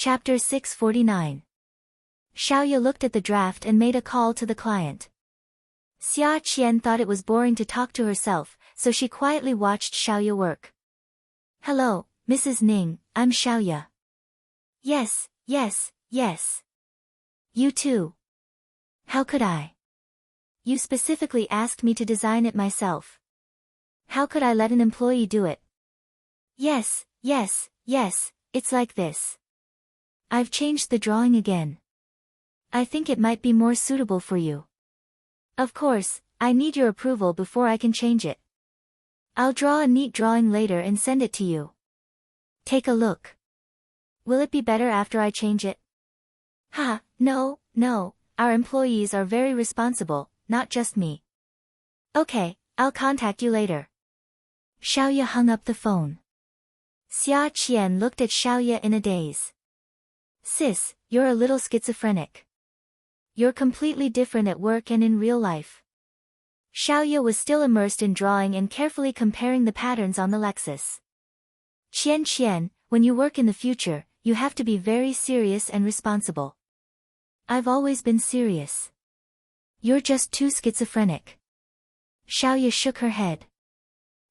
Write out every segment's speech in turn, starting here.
Chapter 649. Xiaoya looked at the draft and made a call to the client. Xia Qian thought it was boring to talk to herself, so she quietly watched Xiaoya work. Hello, Mrs. Ning, I'm Xiaoya. Yes. You too. How could I? You specifically asked me to design it myself. How could I let an employee do it? Yes, it's like this. I've changed the drawing again. I think it might be more suitable for you. Of course, I need your approval before I can change it. I'll draw a neat drawing later and send it to you. Take a look. Will it be better after I change it? No, our employees are very responsible, not just me. Okay, I'll contact you later. Xiaoya hung up the phone. Xia Qian looked at Xiaoya in a daze. Sis, you're a little schizophrenic. You're completely different at work and in real life. Xiaoya was still immersed in drawing and carefully comparing the patterns on the Lexus. Qian, when you work in the future, you have to be very serious and responsible. I've always been serious. You're just too schizophrenic. Xiaoya shook her head.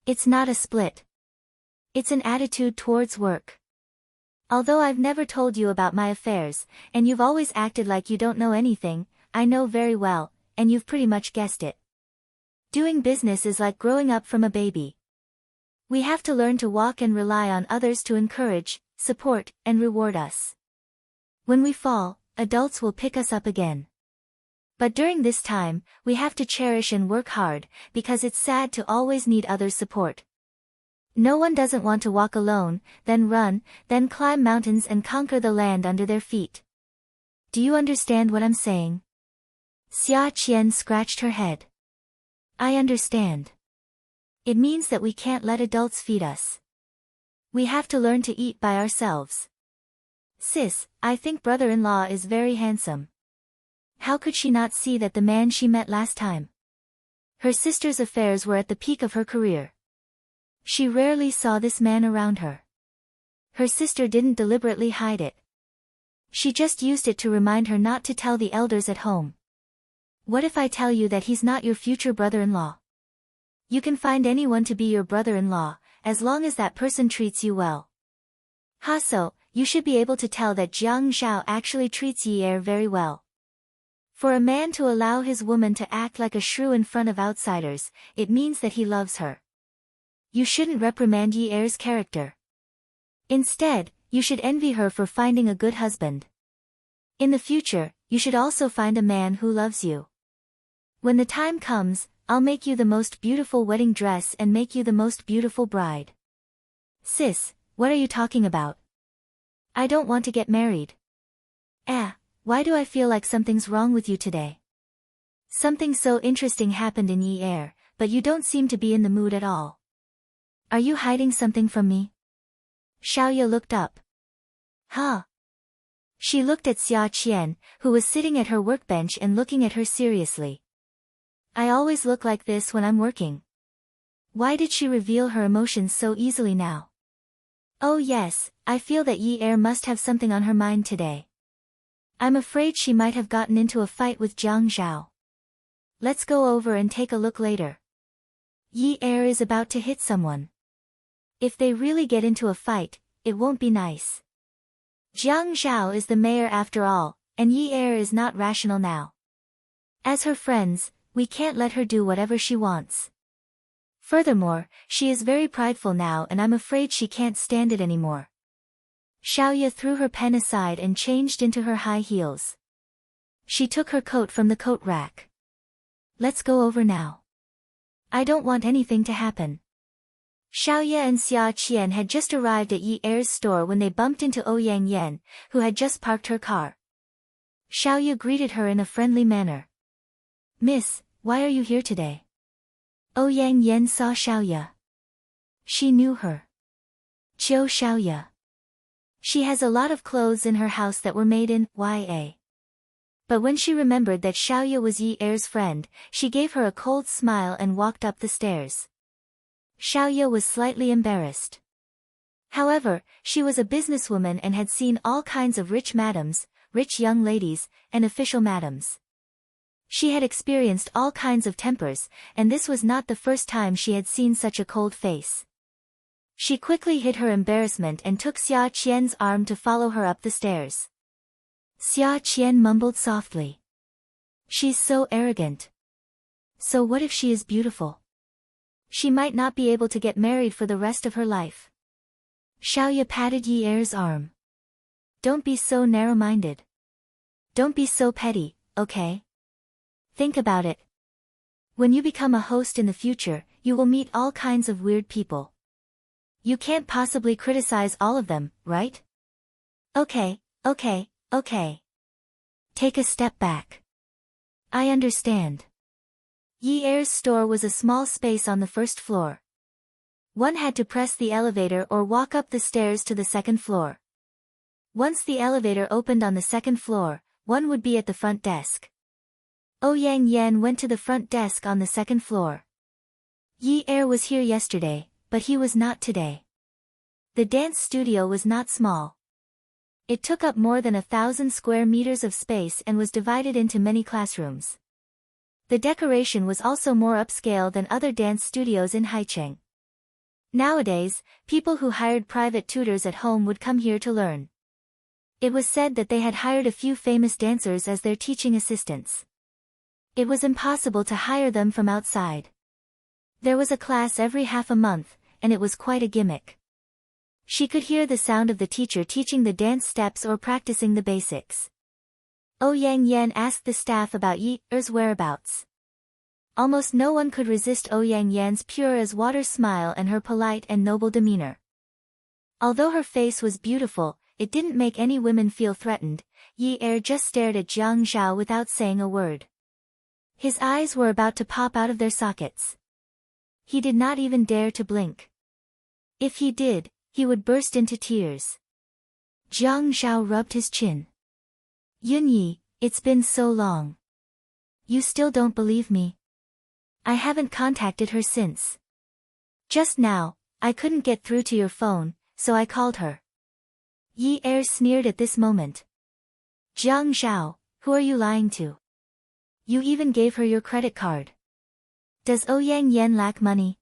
It's not a split. It's an attitude towards work. Although I've never told you about my affairs, and you've always acted like you don't know anything, I know very well, and you've pretty much guessed it. Doing business is like growing up from a baby. We have to learn to walk and rely on others to encourage, support, and reward us. When we fall, adults will pick us up again. But during this time, we have to cherish and work hard, because it's sad to always need others' support. No one doesn't want to walk alone, then run, then climb mountains and conquer the land under their feet. Do you understand what I'm saying? Xia Qian scratched her head. I understand. It means that we can't let adults feed us. We have to learn to eat by ourselves. Sis, I think brother-in-law is very handsome. How could she not see that the man she met last time? Her sister's affairs were at the peak of her career. She rarely saw this man around her. Her sister didn't deliberately hide it. She just used it to remind her not to tell the elders at home. What if I tell you that he's not your future brother-in-law? You can find anyone to be your brother-in-law, as long as that person treats you well. So, you should be able to tell that Jiang Zhao actually treats Yi Er very well. For a man to allow his woman to act like a shrew in front of outsiders, it means that he loves her. You shouldn't reprimand Yi Er's character. Instead, you should envy her for finding a good husband. In the future, you should also find a man who loves you. When the time comes, I'll make you the most beautiful wedding dress and make you the most beautiful bride. Sis, what are you talking about? I don't want to get married. Why do I feel like something's wrong with you today? Something so interesting happened in Yi Er, but you don't seem to be in the mood at all. Are you hiding something from me? Xiaoya looked up. She looked at Xia Qian, who was sitting at her workbench and looking at her seriously. I always look like this when I'm working. Why did she reveal her emotions so easily now? Oh yes, I feel that Yi Er must have something on her mind today. I'm afraid she might have gotten into a fight with Jiang Zhao. Let's go over and take a look later. Yi Er is about to hit someone. If they really get into a fight, it won't be nice. Jiang Zhao is the mayor after all, and Yi Er is not rational now. As her friends, we can't let her do whatever she wants. Furthermore, she is very prideful now and I'm afraid she can't stand it anymore. Xiaoya threw her pen aside and changed into her high heels. She took her coat from the coat rack. Let's go over now. I don't want anything to happen. Xiaoya and Xia Qian had just arrived at Yi Er's store when they bumped into Ouyang Yan, who had just parked her car. Xiaoya greeted her in a friendly manner. Miss, why are you here today? Ouyang Yan saw Xiaoya. She knew her. Qiu Xiaoya. She has a lot of clothes in her house that were made in YA. But when she remembered that Xiaoya was Yi Er's friend, she gave her a cold smile and walked up the stairs. Xiaoya was slightly embarrassed. However, she was a businesswoman and had seen all kinds of rich madams, rich young ladies, and official madams. She had experienced all kinds of tempers, and this was not the first time she had seen such a cold face. She quickly hid her embarrassment and took Xia Qian's arm to follow her up the stairs. Xia Qian mumbled softly. She's so arrogant. So what if she is beautiful? She might not be able to get married for the rest of her life. Xiaoya patted Yi Er's arm. Don't be so narrow-minded. Don't be so petty, okay? Think about it. When you become a host in the future, you will meet all kinds of weird people. You can't possibly criticize all of them, right? Okay. Take a step back. I understand. Yi Er's store was a small space on the first floor. One had to press the elevator or walk up the stairs to the second floor. Once the elevator opened on the second floor, one would be at the front desk. Ouyang Yan went to the front desk on the second floor. Yi Er was here yesterday, but he was not today. The dance studio was not small. It took up more than 1,000 square meters of space and was divided into many classrooms. The decoration was also more upscale than other dance studios in Haicheng. Nowadays, people who hired private tutors at home would come here to learn. It was said that they had hired a few famous dancers as their teaching assistants. It was impossible to hire them from outside. There was a class every half a month, and it was quite a gimmick. She could hear the sound of the teacher teaching the dance steps or practicing the basics. Ouyang Yan asked the staff about Yi Er's whereabouts. Almost no one could resist Ouyang Yan's pure-as-water smile and her polite and noble demeanor. Although her face was beautiful, it didn't make any women feel threatened. Yi Er just stared at Jiang Zhao without saying a word. His eyes were about to pop out of their sockets. He did not even dare to blink. If he did, he would burst into tears. Jiang Zhao rubbed his chin. Yunyi, it's been so long. You still don't believe me? I haven't contacted her since. Just now, I couldn't get through to your phone, so I called her. Yi Er sneered at this moment. Jiang Zhao, who are you lying to? You even gave her your credit card. Does Ouyang Yan lack money?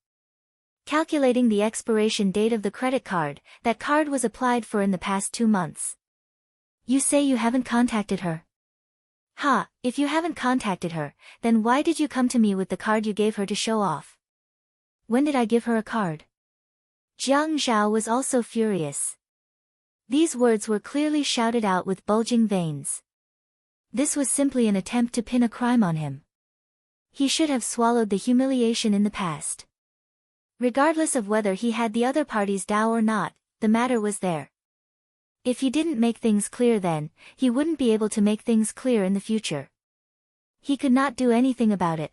Calculating the expiration date of the credit card, that card was applied for in the past 2 months. You say you haven't contacted her? Ha, if you haven't contacted her, then why did you come to me with the card you gave her to show off? When did I give her a card? Jiang Zhao was also furious. These words were clearly shouted out with bulging veins. This was simply an attempt to pin a crime on him. He should have swallowed the humiliation in the past. Regardless of whether he had the other party's dao or not, the matter was there. If he didn't make things clear then, he wouldn't be able to make things clear in the future. He could not do anything about it.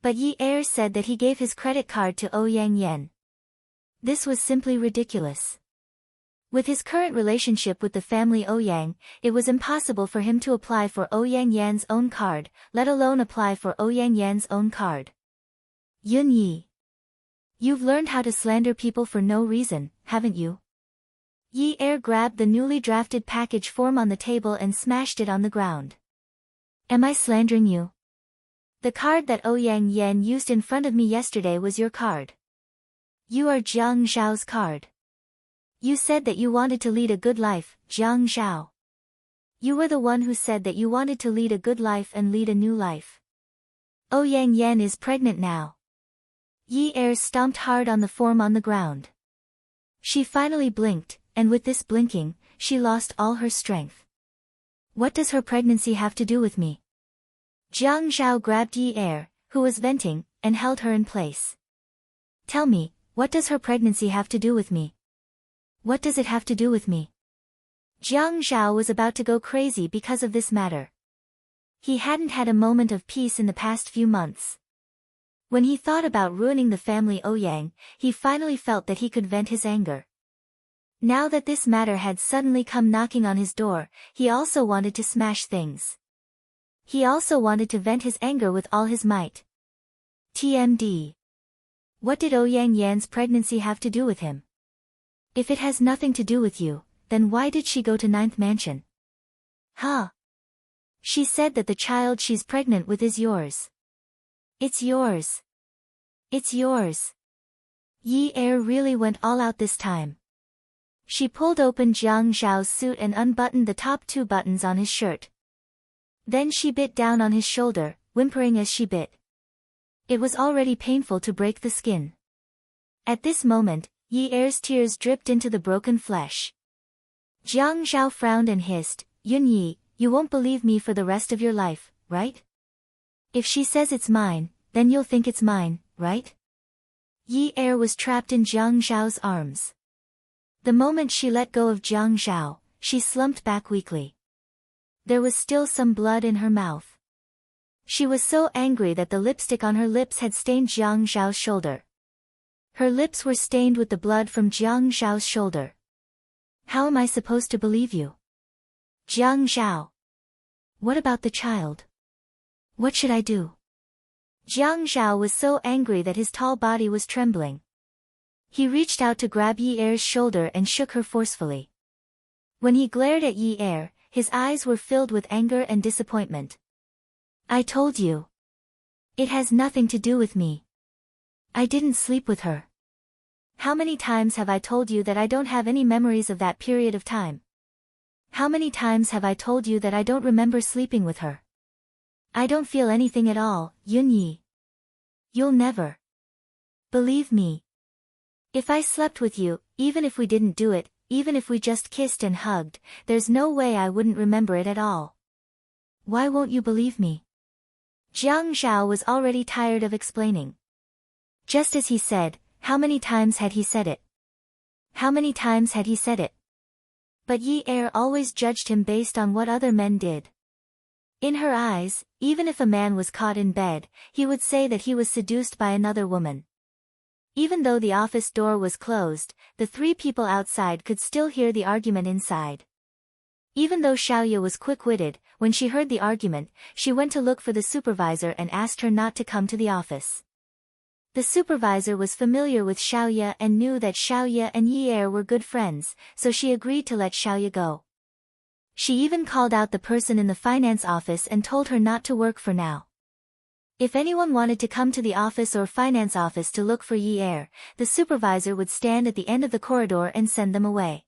But Yi Er said that he gave his credit card to Ouyang Yan. This was simply ridiculous. With his current relationship with the family Ouyang, it was impossible for him to apply for Ouyang Yan's own card, let alone apply for Ouyang Yan's own card. Yunyi. You've learned how to slander people for no reason, haven't you? Yi Er grabbed the newly drafted package form on the table and smashed it on the ground. Am I slandering you? The card that Ouyang Yan used in front of me yesterday was your card. You are Jiang Zhao's card. You said that you wanted to lead a good life, Jiang Zhao. You were the one who said that you wanted to lead a good life and lead a new life. Ouyang Yan is pregnant now. Yi Er stomped hard on the form on the ground. She finally blinked, and with this blinking, she lost all her strength. What does her pregnancy have to do with me? Jiang Zhao grabbed Yi Er, who was venting, and held her in place. Tell me, what does her pregnancy have to do with me? What does it have to do with me? Jiang Zhao was about to go crazy because of this matter. He hadn't had a moment of peace in the past few months. When he thought about ruining the family Ouyang, he finally felt that he could vent his anger. Now that this matter had suddenly come knocking on his door, he also wanted to smash things. He also wanted to vent his anger with all his might. TMD. What did Ouyang Yan's pregnancy have to do with him? If it has nothing to do with you, then why did she go to Ninth Mansion? Huh? She said that the child she's pregnant with is yours. It's yours. It's yours. Yi Er really went all out this time. She pulled open Jiang Zhao's suit and unbuttoned the top 2 buttons on his shirt. Then she bit down on his shoulder, whimpering as she bit. It was already painful to break the skin. At this moment, Yi Er's tears dripped into the broken flesh. Jiang Zhao frowned and hissed, "Yun Yi, you won't believe me for the rest of your life, right? If she says it's mine, then you'll think it's mine, right?" Yi Er was trapped in Jiang Zhao's arms. The moment she let go of Jiang Zhao, she slumped back weakly. There was still some blood in her mouth. She was so angry that the lipstick on her lips had stained Jiang Zhao's shoulder. Her lips were stained with the blood from Jiang Zhao's shoulder. "How am I supposed to believe you? Jiang Zhao. What about the child? What should I do?" Jiang Zhao was so angry that his tall body was trembling. He reached out to grab Yi Er's shoulder and shook her forcefully. When he glared at Yi Er, his eyes were filled with anger and disappointment. "I told you. It has nothing to do with me. I didn't sleep with her. How many times have I told you that I don't have any memories of that period of time? How many times have I told you that I don't remember sleeping with her? I don't feel anything at all, Yun Yi. You'll never believe me. If I slept with you, even if we didn't do it, even if we just kissed and hugged, there's no way I wouldn't remember it at all. Why won't you believe me?" Jiang Zhao was already tired of explaining. Just as he said, how many times had he said it? How many times had he said it? But Yi Er always judged him based on what other men did. In her eyes, even if a man was caught in bed, he would say that he was seduced by another woman. Even though the office door was closed, the 3 people outside could still hear the argument inside. Even though Xiaoya was quick-witted, when she heard the argument, she went to look for the supervisor and asked her not to come to the office. The supervisor was familiar with Xiaoya and knew that Xiaoya and Yi Er were good friends, so she agreed to let Xiaoya go. She even called out the person in the finance office and told her not to work for now. If anyone wanted to come to the office or finance office to look for Yi Er, the supervisor would stand at the end of the corridor and send them away.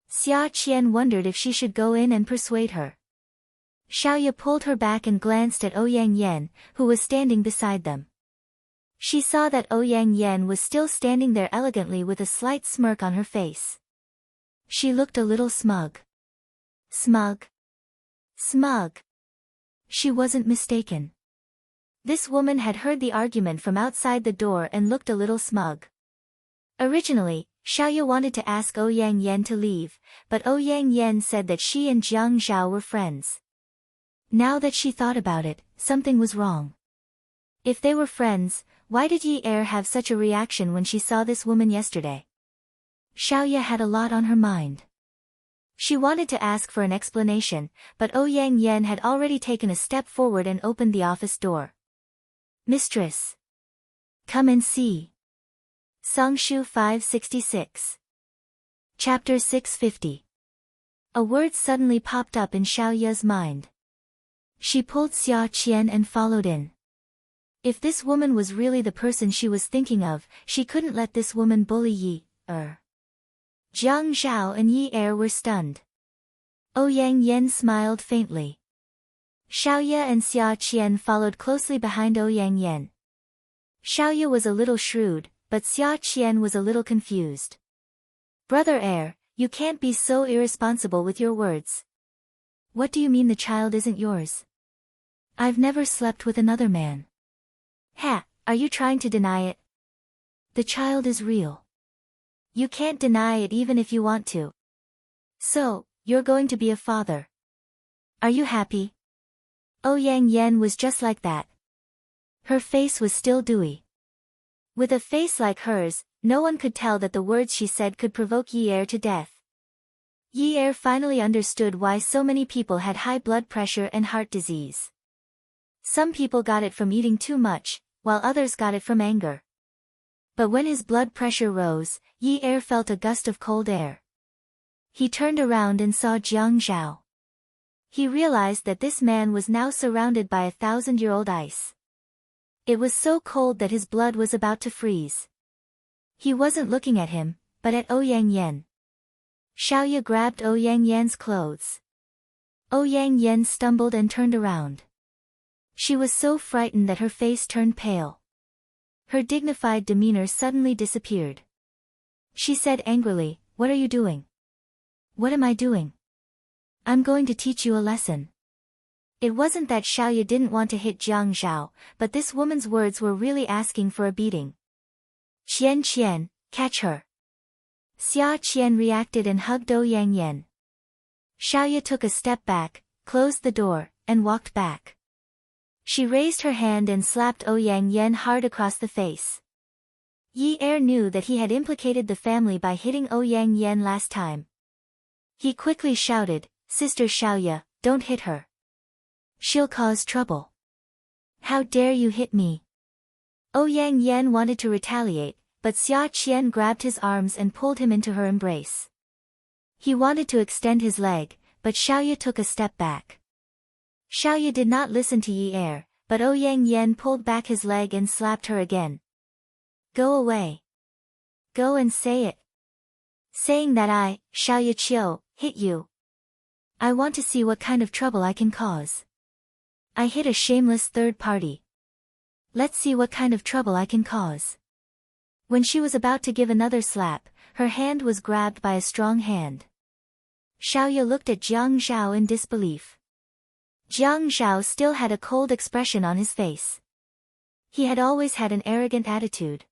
Xia Qian wondered if she should go in and persuade her. Xiaoya pulled her back and glanced at Ouyang Yan, who was standing beside them. She saw that Ouyang Yan was still standing there elegantly with a slight smirk on her face. She looked a little smug. Smug. Smug. She wasn't mistaken. This woman had heard the argument from outside the door and looked a little smug. Originally, Xiaoya wanted to ask Ouyang Yan to leave, but Ouyang Yan said that she and Jiang Zhao were friends. Now that she thought about it, something was wrong. If they were friends, why did Yi Er have such a reaction when she saw this woman yesterday? Xiaoya had a lot on her mind. She wanted to ask for an explanation, but Ouyang Yan had already taken a step forward and opened the office door. "Mistress. Come and see." Songshu 566. Chapter 650. A word suddenly popped up in Xiaoya's mind. She pulled Xia Qian and followed in. If this woman was really the person she was thinking of, she couldn't let this woman bully Yi Er. Jiang Zhao and Yi Er were stunned. Ouyang Yan smiled faintly. Xiaoya and Xia Qian followed closely behind Ouyang Yan. Xiaoya was a little shrewd, but Xia Qian was a little confused. "Brother Er, you can't be so irresponsible with your words. What do you mean the child isn't yours? I've never slept with another man." "Ha, are you trying to deny it?" "The child is real. You can't deny it even if you want to. So, you're going to be a father. Are you happy?" Ouyang Yan was just like that. Her face was still dewy. With a face like hers, no one could tell that the words she said could provoke Yi Er to death. Yi Er finally understood why so many people had high blood pressure and heart disease. Some people got it from eating too much, while others got it from anger. But when his blood pressure rose, Yi Er felt a gust of cold air. He turned around and saw Jiang Zhao. He realized that this man was now surrounded by 1,000-year-old ice. It was so cold that his blood was about to freeze. He wasn't looking at him, but at Ouyang Yan. Xiaoya grabbed Ouyang Yan's clothes. Ouyang Yan stumbled and turned around. She was so frightened that her face turned pale. Her dignified demeanor suddenly disappeared. She said angrily, "What are you doing?" "What am I doing? I'm going to teach you a lesson." It wasn't that Xiaoya didn't want to hit Jiang Zhao, but this woman's words were really asking for a beating. "Qian, catch her." Xia Qian reacted and hugged Ouyang Yan. Xiaoya took a step back, closed the door, and walked back. She raised her hand and slapped Ouyang Yan hard across the face. Yi Er knew that he had implicated the family by hitting Ouyang Yan last time. He quickly shouted, "Sister Xiaoya, don't hit her. She'll cause trouble." "How dare you hit me?" Ouyang Yan wanted to retaliate, but Xia Qian grabbed his arms and pulled him into her embrace. He wanted to extend his leg, but Xiaoya took a step back. Xiaoya did not listen to Yi Er, but Ouyang Yan pulled back his leg and slapped her again. "Go away. Go and say it. Saying that I, Xiaoya Qiu, hit you. I want to see what kind of trouble I can cause. I hit a shameless third party. Let's see what kind of trouble I can cause." When she was about to give another slap, her hand was grabbed by a strong hand. Xiaoya looked at Jiang Zhao in disbelief. Jiang Zhao still had a cold expression on his face. He had always had an arrogant attitude.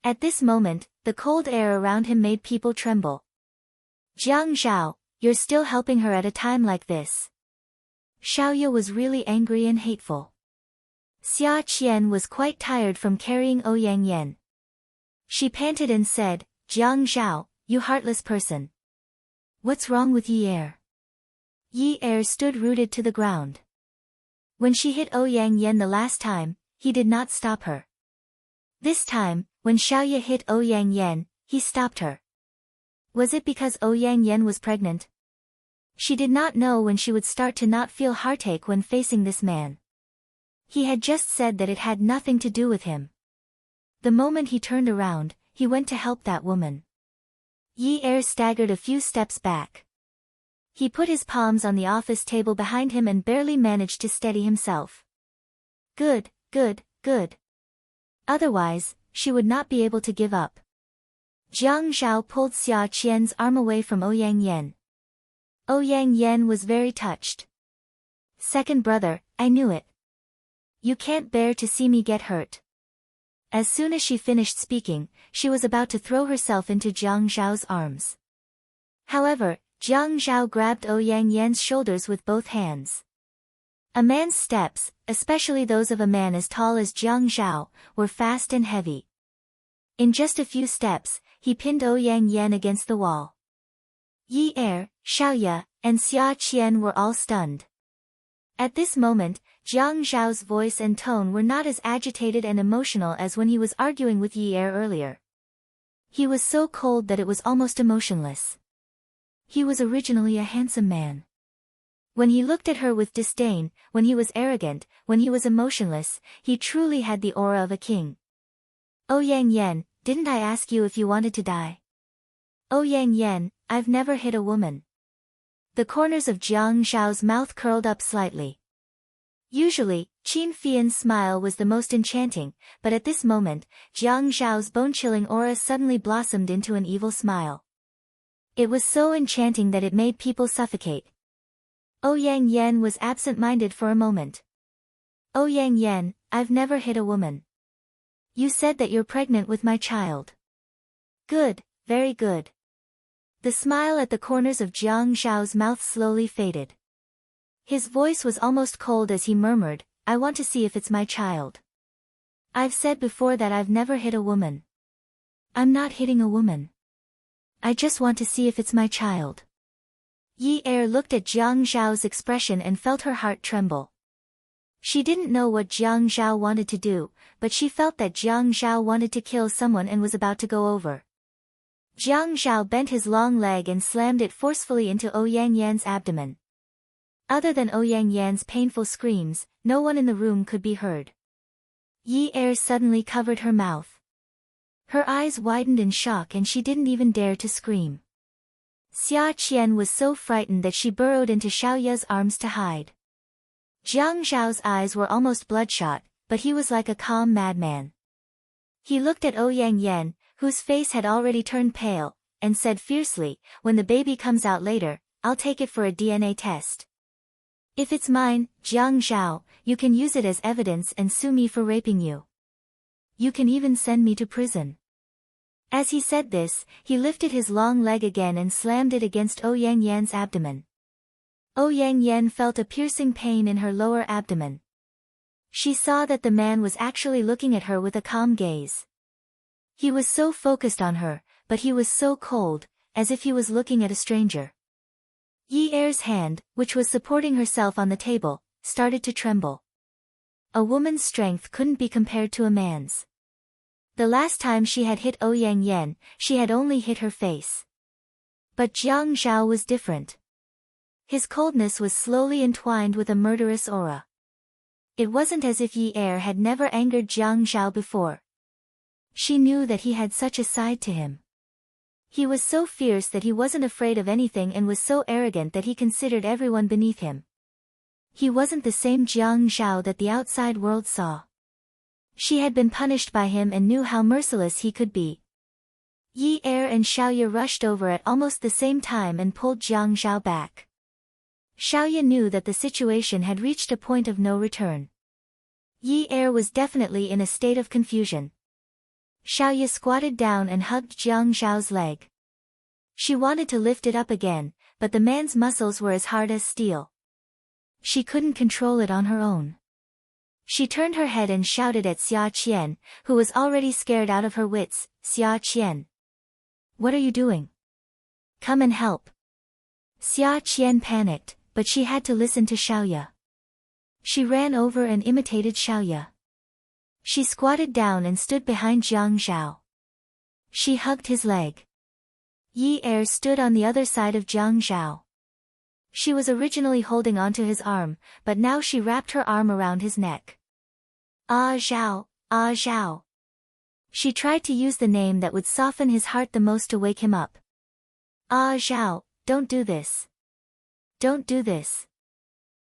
At this moment, the cold air around him made people tremble. "Jiang Zhao, you're still helping her at a time like this." Xiaoya was really angry and hateful. Xia Qian was quite tired from carrying Ouyang Yan. She panted and said, "Jiang Zhao, you heartless person. What's wrong with Yi Er?" Yi Er stood rooted to the ground. When she hit Ouyang Yan the last time, he did not stop her. This time, when Xiaoya hit Ouyang Yan, he stopped her. Was it because Ouyang Yan was pregnant? She did not know when she would start to not feel heartache when facing this man. He had just said that it had nothing to do with him. The moment he turned around, he went to help that woman. Yi Er staggered a few steps back. He put his palms on the office table behind him and barely managed to steady himself. Good. Otherwise, she would not be able to give up. Jiang Zhao pulled Xia Qian's arm away from Ouyang Yan. Ouyang Yan was very touched. "Second brother, I knew it. You can't bear to see me get hurt." As soon as she finished speaking, she was about to throw herself into Jiang Zhao's arms. However, Jiang Zhao grabbed Ouyang Yan's shoulders with both hands. A man's steps, especially those of a man as tall as Jiang Zhao, were fast and heavy. In just a few steps, he pinned Ouyang Yan against the wall. Yi Er, Xiaoya, and Xia Qian were all stunned. At this moment, Jiang Zhao's voice and tone were not as agitated and emotional as when he was arguing with Yi Er earlier. He was so cold that it was almost emotionless. He was originally a handsome man. When he looked at her with disdain, when he was arrogant, when he was emotionless, he truly had the aura of a king. "Ouyang Yan, didn't I ask you if you wanted to die?" "Ouyang Yan, I've never hit a woman." The corners of Jiang Zhao's mouth curled up slightly. Usually, Qin Fian's smile was the most enchanting, but at this moment, Jiang Zhao's bone-chilling aura suddenly blossomed into an evil smile. It was so enchanting that it made people suffocate. Ouyang Yan was absent-minded for a moment. "Ouyang Yan, I've never hit a woman. You said that you're pregnant with my child." "Good, very good." The smile at the corners of Jiang Zhao's mouth slowly faded. His voice was almost cold as he murmured, "I want to see if it's my child. I've said before that I've never hit a woman. I'm not hitting a woman. I just want to see if it's my child." Yi Er looked at Jiang Zhao's expression and felt her heart tremble. She didn't know what Jiang Zhao wanted to do, but she felt that Jiang Zhao wanted to kill someone and was about to go over. Jiang Zhao bent his long leg and slammed it forcefully into Ouyang Yan's abdomen. Other than Ouyang Yan's painful screams, no one in the room could be heard. Yi Er suddenly covered her mouth. Her eyes widened in shock and she didn't even dare to scream. Xia Qian was so frightened that she burrowed into Xiaoya's arms to hide. Jiang Zhao's eyes were almost bloodshot, but he was like a calm madman. He looked at Ouyang Yan, whose face had already turned pale, and said fiercely, "When the baby comes out later, I'll take it for a DNA test. If it's mine, Jiang Zhao, you can use it as evidence and sue me for raping you. You can even send me to prison." As he said this, he lifted his long leg again and slammed it against Ouyang Yan's abdomen. Ouyang Yan felt a piercing pain in her lower abdomen. She saw that the man was actually looking at her with a calm gaze. He was so focused on her, but he was so cold, as if he was looking at a stranger. Yi Er's hand, which was supporting herself on the table, started to tremble. A woman's strength couldn't be compared to a man's. The last time she had hit Ouyang Yan, she had only hit her face. But Jiang Zhao was different. His coldness was slowly entwined with a murderous aura. It wasn't as if Yi Er had never angered Jiang Zhao before. She knew that he had such a side to him. He was so fierce that he wasn't afraid of anything and was so arrogant that he considered everyone beneath him. He wasn't the same Jiang Zhao that the outside world saw. She had been punished by him and knew how merciless he could be. Yi Er and Xiaoya rushed over at almost the same time and pulled Jiang Zhao back. Xiaoya knew that the situation had reached a point of no return. Yi Er was definitely in a state of confusion. Xiaoya squatted down and hugged Jiang Zhao's leg. She wanted to lift it up again, but the man's muscles were as hard as steel. She couldn't control it on her own. She turned her head and shouted at Xia Qian, who was already scared out of her wits, "Xia Qian! What are you doing? Come and help." Xia Qian panicked, but she had to listen to Xiaoya. She ran over and imitated Xiaoya. She squatted down and stood behind Jiang Zhao. She hugged his leg. Yi Er stood on the other side of Jiang Zhao. She was originally holding onto his arm, but now she wrapped her arm around his neck. "Ah Zhao, ah Zhao." She tried to use the name that would soften his heart the most to wake him up. "Ah Zhao, don't do this. Don't do this.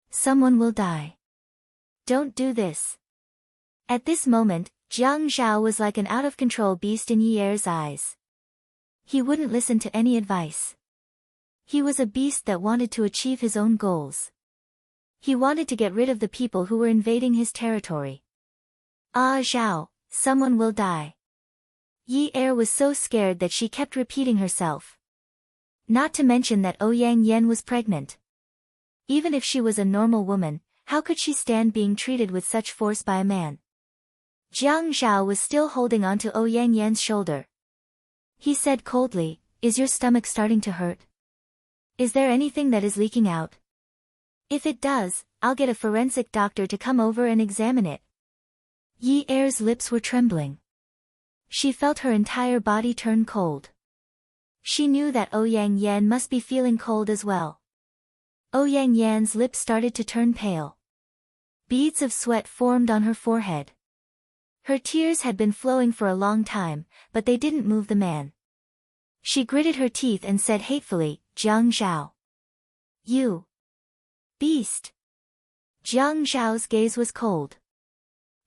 Someone will die. Don't do this." At this moment, Jiang Zhao was like an out-of-control beast in Yi Er's eyes. He wouldn't listen to any advice. He was a beast that wanted to achieve his own goals. He wanted to get rid of the people who were invading his territory. "Ah Zhao, someone will die." Yi Er was so scared that she kept repeating herself. Not to mention that Ouyang Yan was pregnant. Even if she was a normal woman, how could she stand being treated with such force by a man? Jiang Zhao was still holding onto Ouyang Yan's shoulder. He said coldly, "Is your stomach starting to hurt? Is there anything that is leaking out? If it does, I'll get a forensic doctor to come over and examine it." Yi Er's lips were trembling. She felt her entire body turn cold. She knew that Ouyang Yan must be feeling cold as well. Ouyang Yan's lips started to turn pale. Beads of sweat formed on her forehead. Her tears had been flowing for a long time, but they didn't move the man. She gritted her teeth and said hatefully, "Jiang Zhao. You beast." Jiang Zhao's gaze was cold.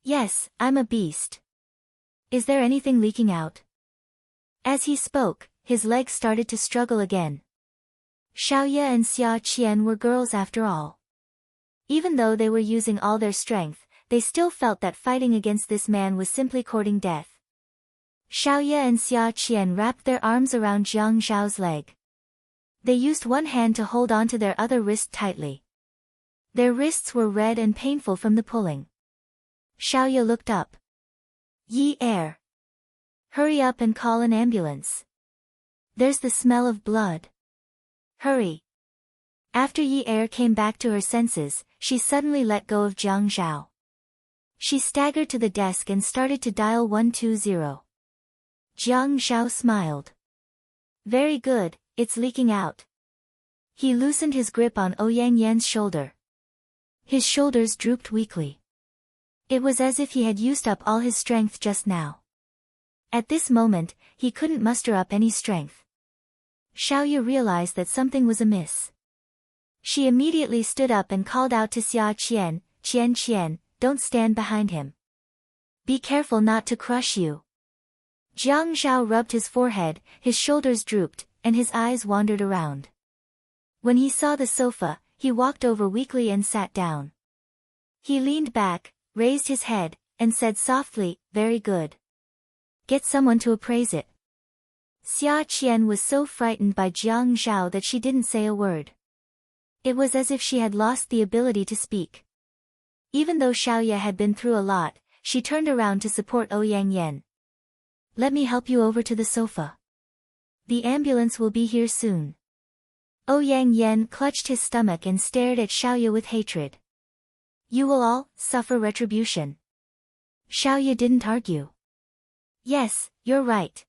"Yes, I'm a beast. Is there anything leaking out?" As he spoke, his legs started to struggle again. Xiaoya and Xia Qian were girls after all. Even though they were using all their strength, they still felt that fighting against this man was simply courting death. Xiaoya and Xia Qian wrapped their arms around Jiang Zhao's leg. They used one hand to hold onto their other wrist tightly. Their wrists were red and painful from the pulling. Xiaoya looked up. "Yi Er. Hurry up and call an ambulance. There's the smell of blood. Hurry." After Yi Er came back to her senses, she suddenly let go of Jiang Zhao. She staggered to the desk and started to dial 120. Jiang Zhao smiled. Very good, it's leaking out. He loosened his grip on Ouyang Yan's shoulder. His shoulders drooped weakly. It was as if he had used up all his strength just now. At this moment, he couldn't muster up any strength. Xiaoya realized that something was amiss. She immediately stood up and called out to Xia Qian, Qian, don't stand behind him. Be careful not to crush you. Jiang Zhao rubbed his forehead, his shoulders drooped, and his eyes wandered around. When he saw the sofa, he walked over weakly and sat down. He leaned back, raised his head, and said softly, very good. Get someone to appraise it. Xia Qian was so frightened by Jiang Zhao that she didn't say a word. It was as if she had lost the ability to speak. Even though Xiaoya had been through a lot, she turned around to support Ouyang Yan. Let me help you over to the sofa. The ambulance will be here soon. Ouyang Yan clutched his stomach and stared at Xiaoya with hatred. You will all suffer retribution. Xiaoya didn't argue. Yes, you're right.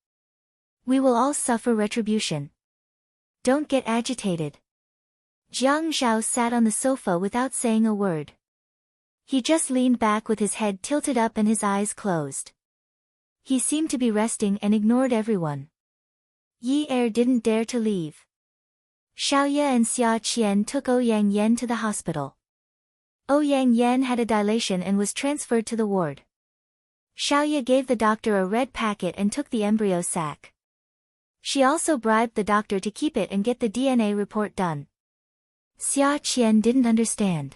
We will all suffer retribution. Don't get agitated. Jiang Zhao sat on the sofa without saying a word. He just leaned back with his head tilted up and his eyes closed. He seemed to be resting and ignored everyone. Yi Er didn't dare to leave. Xiaoya and Xia Qian took Ouyang Yan to the hospital. Ouyang Yan had a dilation and was transferred to the ward. Xiaoya gave the doctor a red packet and took the embryo sac. She also bribed the doctor to keep it and get the DNA report done. Xia Qian didn't understand.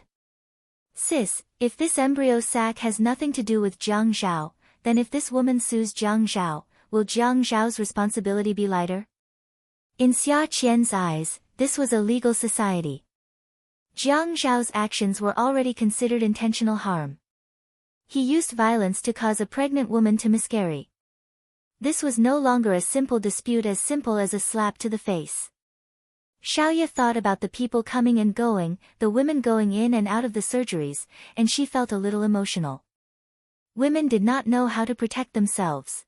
Sis, if this embryo sac has nothing to do with Jiang Zhao, then if this woman sues Jiang Zhao, will Jiang Zhao's responsibility be lighter? In Xia Qian's eyes, this was a legal society. Jiang Zhao's actions were already considered intentional harm. He used violence to cause a pregnant woman to miscarry. This was no longer a simple dispute as simple as a slap to the face. Xiaoya thought about the people coming and going, the women going in and out of the surgeries, and she felt a little emotional. Women did not know how to protect themselves.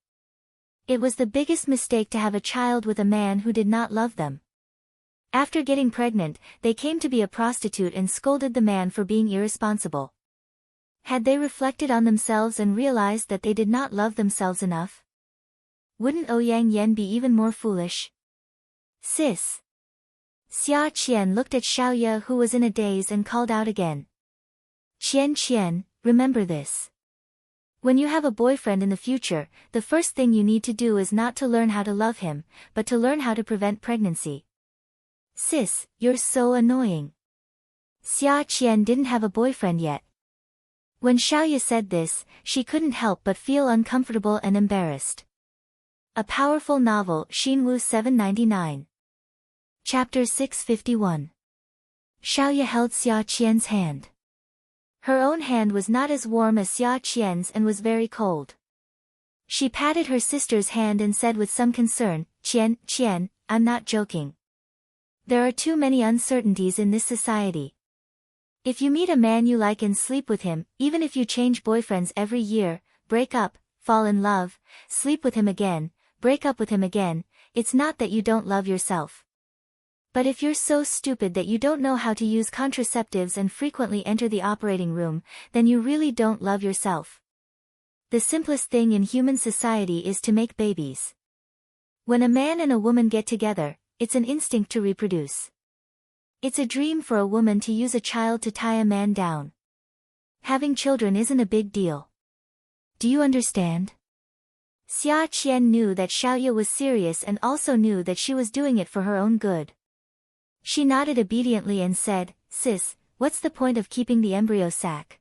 It was the biggest mistake to have a child with a man who did not love them. After getting pregnant, they came to be a prostitute and scolded the man for being irresponsible. Had they reflected on themselves and realized that they did not love themselves enough? Wouldn't Ouyang Yan be even more foolish? Sis. Xia Qian looked at Xiaoya who was in a daze and called out again. Qian, remember this. When you have a boyfriend in the future, the first thing you need to do is not to learn how to love him, but to learn how to prevent pregnancy. Sis, you're so annoying. Xia Qian didn't have a boyfriend yet. When Xiaoya said this, she couldn't help but feel uncomfortable and embarrassed. A powerful novel, Xinwu 799. Chapter 651. Xiaoya held Xia Qian's hand. Her own hand was not as warm as Xia Qian's and was very cold. She patted her sister's hand and said with some concern, Qian, I'm not joking. There are too many uncertainties in this society. If you meet a man you like and sleep with him, even if you change boyfriends every year, break up, fall in love, sleep with him again, break up with him again, it's not that you don't love yourself. But if you're so stupid that you don't know how to use contraceptives and frequently enter the operating room, then you really don't love yourself. The simplest thing in human society is to make babies. When a man and a woman get together, it's an instinct to reproduce. It's a dream for a woman to use a child to tie a man down. Having children isn't a big deal. Do you understand? Xia Qian knew that Xiaoya was serious and also knew that she was doing it for her own good. She nodded obediently and said, Sis, what's the point of keeping the embryo sac?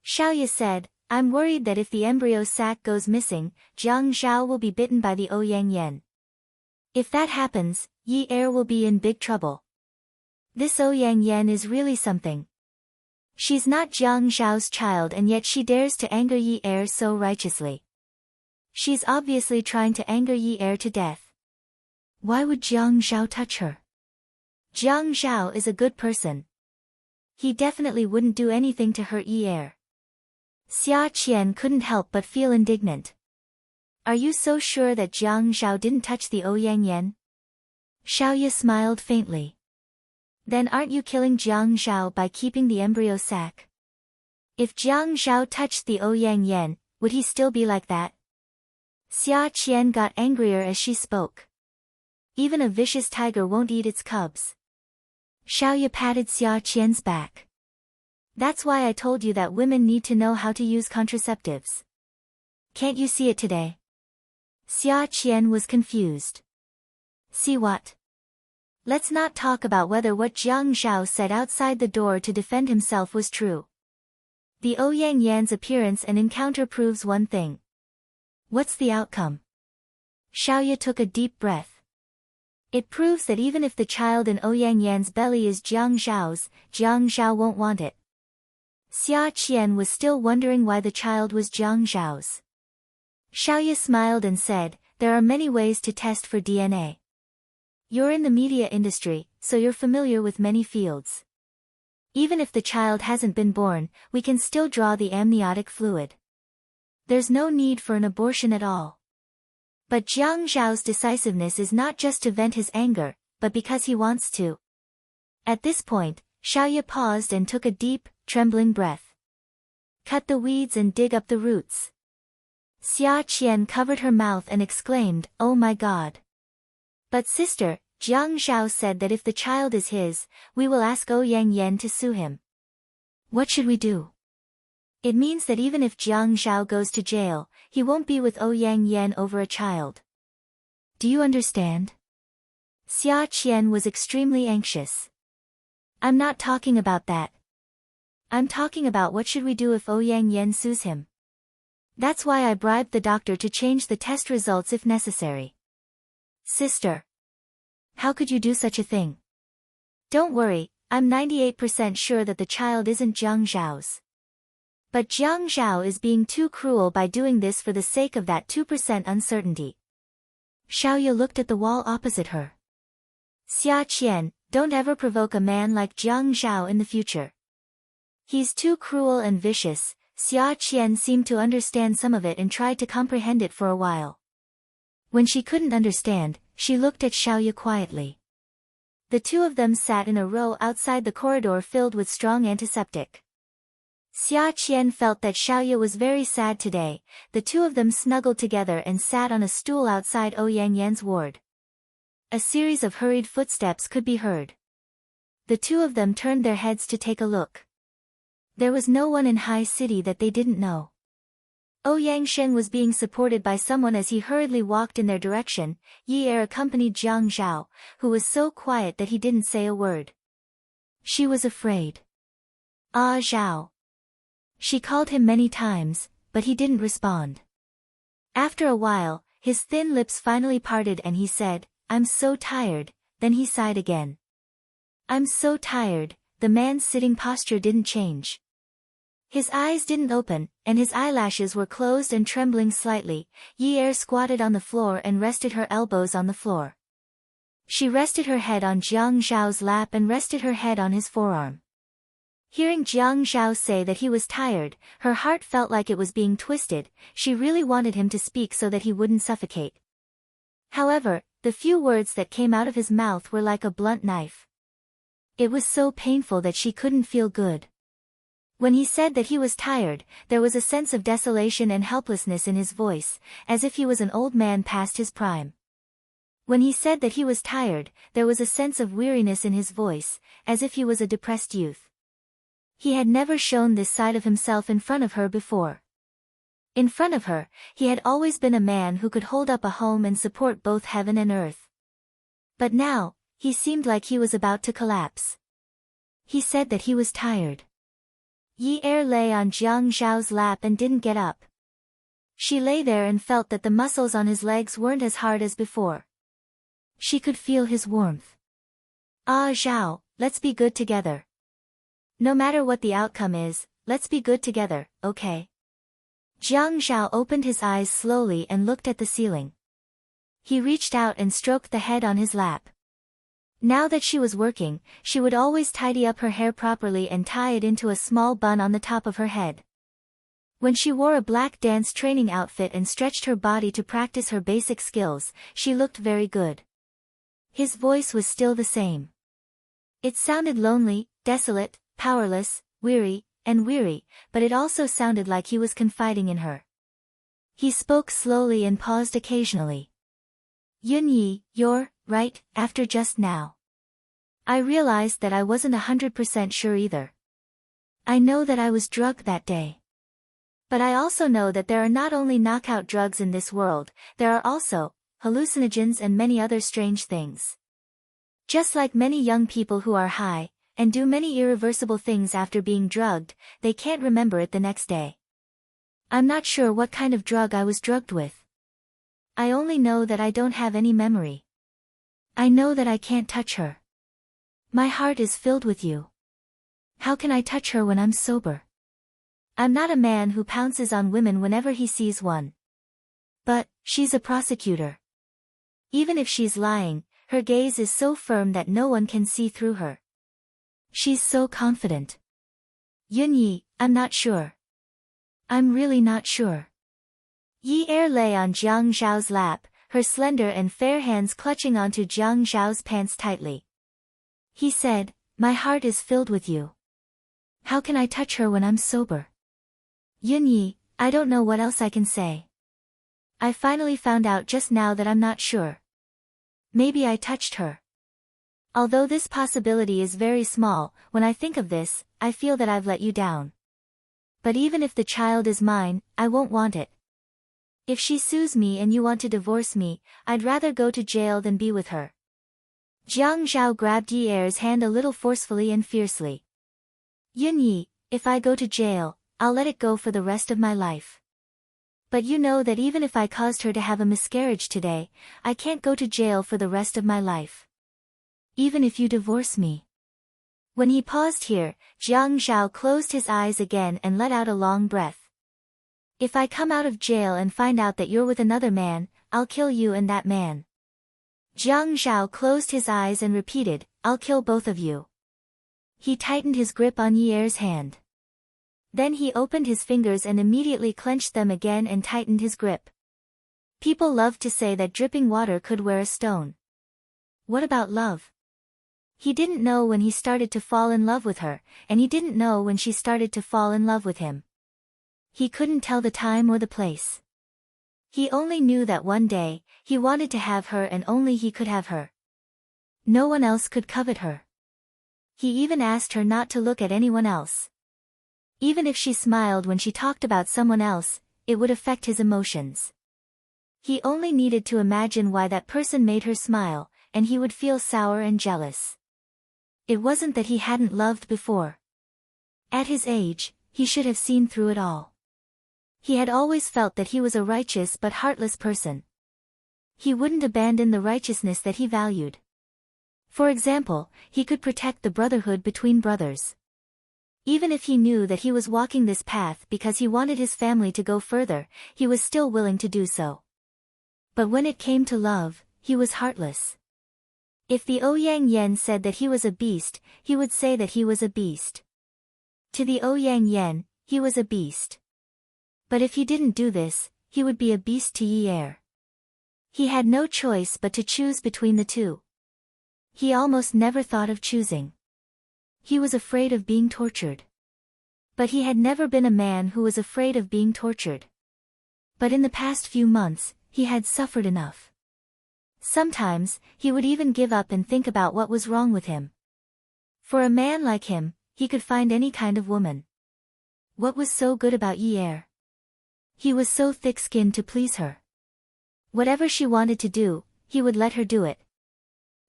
Xiaoya said, I'm worried that if the embryo sac goes missing, Jiang Zhao will be bitten by the Ouyang Yan. If that happens, Yi Er will be in big trouble. This Ouyang Yan is really something. She's not Jiang Zhao's child and yet she dares to anger Yi Er so righteously. She's obviously trying to anger Yi Er to death. Why would Jiang Zhao touch her? Jiang Zhao is a good person. He definitely wouldn't do anything to hurt Yi Er. Xia Qian couldn't help but feel indignant. Are you so sure that Jiang Zhao didn't touch the Ouyang Yan? Xiaoya smiled faintly. Then aren't you killing Jiang Zhao by keeping the embryo sac? If Jiang Zhao touched the Ouyang Yan, would he still be like that? Xia Qian got angrier as she spoke. Even a vicious tiger won't eat its cubs. Xiaoya patted Xia Qian's back. That's why I told you that women need to know how to use contraceptives. Can't you see it today? Xia Qian was confused. See what? Let's not talk about whether what Jiang Zhao said outside the door to defend himself was true. The Ouyang Yan's appearance and encounter proves one thing. What's the outcome? Xiaoya took a deep breath. It proves that even if the child in Ouyang Yan's belly is Jiang Zhao's, Jiang Zhao won't want it. Xia Qian was still wondering why the child was Jiang Zhao's. Xiaoya smiled and said, there are many ways to test for DNA. You're in the media industry, so you're familiar with many fields. Even if the child hasn't been born, we can still draw the amniotic fluid. There's no need for an abortion at all. But Jiang Zhao's decisiveness is not just to vent his anger, but because he wants to. At this point, Xiaoya paused and took a deep, trembling breath. Cut the weeds and dig up the roots. Xia Qian covered her mouth and exclaimed, oh my God. But sister, Jiang Zhao said that if the child is his, we will ask Ouyang Yan to sue him. What should we do? It means that even if Jiang Zhao goes to jail, he won't be with Ouyang Yan over a child. Do you understand? Xia Qian was extremely anxious. I'm not talking about that. I'm talking about what should we do if Ouyang Yan sues him. That's why I bribed the doctor to change the test results if necessary. Sister. How could you do such a thing? Don't worry, I'm 98% sure that the child isn't Jiang Zhao's. But Jiang Zhao is being too cruel by doing this for the sake of that 2% uncertainty. Xiaoya looked at the wall opposite her. Xia Qian, don't ever provoke a man like Jiang Zhao in the future. He's too cruel and vicious. Xia Qian seemed to understand some of it and tried to comprehend it for a while. When she couldn't understand, she looked at Xiaoya quietly. The two of them sat in a row outside the corridor filled with strong antiseptic. Xia Qian felt that Xiaoya was very sad today. The two of them snuggled together and sat on a stool outside Ouyang Yan's ward. A series of hurried footsteps could be heard. The two of them turned their heads to take a look. There was no one in High City that they didn't know. Ouyang Shen was being supported by someone as he hurriedly walked in their direction. Yi Er accompanied Jiang Zhao, who was so quiet that he didn't say a word. She was afraid. Ah Zhao. She called him many times, but he didn't respond. After a while, his thin lips finally parted and he said, I'm so tired, then he sighed again. I'm so tired. The man's sitting posture didn't change. His eyes didn't open, and his eyelashes were closed and trembling slightly. Yi Er squatted on the floor and rested her elbows on the floor. She rested her head on Jiang Zhao's lap and rested her head on his forearm. Hearing Jiang Zhao say that he was tired, her heart felt like it was being twisted. She really wanted him to speak so that he wouldn't suffocate. However, the few words that came out of his mouth were like a blunt knife. It was so painful that she couldn't feel good. When he said that he was tired, there was a sense of desolation and helplessness in his voice, as if he was an old man past his prime. When he said that he was tired, there was a sense of weariness in his voice, as if he was a depressed youth. He had never shown this side of himself in front of her before. In front of her, he had always been a man who could hold up a home and support both heaven and earth. But now, he seemed like he was about to collapse. He said that he was tired. Yi Er lay on Jiang Zhao's lap and didn't get up. She lay there and felt that the muscles on his legs weren't as hard as before. She could feel his warmth. Ah Zhao, let's be good together. No matter what the outcome is, let's be good together, okay? Jiang Zhao opened his eyes slowly and looked at the ceiling. He reached out and stroked the head on his lap. Now that she was working, she would always tidy up her hair properly and tie it into a small bun on the top of her head. When she wore a black dance training outfit and stretched her body to practice her basic skills, she looked very good. His voice was still the same. It sounded lonely, desolate, powerless, weary, but it also sounded like he was confiding in her. He spoke slowly and paused occasionally. Yunyi, you're right, after just now. I realized that I wasn't 100% sure either. I know that I was drugged that day. But I also know that there are not only knockout drugs in this world, there are also hallucinogens and many other strange things. Just like many young people who are high, and do many irreversible things after being drugged, they can't remember it the next day. I'm not sure what kind of drug I was drugged with. I only know that I don't have any memory. I know that I can't touch her. My heart is filled with you. How can I touch her when I'm sober? I'm not a man who pounces on women whenever he sees one. But, she's a prosecutor. Even if she's lying, her gaze is so firm that no one can see through her. She's so confident. Yunyi, I'm not sure. I'm really not sure. Yi Er lay on Jiang Zhao's lap, her slender and fair hands clutching onto Jiang Zhao's pants tightly. He said, my heart is filled with you. How can I touch her when I'm sober? Yunyi, I don't know what else I can say. I finally found out just now that I'm not sure. Maybe I touched her. Although this possibility is very small, when I think of this, I feel that I've let you down. But even if the child is mine, I won't want it. If she sues me and you want to divorce me, I'd rather go to jail than be with her. Jiang Zhao grabbed Yi Er's hand a little forcefully and fiercely. Yunyi, if I go to jail, I'll let it go for the rest of my life. But you know that even if I caused her to have a miscarriage today, I can't go to jail for the rest of my life. Even if you divorce me. When he paused here, Jiang Zhao closed his eyes again and let out a long breath. If I come out of jail and find out that you're with another man, I'll kill you and that man. Jiang Zhao closed his eyes and repeated, I'll kill both of you. He tightened his grip on Yi Er's hand. Then he opened his fingers and immediately clenched them again and tightened his grip. People love to say that dripping water could wear a stone. What about love? He didn't know when he started to fall in love with her, and he didn't know when she started to fall in love with him. He couldn't tell the time or the place. He only knew that one day, he wanted to have her and only he could have her. No one else could covet her. He even asked her not to look at anyone else. Even if she smiled when she talked about someone else, it would affect his emotions. He only needed to imagine why that person made her smile, and he would feel sour and jealous. It wasn't that he hadn't loved before. At his age, he should have seen through it all. He had always felt that he was a righteous but heartless person. He wouldn't abandon the righteousness that he valued. For example, he could protect the brotherhood between brothers. Even if he knew that he was walking this path because he wanted his family to go further, he was still willing to do so. But when it came to love, he was heartless. If the Ouyang Yen said that he was a beast, he would say that he was a beast. To the Ouyang Yen, he was a beast. But if he didn't do this, he would be a beast to Yi Er. He had no choice but to choose between the two. He almost never thought of choosing. He was afraid of being tortured. But he had never been a man who was afraid of being tortured. But in the past few months, he had suffered enough. Sometimes, he would even give up and think about what was wrong with him. For a man like him, he could find any kind of woman. What was so good about Yi Er? He was so thick-skinned to please her. Whatever she wanted to do, he would let her do it.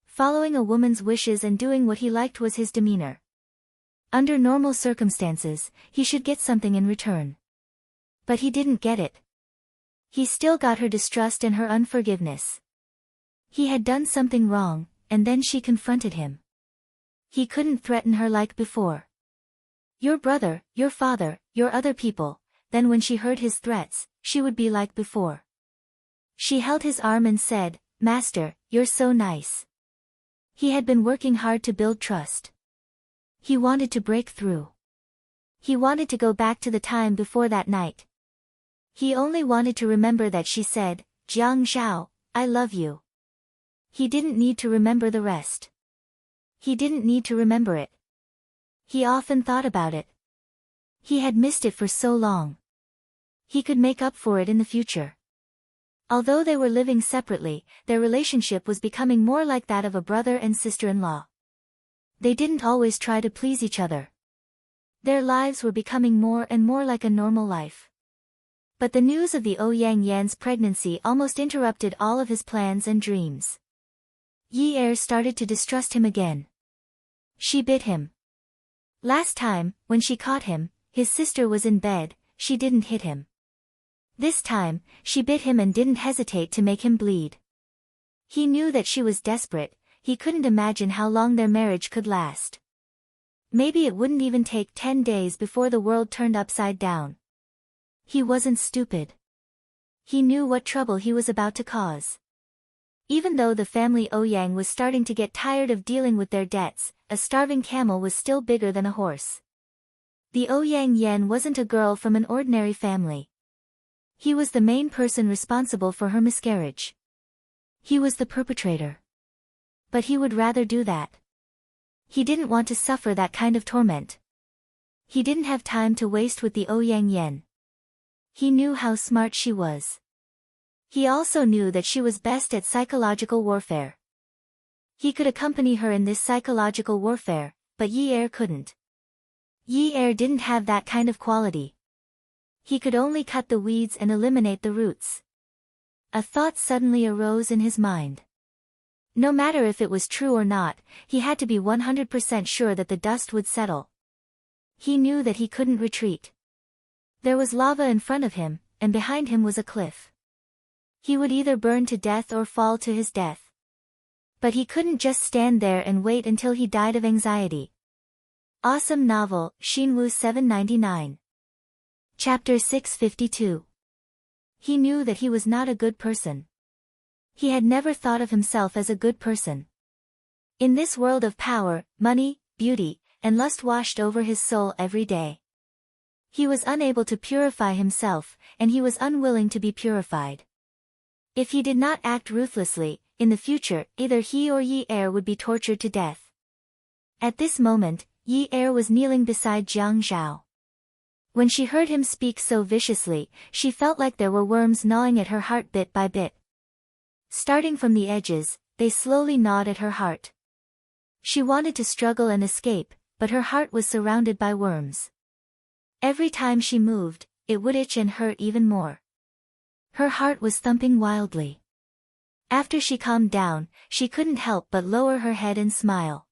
Following a woman's wishes and doing what he liked was his demeanor. Under normal circumstances, he should get something in return. But he didn't get it. He still got her distrust and her unforgiveness. He had done something wrong, and then she confronted him. He couldn't threaten her like before. Your brother, your father, your other people. Then when she heard his threats, she would be like before. She held his arm and said, Master, you're so nice. He had been working hard to build trust. He wanted to break through. He wanted to go back to the time before that night. He only wanted to remember that she said, Jiang Zhao, I love you. He didn't need to remember the rest. He didn't need to remember it. He often thought about it. He had missed it for so long. He could make up for it in the future. Although they were living separately, their relationship was becoming more like that of a brother and sister-in-law. They didn't always try to please each other. Their lives were becoming more and more like a normal life. But the news of the Ouyang Yan's pregnancy almost interrupted all of his plans and dreams. Yi Er started to distrust him again. She bit him. Last time, when she caught him, his sister was in bed, she didn't hit him. This time, she bit him and didn't hesitate to make him bleed. He knew that she was desperate, he couldn't imagine how long their marriage could last. Maybe it wouldn't even take 10 days before the world turned upside down. He wasn't stupid. He knew what trouble he was about to cause. Even though the family Ouyang was starting to get tired of dealing with their debts, a starving camel was still bigger than a horse. The Ouyang Yan wasn't a girl from an ordinary family. He was the main person responsible for her miscarriage. He was the perpetrator. But he would rather do that. He didn't want to suffer that kind of torment. He didn't have time to waste with the Ouyang Yan. He knew how smart she was. He also knew that she was best at psychological warfare. He could accompany her in this psychological warfare, but Yi Er couldn't. Yi Er didn't have that kind of quality. He could only cut the weeds and eliminate the roots. A thought suddenly arose in his mind. No matter if it was true or not, he had to be 100% sure that the dust would settle. He knew that he couldn't retreat. There was lava in front of him, and behind him was a cliff. He would either burn to death or fall to his death. But he couldn't just stand there and wait until he died of anxiety. Awesome novel, Xinwu 799. Chapter 652. He knew that he was not a good person. He had never thought of himself as a good person. In this world of power, money, beauty, and lust washed over his soul every day. He was unable to purify himself, and he was unwilling to be purified. If he did not act ruthlessly, in the future, either he or Yi Er would be tortured to death. At this moment, Yi Er was kneeling beside Jiang Zhao. When she heard him speak so viciously, she felt like there were worms gnawing at her heart bit by bit. Starting from the edges, they slowly gnawed at her heart. She wanted to struggle and escape, but her heart was surrounded by worms. Every time she moved, it would itch and hurt even more. Her heart was thumping wildly. After she calmed down, she couldn't help but lower her head and smile.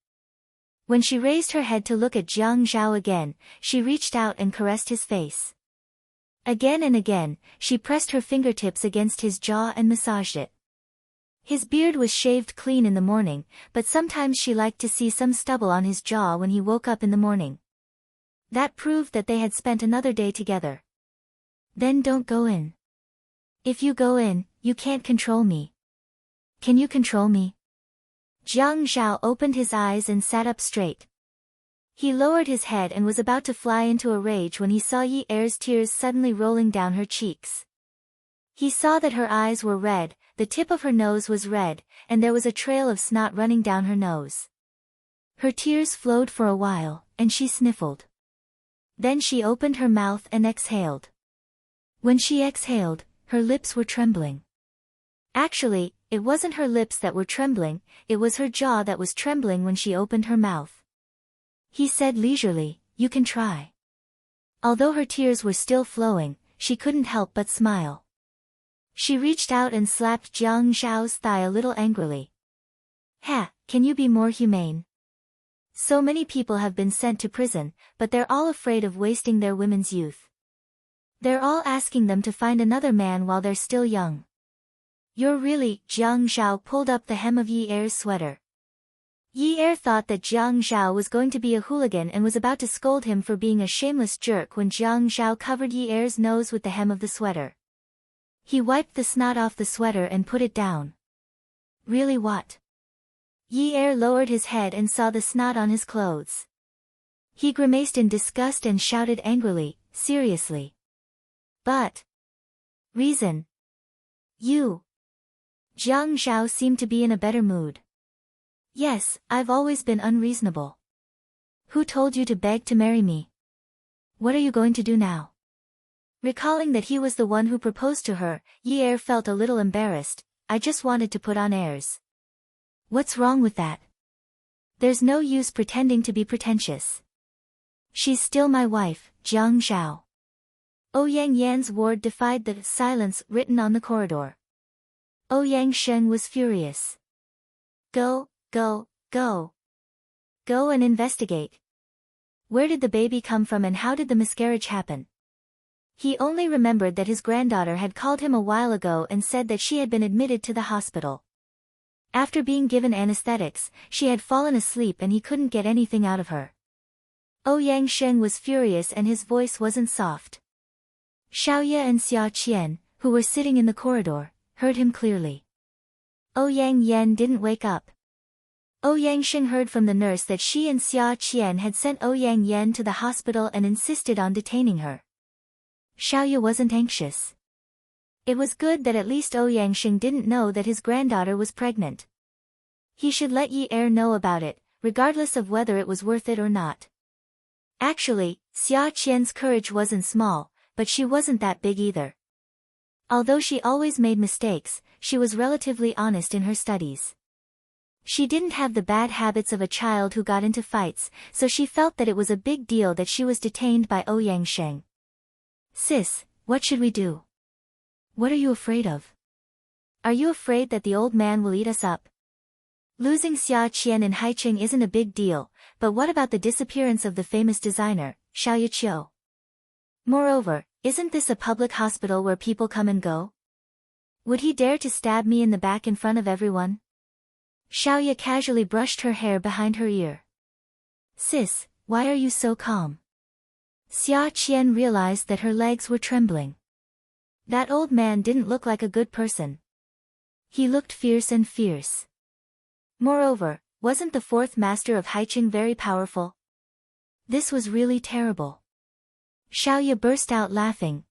When she raised her head to look at Jiang Zhao again, she reached out and caressed his face. Again and again, she pressed her fingertips against his jaw and massaged it. His beard was shaved clean in the morning, but sometimes she liked to see some stubble on his jaw when he woke up in the morning. That proved that they had spent another day together. Then don't go in. If you go in, you can't control me. Can you control me? Jiang Zhao opened his eyes and sat up straight. He lowered his head and was about to fly into a rage when he saw Yi Er's tears suddenly rolling down her cheeks. He saw that her eyes were red, the tip of her nose was red, and there was a trail of snot running down her nose. Her tears flowed for a while, and she sniffled. Then she opened her mouth and exhaled. When she exhaled, her lips were trembling. Actually, it wasn't her lips that were trembling, it was her jaw that was trembling when she opened her mouth. He said leisurely, "You can try." Although her tears were still flowing, she couldn't help but smile. She reached out and slapped Jiang Zhao's thigh a little angrily. "Ha, can you be more humane? So many people have been sent to prison, but they're all afraid of wasting their women's youth. They're all asking them to find another man while they're still young. You're really..." Jiang Zhao pulled up the hem of Yi Er's sweater. Yi Er thought that Jiang Zhao was going to be a hooligan and was about to scold him for being a shameless jerk when Jiang Zhao covered Yi Er's nose with the hem of the sweater. He wiped the snot off the sweater and put it down. "Really what?" Yi Er lowered his head and saw the snot on his clothes. He grimaced in disgust and shouted angrily, "Seriously? But... reason. You..." Jiang Zhao seemed to be in a better mood. Yes, I've always been unreasonable. Who told you to beg to marry me? What are you going to do now? Recalling that he was the one who proposed to her, Yi Er felt a little embarrassed. I just wanted to put on airs. What's wrong with that? There's no use pretending to be pretentious. She's still my wife, Jiang Zhao. Ouyang Yan's ward defied the silence written on the corridor. Ouyang Sheng was furious. Go, go, go. Go and investigate. Where did the baby come from and how did the miscarriage happen? He only remembered that his granddaughter had called him a while ago and said that she had been admitted to the hospital. After being given anesthetics, she had fallen asleep and he couldn't get anything out of her. Ouyang Sheng was furious and his voice wasn't soft. Xiaoye and Xia Qian, who were sitting in the corridor, heard him clearly. Ouyang Yan didn't wake up. Ouyang Sheng heard from the nurse that she and Xia Qian had sent Ouyang Yan to the hospital and insisted on detaining her. Xiaoye wasn't anxious. It was good that at least Ouyang Sheng didn't know that his granddaughter was pregnant. He should let Yi Er know about it, regardless of whether it was worth it or not. Actually, Xia Qian's courage wasn't small, but she wasn't that big either. Although she always made mistakes, she was relatively honest in her studies. She didn't have the bad habits of a child who got into fights, so she felt that it was a big deal that she was detained by Ouyang Sheng. Sis, what should we do? What are you afraid of? Are you afraid that the old man will eat us up? Losing Xia Qian in Haiqing isn't a big deal, but what about the disappearance of the famous designer, Xiao Yiqiu? Moreover, isn't this a public hospital where people come and go? Would he dare to stab me in the back in front of everyone? Xiaoye casually brushed her hair behind her ear. Sis, why are you so calm? Xia Qian realized that her legs were trembling. That old man didn't look like a good person. He looked fierce and fierce. Moreover, wasn't the fourth master of Haiqing very powerful? This was really terrible. Xiaoye burst out laughing.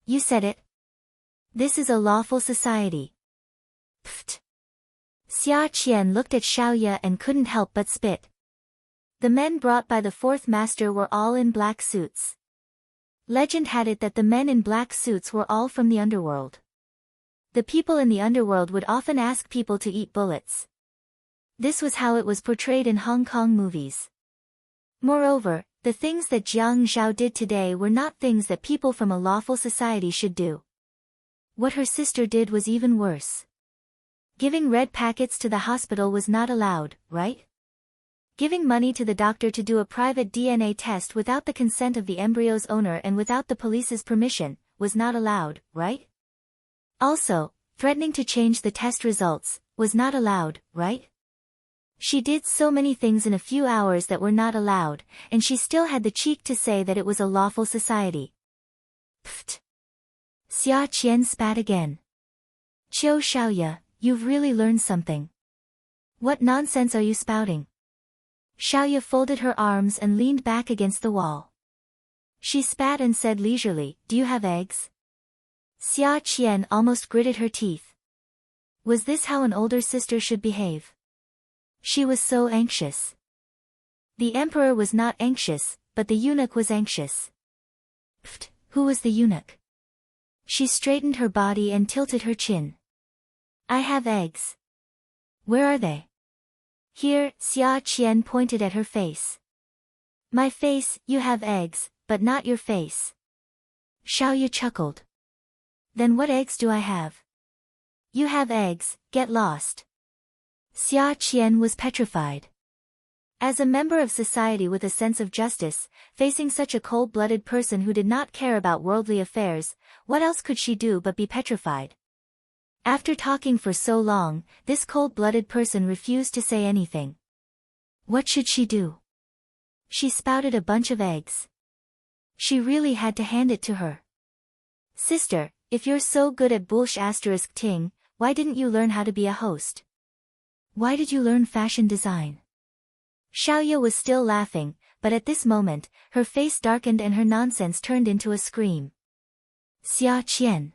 You said it. This is a lawful society. Pfft. Xia Qian looked at Xiaoye and couldn't help but spit. The men brought by the fourth master were all in black suits. Legend had it that the men in black suits were all from the underworld. The people in the underworld would often ask people to eat bullets. This was how it was portrayed in Hong Kong movies. Moreover, the things that Jiang Zhao did today were not things that people from a lawful society should do. What her sister did was even worse. Giving red packets to the hospital was not allowed, right? Giving money to the doctor to do a private DNA test without the consent of the embryo's owner and without the police's permission, was not allowed, right? Also, threatening to change the test results, was not allowed, right? She did so many things in a few hours that were not allowed, and she still had the cheek to say that it was a lawful society. Pfft. Xia Qian spat again. Qiu Xiaoye, you've really learned something. What nonsense are you spouting? Xiaoye folded her arms and leaned back against the wall. She spat and said leisurely, Do you have eggs? Xia Qian almost gritted her teeth. Was this how an older sister should behave? She was so anxious. The emperor was not anxious, but the eunuch was anxious. Pfft, who was the eunuch? She straightened her body and tilted her chin. I have eggs. Where are they? Here, Xia Qian pointed at her face. My face, you have eggs, but not your face. Xiaoye chuckled. Then what eggs do I have? You have eggs, get lost. Xia Qian was petrified. As a member of society with a sense of justice, facing such a cold-blooded person who did not care about worldly affairs, what else could she do but be petrified? After talking for so long, this cold-blooded person refused to say anything. What should she do? She spouted a bunch of eggs. She really had to hand it to her. Sister, if you're so good at *ting, why didn't you learn how to be a host? Why did you learn fashion design? Xiaoye was still laughing, but at this moment, her face darkened and her nonsense turned into a scream. Xia Qian.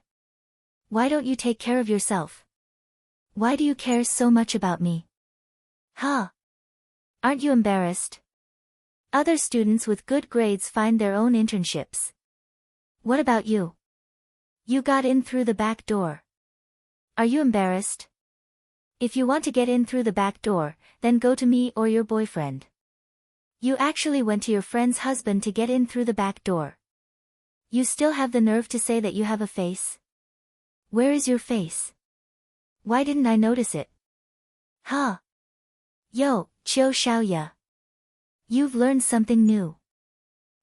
Why don't you take care of yourself? Why do you care so much about me? Huh? Aren't you embarrassed? Other students with good grades find their own internships. What about you? You got in through the back door. Are you embarrassed? If you want to get in through the back door, then go to me or your boyfriend. You actually went to your friend's husband to get in through the back door. You still have the nerve to say that you have a face? Where is your face? Why didn't I notice it? Huh? Yo, Chiu Xiaoya. You've learned something new.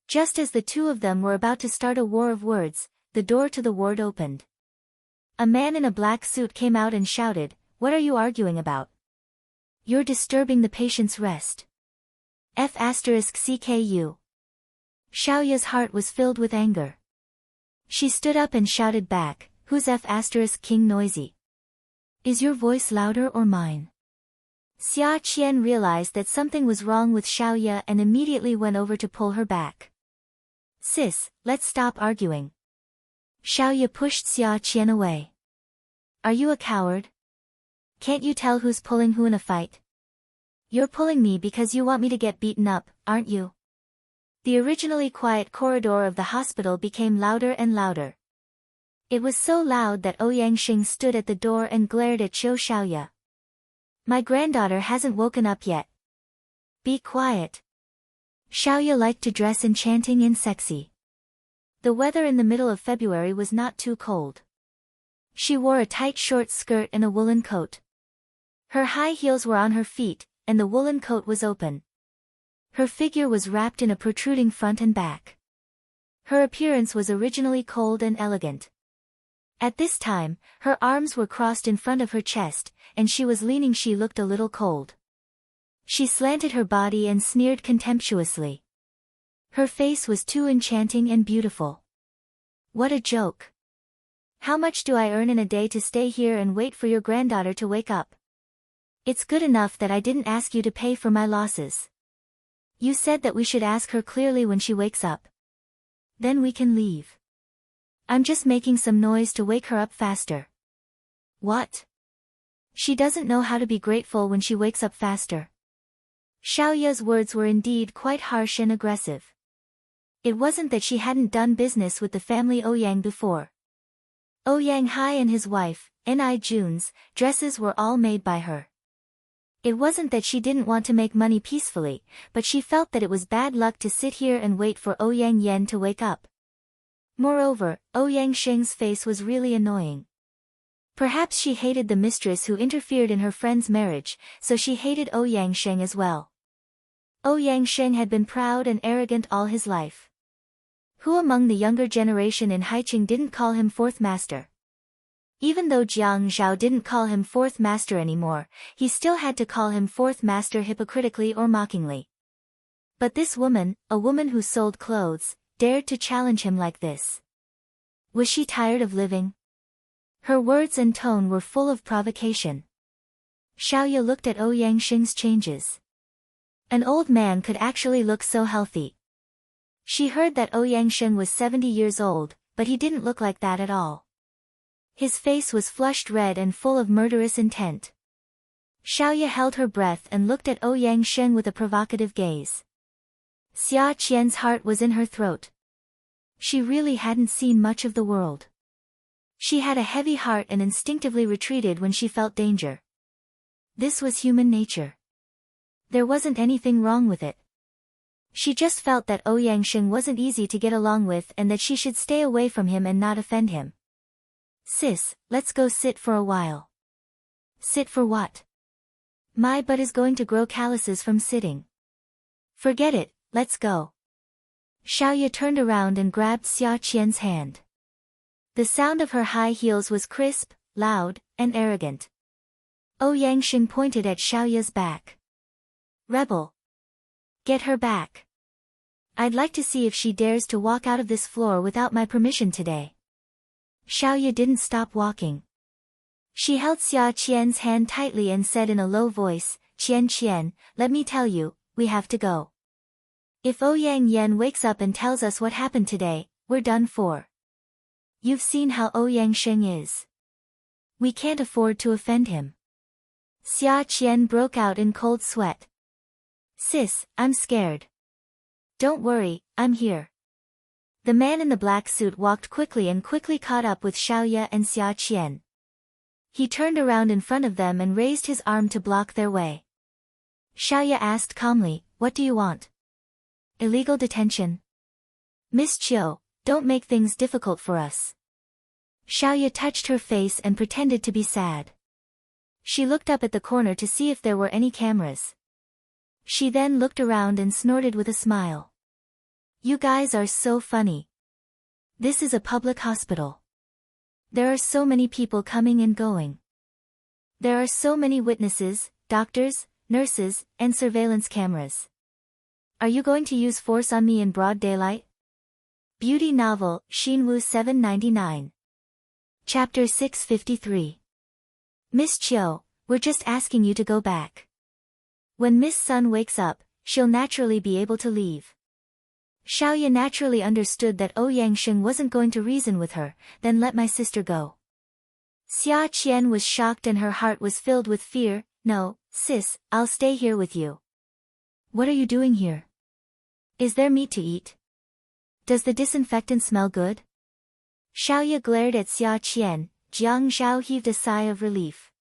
Just as the two of them were about to start a war of words, the door to the ward opened. A man in a black suit came out and shouted, "What are you arguing about? You're disturbing the patient's rest." F***CKU. Xiaoya's heart was filled with anger. She stood up and shouted back, "Who's F***king noisy? Is your voice louder or mine?" Xia Qian realized that something was wrong with Xiaoya and immediately went over to pull her back. "Sis, let's stop arguing." Xiaoya pushed Xia Qian away. "Are you a coward? Can't you tell who's pulling who in a fight? You're pulling me because you want me to get beaten up, aren't you?" The originally quiet corridor of the hospital became louder and louder. It was so loud that Ouyang Xing stood at the door and glared at Chiu Xiaoya. "My granddaughter hasn't woken up yet. Be quiet." Xiaoya liked to dress enchanting and sexy. The weather in the middle of February was not too cold. She wore a tight short skirt and a woolen coat. Her high heels were on her feet, and the woolen coat was open. Her figure was wrapped in a protruding front and back. Her appearance was originally cold and elegant. At this time, her arms were crossed in front of her chest, and she was leaning. She looked a little cold. She slanted her body and sneered contemptuously. Her face was too enchanting and beautiful. "What a joke. How much do I earn in a day to stay here and wait for your granddaughter to wake up? It's good enough that I didn't ask you to pay for my losses. You said that we should ask her clearly when she wakes up. Then we can leave. I'm just making some noise to wake her up faster." "What? She doesn't know how to be grateful when she wakes up faster." Xiaoya's words were indeed quite harsh and aggressive. It wasn't that she hadn't done business with the family Ouyang before. Ouyang Hai and his wife, Ni Jun's, dresses were all made by her. It wasn't that she didn't want to make money peacefully, but she felt that it was bad luck to sit here and wait for Ouyang Yen to wake up. Moreover, Ouyang Xing's face was really annoying. Perhaps she hated the mistress who interfered in her friend's marriage, so she hated Ouyang Xing as well. Ouyang Xing had been proud and arrogant all his life. Who among the younger generation in Haiqing didn't call him fourth master? Even though Jiang Zhao didn't call him fourth master anymore, he still had to call him fourth master hypocritically or mockingly. But this woman, a woman who sold clothes, dared to challenge him like this. Was she tired of living? Her words and tone were full of provocation. Xiaoya looked at Ouyang Xing's changes. An old man could actually look so healthy. She heard that Ouyang Xing was 70 years old, but he didn't look like that at all. His face was flushed red and full of murderous intent. Xiaoya held her breath and looked at Ouyang Xing with a provocative gaze. Xia Qian's heart was in her throat. She really hadn't seen much of the world. She had a heavy heart and instinctively retreated when she felt danger. This was human nature. There wasn't anything wrong with it. She just felt that Ouyang Xing wasn't easy to get along with and that she should stay away from him and not offend him. "Sis, let's go sit for a while." "Sit for what? My butt is going to grow calluses from sitting." "Forget it, let's go." Xiaoya turned around and grabbed Xia Qian's hand. The sound of her high heels was crisp, loud, and arrogant. Ouyang Xing pointed at Xiaoya's back. "Rebel. Get her back. I'd like to see if she dares to walk out of this floor without my permission today." Xiaoya didn't stop walking. She held Xia Qian's hand tightly and said in a low voice, Qian, let me tell you, we have to go. If Ouyang Yen wakes up and tells us what happened today, we're done for. You've seen how Ouyang Xing is. We can't afford to offend him. Xia Qian broke out in cold sweat. Sis, I'm scared. Don't worry, I'm here. The man in the black suit walked quickly and quickly caught up with Xiaoya and Xia Qian. He turned around in front of them and raised his arm to block their way. Xiaoya asked calmly, what do you want? Illegal detention? Miss Chiu, don't make things difficult for us. Xiaoya touched her face and pretended to be sad. She looked up at the corner to see if there were any cameras. She then looked around and snorted with a smile. You guys are so funny. This is a public hospital. There are so many people coming and going. There are so many witnesses, doctors, nurses, and surveillance cameras. Are you going to use force on me in broad daylight? Beauty novel, Xinwu 799. Chapter 653. Miss Chiu, we're just asking you to go back. When Miss Sun wakes up, she'll naturally be able to leave. Xiaoya naturally understood that Ouyang Sheng wasn't going to reason with her, then let my sister go. Xia Qian was shocked and her heart was filled with fear. No, sis, I'll stay here with you. What are you doing here? Is there meat to eat? Does the disinfectant smell good? Xiaoya glared at Xia Qian. Jiang Zhao heaved a sigh of relief.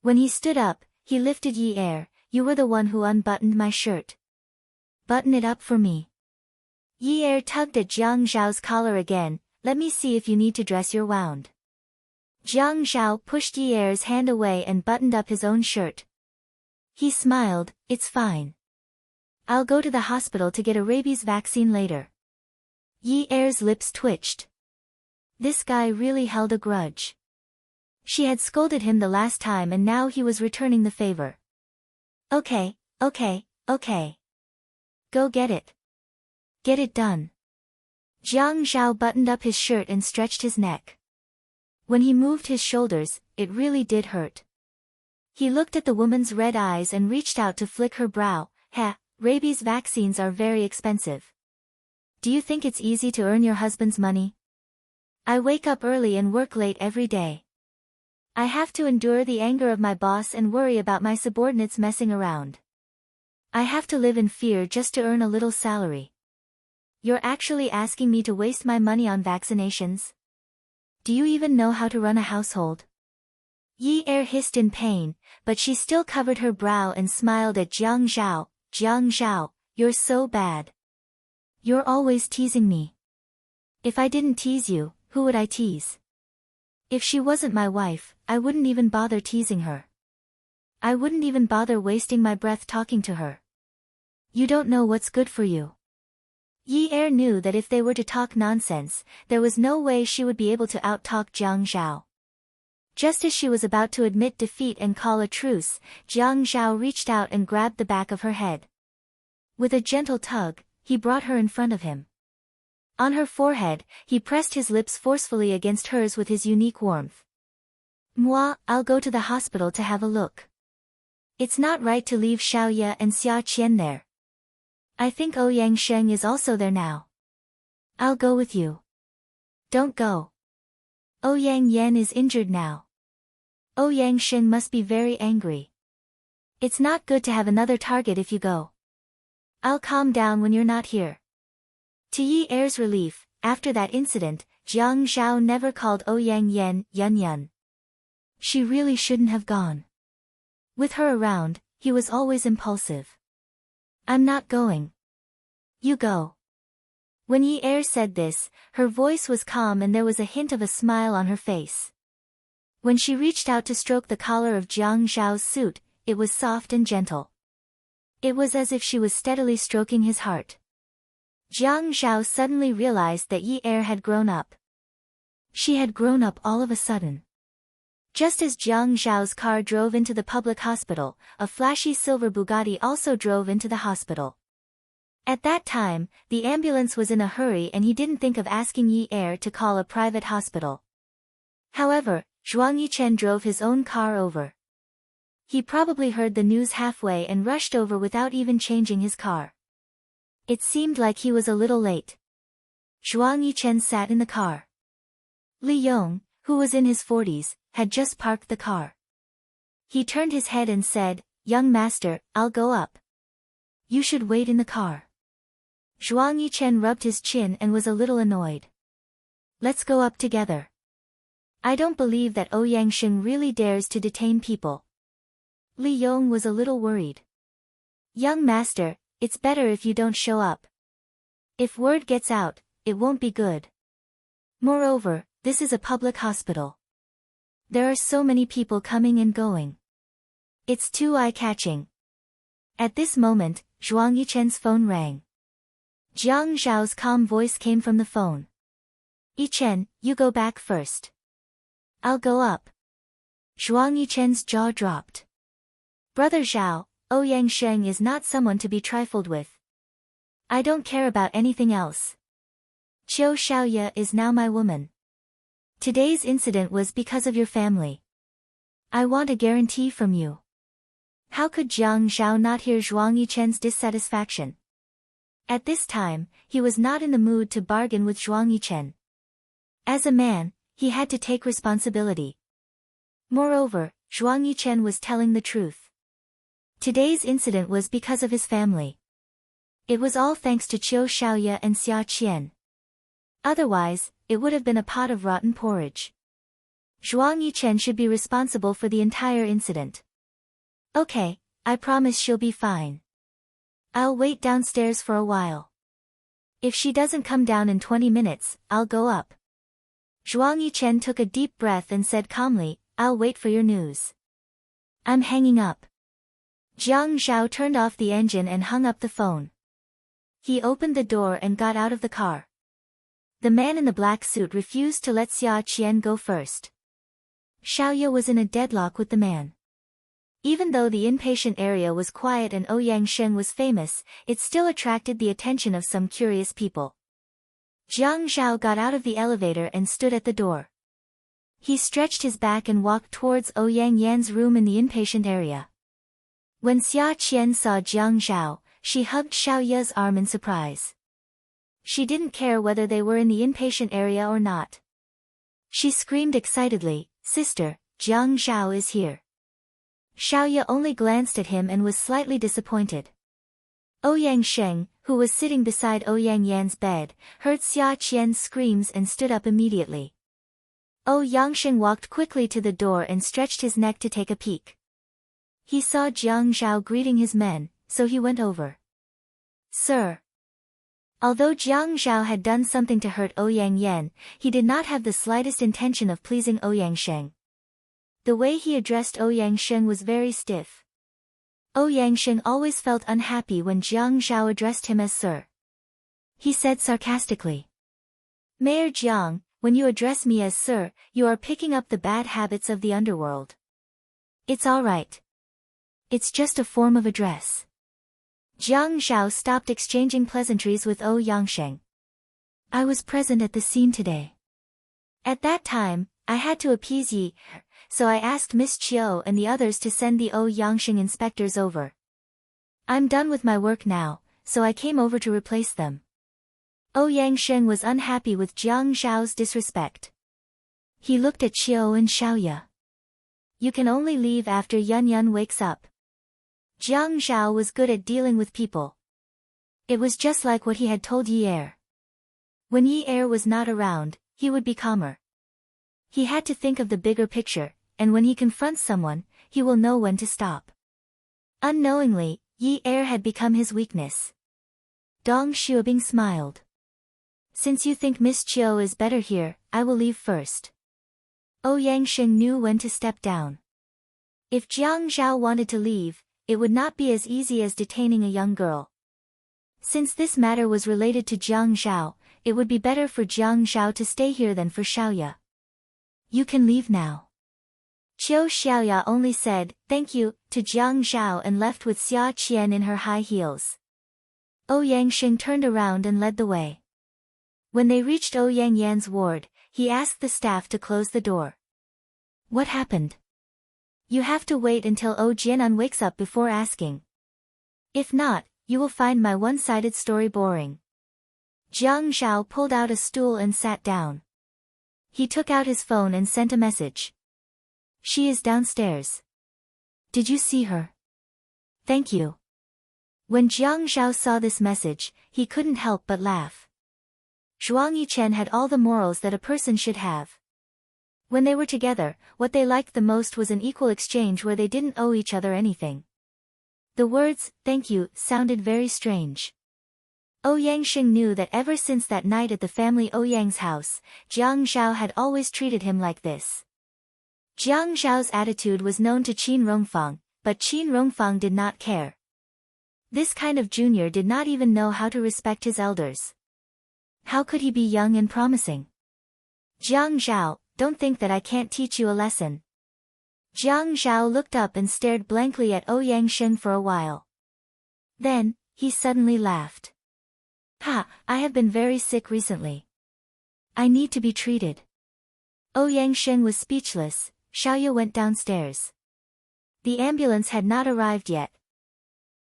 When he stood up, he lifted Yi Er. You were the one who unbuttoned my shirt. Button it up for me. Yi Er tugged at Jiang Zhao's collar again. Let me see if you need to dress your wound. Jiang Zhao pushed Yi Er's hand away and buttoned up his own shirt. He smiled, it's fine. I'll go to the hospital to get a rabies vaccine later. Yi Er's lips twitched. This guy really held a grudge. She had scolded him the last time and now he was returning the favor. Okay. Go get it. Get it done. Jiang Zhao buttoned up his shirt and stretched his neck. When he moved his shoulders, it really did hurt. He looked at the woman's red eyes and reached out to flick her brow. Rabies vaccines are very expensive. Do you think it's easy to earn your husband's money? I wake up early and work late every day. I have to endure the anger of my boss and worry about my subordinates messing around. I have to live in fear just to earn a little salary. You're actually asking me to waste my money on vaccinations? Do you even know how to run a household? Yi Er hissed in pain, but she still covered her brow and smiled at Jiang Zhao. Jiang Zhao, you're so bad. You're always teasing me. If I didn't tease you, who would I tease? If she wasn't my wife, I wouldn't even bother teasing her. I wouldn't even bother wasting my breath talking to her. You don't know what's good for you. Yi Er knew that if they were to talk nonsense, there was no way she would be able to out-talk Jiang Zhao. Just as she was about to admit defeat and call a truce, Jiang Zhao reached out and grabbed the back of her head. With a gentle tug, he brought her in front of him. On her forehead, he pressed his lips forcefully against hers with his unique warmth. Moi, I'll go to the hospital to have a look. It's not right to leave Xiaoya and Xia Qian there. I think Ouyang Sheng is also there now. I'll go with you. Don't go. Ouyang Yan is injured now. Ouyang Sheng must be very angry. It's not good to have another target if you go. I'll calm down when you're not here. To Yi Er's relief, after that incident, Jiang Zhao never called Ouyang Yan Yun Yun. She really shouldn't have gone. With her around, he was always impulsive. I'm not going. You go. When Yi Er said this, her voice was calm and there was a hint of a smile on her face. When she reached out to stroke the collar of Jiang Zhao's suit, it was soft and gentle. It was as if she was steadily stroking his heart. Jiang Zhao suddenly realized that Yi Er had grown up. She had grown up all of a sudden. Just as Jiang Zhao's car drove into the public hospital, a flashy silver Bugatti also drove into the hospital. At that time, the ambulance was in a hurry and he didn't think of asking Yi Er to call a private hospital. However, Zhuang Yichen drove his own car over. He probably heard the news halfway and rushed over without even changing his car. It seemed like he was a little late. Zhuang Yichen sat in the car. Li Yong, who was in his 40s, had just parked the car. He turned his head and said, "Young master, I'll go up. You should wait in the car." Zhuang Yichen rubbed his chin and was a little annoyed. "Let's go up together. I don't believe that Ouyang Sheng really dares to detain people." Li Yong was a little worried. "Young master, it's better if you don't show up. If word gets out, it won't be good. Moreover, this is a public hospital. There are so many people coming and going. It's too eye-catching." At this moment, Zhuang Yichen's phone rang. Jiang Zhao's calm voice came from the phone. "Yichen, you go back first. I'll go up." Zhuang Yichen's jaw dropped. "Brother Zhao, Ouyang Sheng is not someone to be trifled with. I don't care about anything else. Qiu Xiaoye is now my woman. Today's incident was because of your family. I want a guarantee from you." How could Jiang Zhao not hear Zhuang Yichen's dissatisfaction? At this time, he was not in the mood to bargain with Zhuang Yichen. As a man, he had to take responsibility. Moreover, Zhuang Yichen was telling the truth. Today's incident was because of his family. It was all thanks to Qiu Xiaoye and Xia Qian. Otherwise, it would have been a pot of rotten porridge. Zhuang Yichen should be responsible for the entire incident. "Okay, I promise she'll be fine. I'll wait downstairs for a while. If she doesn't come down in 20 minutes, I'll go up." Zhuang Yichen took a deep breath and said calmly, "I'll wait for your news. I'm hanging up." Jiang Zhao turned off the engine and hung up the phone. He opened the door and got out of the car. The man in the black suit refused to let Xia Qian go first. Xiaoye was in a deadlock with the man. Even though the inpatient area was quiet and Ouyang Sheng was famous, it still attracted the attention of some curious people. Jiang Zhao got out of the elevator and stood at the door. He stretched his back and walked towards Ouyang Yan's room in the inpatient area. When Xia Qian saw Jiang Zhao, she hugged Xiaoye's arm in surprise. She didn't care whether they were in the inpatient area or not. She screamed excitedly, "Sister, Jiang Zhao is here." Xiaoye only glanced at him and was slightly disappointed. Ouyang Sheng, who was sitting beside Ouyang Yan's bed, heard Xia Qian's screams and stood up immediately. Ouyang Sheng walked quickly to the door and stretched his neck to take a peek. He saw Jiang Zhao greeting his men, so he went over. "Sir." Although Jiang Zhao had done something to hurt Ouyang Yan, he did not have the slightest intention of pleasing Ouyang Sheng. The way he addressed Ouyang Sheng was very stiff. Ouyang Sheng always felt unhappy when Jiang Zhao addressed him as sir. He said sarcastically, "Mayor Jiang, when you address me as sir, you are picking up the bad habits of the underworld. It's all right. It's just a form of address." Jiang Zhao stopped exchanging pleasantries with Ouyang Sheng. "I was present at the scene today. At that time, I had to appease ye, so I asked Miss Qiu and the others to send the Ouyang Sheng inspectors over. I'm done with my work now, so I came over to replace them." Ouyang Sheng was unhappy with Jiang Zhao's disrespect. He looked at Qiu and Xiaoye. "You can only leave after Yun Yun wakes up." Jiang Zhao was good at dealing with people. It was just like what he had told Yi Er. When Yi Er was not around, he would be calmer. He had to think of the bigger picture, and when he confronts someone, he will know when to stop. Unknowingly, Yi Er had become his weakness. Dong Xiubing smiled. "Since you think Miss Qiu is better here, I will leave first." Ouyang Sheng knew when to step down. If Jiang Zhao wanted to leave, it would not be as easy as detaining a young girl. Since this matter was related to Jiang Zhao, it would be better for Jiang Zhao to stay here than for Xiaoye. "You can leave now." Qiu Xiaoye only said, "Thank you," to Jiang Zhao and left with Xia Qian in her high heels. Ouyang Sheng turned around and led the way. When they reached Ouyang Yan's ward, he asked the staff to close the door. "What happened?" "You have to wait until Jianan wakes up before asking. If not, you will find my one-sided story boring." Jiang Zhao pulled out a stool and sat down. He took out his phone and sent a message. "She is downstairs. Did you see her? Thank you. When Jiang Zhao saw this message, he couldn't help but laugh. Zhuang Yichen had all the morals that a person should have. When they were together, what they liked the most was an equal exchange where they didn't owe each other anything. The words, thank you, sounded very strange. Ouyang Xing knew that ever since that night at the family Ouyang's house, Jiang Zhao had always treated him like this. Jiang Zhao's attitude was known to Qin Rongfang, but Qin Rongfang did not care. This kind of junior did not even know how to respect his elders. How could he be young and promising? Jiang Zhao, don't think that I can't teach you a lesson. Jiang Zhao looked up and stared blankly at Ouyang Xing for a while. Then, he suddenly laughed. Ha, I have been very sick recently. I need to be treated. Ouyang Xing was speechless. Xiaoya went downstairs. The ambulance had not arrived yet.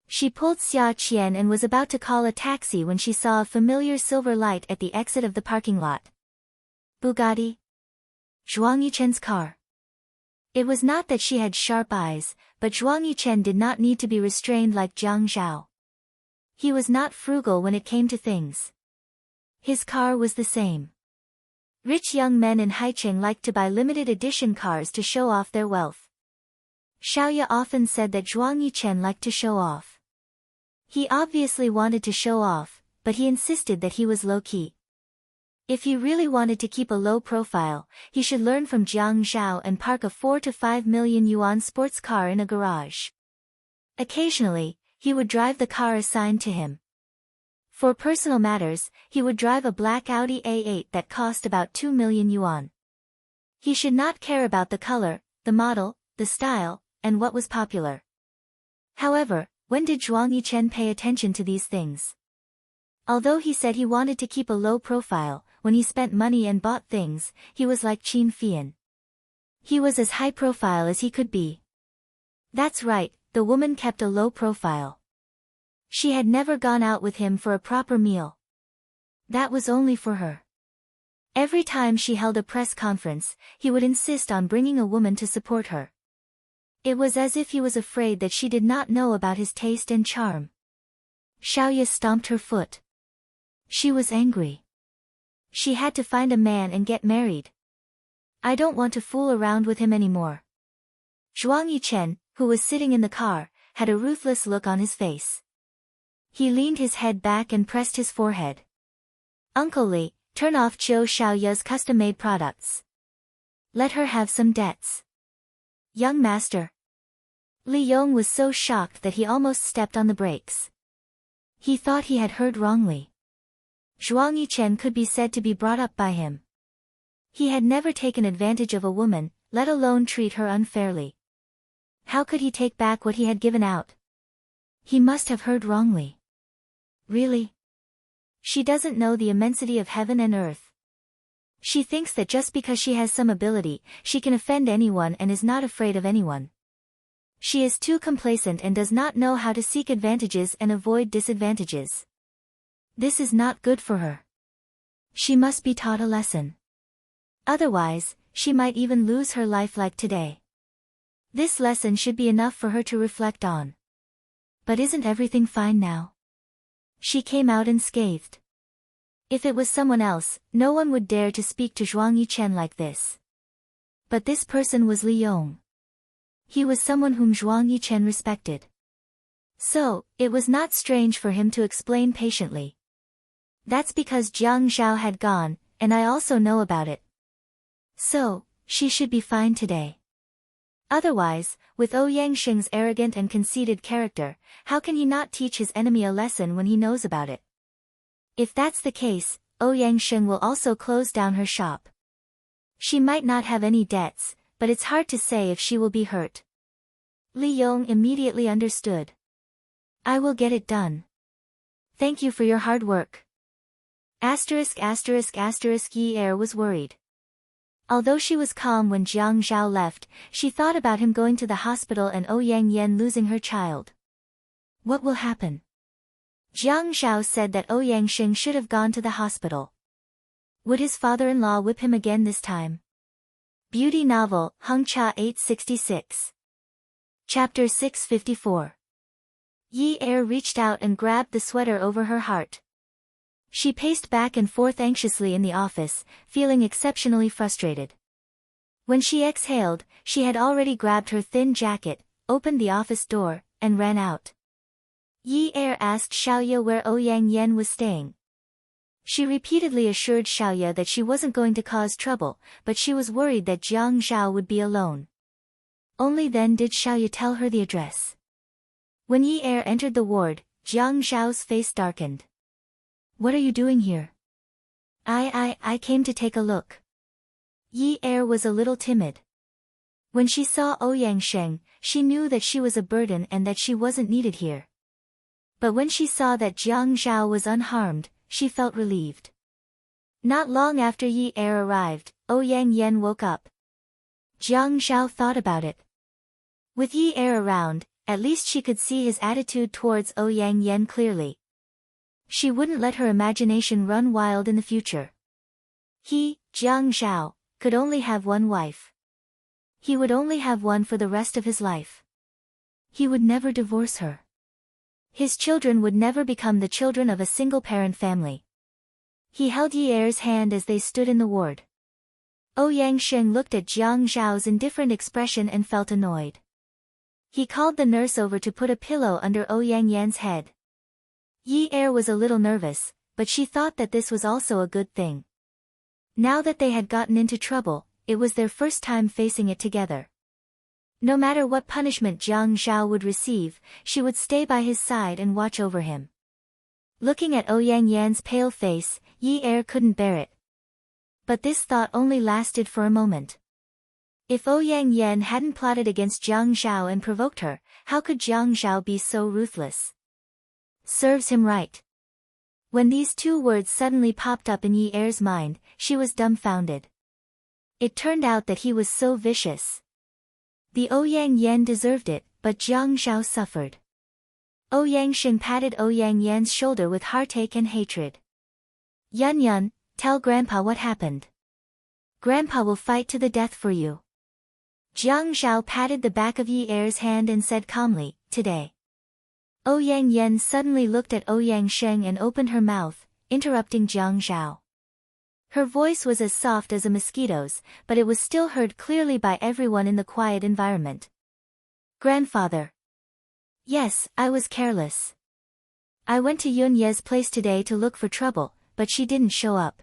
She pulled Xia Qian and was about to call a taxi when she saw a familiar silver light at the exit of the parking lot. Bugatti. Zhuang Yichen's car. It was not that she had sharp eyes, but Zhuang Yichen did not need to be restrained like Jiang Zhao. He was not frugal when it came to things. His car was the same. Rich young men in Haicheng liked to buy limited edition cars to show off their wealth. Xiaoya often said that Zhuang Yichen liked to show off. He obviously wanted to show off, but he insisted that he was low-key. If he really wanted to keep a low profile, he should learn from Jiang Zhao and park a 4 to 5 million yuan sports car in a garage. Occasionally, he would drive the car assigned to him. For personal matters, he would drive a black Audi A8 that cost about 2 million yuan. He should not care about the color, the model, the style, and what was popular. However, when did Zhuang Yichen pay attention to these things? Although he said he wanted to keep a low profile, when he spent money and bought things, he was like Qin Fian. He was as high profile as he could be. That's right, the woman kept a low profile. She had never gone out with him for a proper meal. That was only for her. Every time she held a press conference, he would insist on bringing a woman to support her. It was as if he was afraid that she did not know about his taste and charm. Xiaoya stomped her foot. She was angry. She had to find a man and get married. I don't want to fool around with him anymore. Zhuang Yichen, who was sitting in the car, had a ruthless look on his face. He leaned his head back and pressed his forehead. Uncle Li, turn off Zhou Xiaoya's custom-made products. Let her have some debts. Young master. Li Yong was so shocked that he almost stepped on the brakes. He thought he had heard wrongly. Zhuang Yichen could be said to be brought up by him. He had never taken advantage of a woman, let alone treat her unfairly. How could he take back what he had given out? He must have heard wrongly. Really? She doesn't know the immensity of heaven and earth. She thinks that just because she has some ability, she can offend anyone and is not afraid of anyone. She is too complacent and does not know how to seek advantages and avoid disadvantages. This is not good for her. She must be taught a lesson. Otherwise, she might even lose her life like today. This lesson should be enough for her to reflect on. But isn't everything fine now? She came out unscathed. If it was someone else, no one would dare to speak to Zhuang Yichen like this. But this person was Li Yong. He was someone whom Zhuang Yichen respected. So, it was not strange for him to explain patiently. That's because Jiang Zhao had gone, and I also know about it. So, she should be fine today. Otherwise, with Ouyang Xing's arrogant and conceited character, how can he not teach his enemy a lesson when he knows about it? If that's the case, Ouyang Xing will also close down her shop. She might not have any debts, but it's hard to say if she will be hurt. Li Yong immediately understood. I will get it done. Thank you for your hard work. Yi Er was worried. Although she was calm when Jiang Zhao left, she thought about him going to the hospital and Ouyang Yan losing her child. What will happen? Jiang Zhao said that Ouyang Xing should have gone to the hospital. Would his father-in-law whip him again this time? Beauty novel, Hung Cha 866. Chapter 654. Yi Er reached out and grabbed the sweater over her heart. She paced back and forth anxiously in the office, feeling exceptionally frustrated. When she exhaled, she had already grabbed her thin jacket, opened the office door, and ran out. Yi Er asked Xiaoya where Ouyang Yan was staying. She repeatedly assured Xiaoya that she wasn't going to cause trouble, but she was worried that Jiang Zhao would be alone. Only then did Xiaoya tell her the address. When Yi Er entered the ward, Jiang Zhao's face darkened. "What are you doing here?" I came to take a look." Yi Er was a little timid. When she saw Ouyang Sheng, she knew that she was a burden and that she wasn't needed here. But when she saw that Jiang Zhao was unharmed, she felt relieved. Not long after Yi Er arrived, Ouyang Yan woke up. Jiang Zhao thought about it. With Yi Er around, at least she could see his attitude towards Ouyang Yan clearly. She wouldn't let her imagination run wild in the future. He, Jiang Zhao, could only have one wife. He would only have one for the rest of his life. He would never divorce her. His children would never become the children of a single-parent family. He held Yi Er's hand as they stood in the ward. Ouyang Sheng looked at Jiang Zhao's indifferent expression and felt annoyed. He called the nurse over to put a pillow under Ouyang Yan's head. Yi Er was a little nervous, but she thought that this was also a good thing. Now that they had gotten into trouble, it was their first time facing it together. No matter what punishment Jiang Zhao would receive, she would stay by his side and watch over him. Looking at Ouyang Yan's pale face, Yi Er couldn't bear it. But this thought only lasted for a moment. If Ouyang Yan hadn't plotted against Jiang Zhao and provoked her, how could Jiang Zhao be so ruthless? Serves him right. When these two words suddenly popped up in Yi Er's mind, she was dumbfounded. It turned out that he was so vicious. The Ouyang Yan deserved it, but Jiang Zhao suffered. Ouyang Sheng patted Ouyang Yan's shoulder with heartache and hatred. "Yun Yun, tell Grandpa what happened. Grandpa will fight to the death for you." Jiang Zhao patted the back of Yi Er's hand and said calmly, "Today." Ouyang Yan suddenly looked at Ouyang Sheng and opened her mouth, interrupting Jiang Zhao. Her voice was as soft as a mosquito's, but it was still heard clearly by everyone in the quiet environment. "Grandfather." "Yes, I was careless. I went to Yun Ye's place today to look for trouble, but she didn't show up.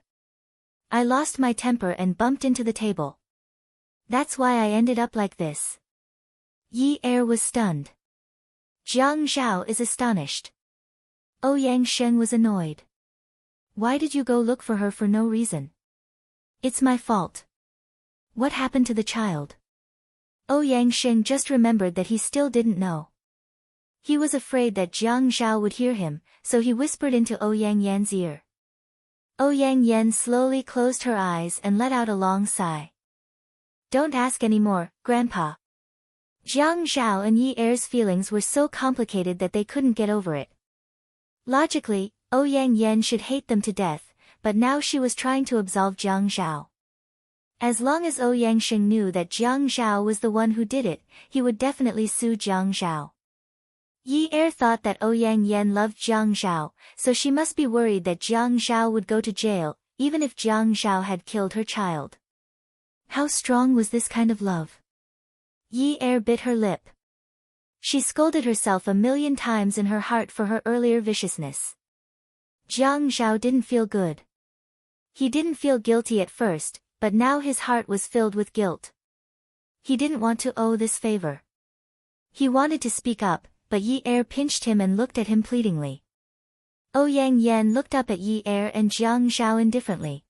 I lost my temper and bumped into the table. That's why I ended up like this." Yi Er was stunned. Jiang Zhao is astonished. Ouyang Sheng was annoyed. "Why did you go look for her for no reason?" "It's my fault." "What happened to the child?" Ouyang Sheng just remembered that he still didn't know. He was afraid that Jiang Zhao would hear him, so he whispered into Ouyang Yan's ear. Ouyang Yan slowly closed her eyes and let out a long sigh. "Don't ask any more, Grandpa." Jiang Zhao and Yi Er's feelings were so complicated that they couldn't get over it. Logically, Ouyang Yan should hate them to death, but now she was trying to absolve Jiang Zhao. As long as Ouyang Sheng knew that Jiang Zhao was the one who did it, he would definitely sue Jiang Zhao. Yi Er thought that Ouyang Yan loved Jiang Zhao, so she must be worried that Jiang Zhao would go to jail, even if Jiang Zhao had killed her child. How strong was this kind of love? Yi Er bit her lip. She scolded herself a million times in her heart for her earlier viciousness. Jiang Zhao didn't feel good. He didn't feel guilty at first, but now his heart was filled with guilt. He didn't want to owe this favor. He wanted to speak up, but Yi Er pinched him and looked at him pleadingly. Ouyang Yan looked up at Yi Er and Jiang Zhao indifferently.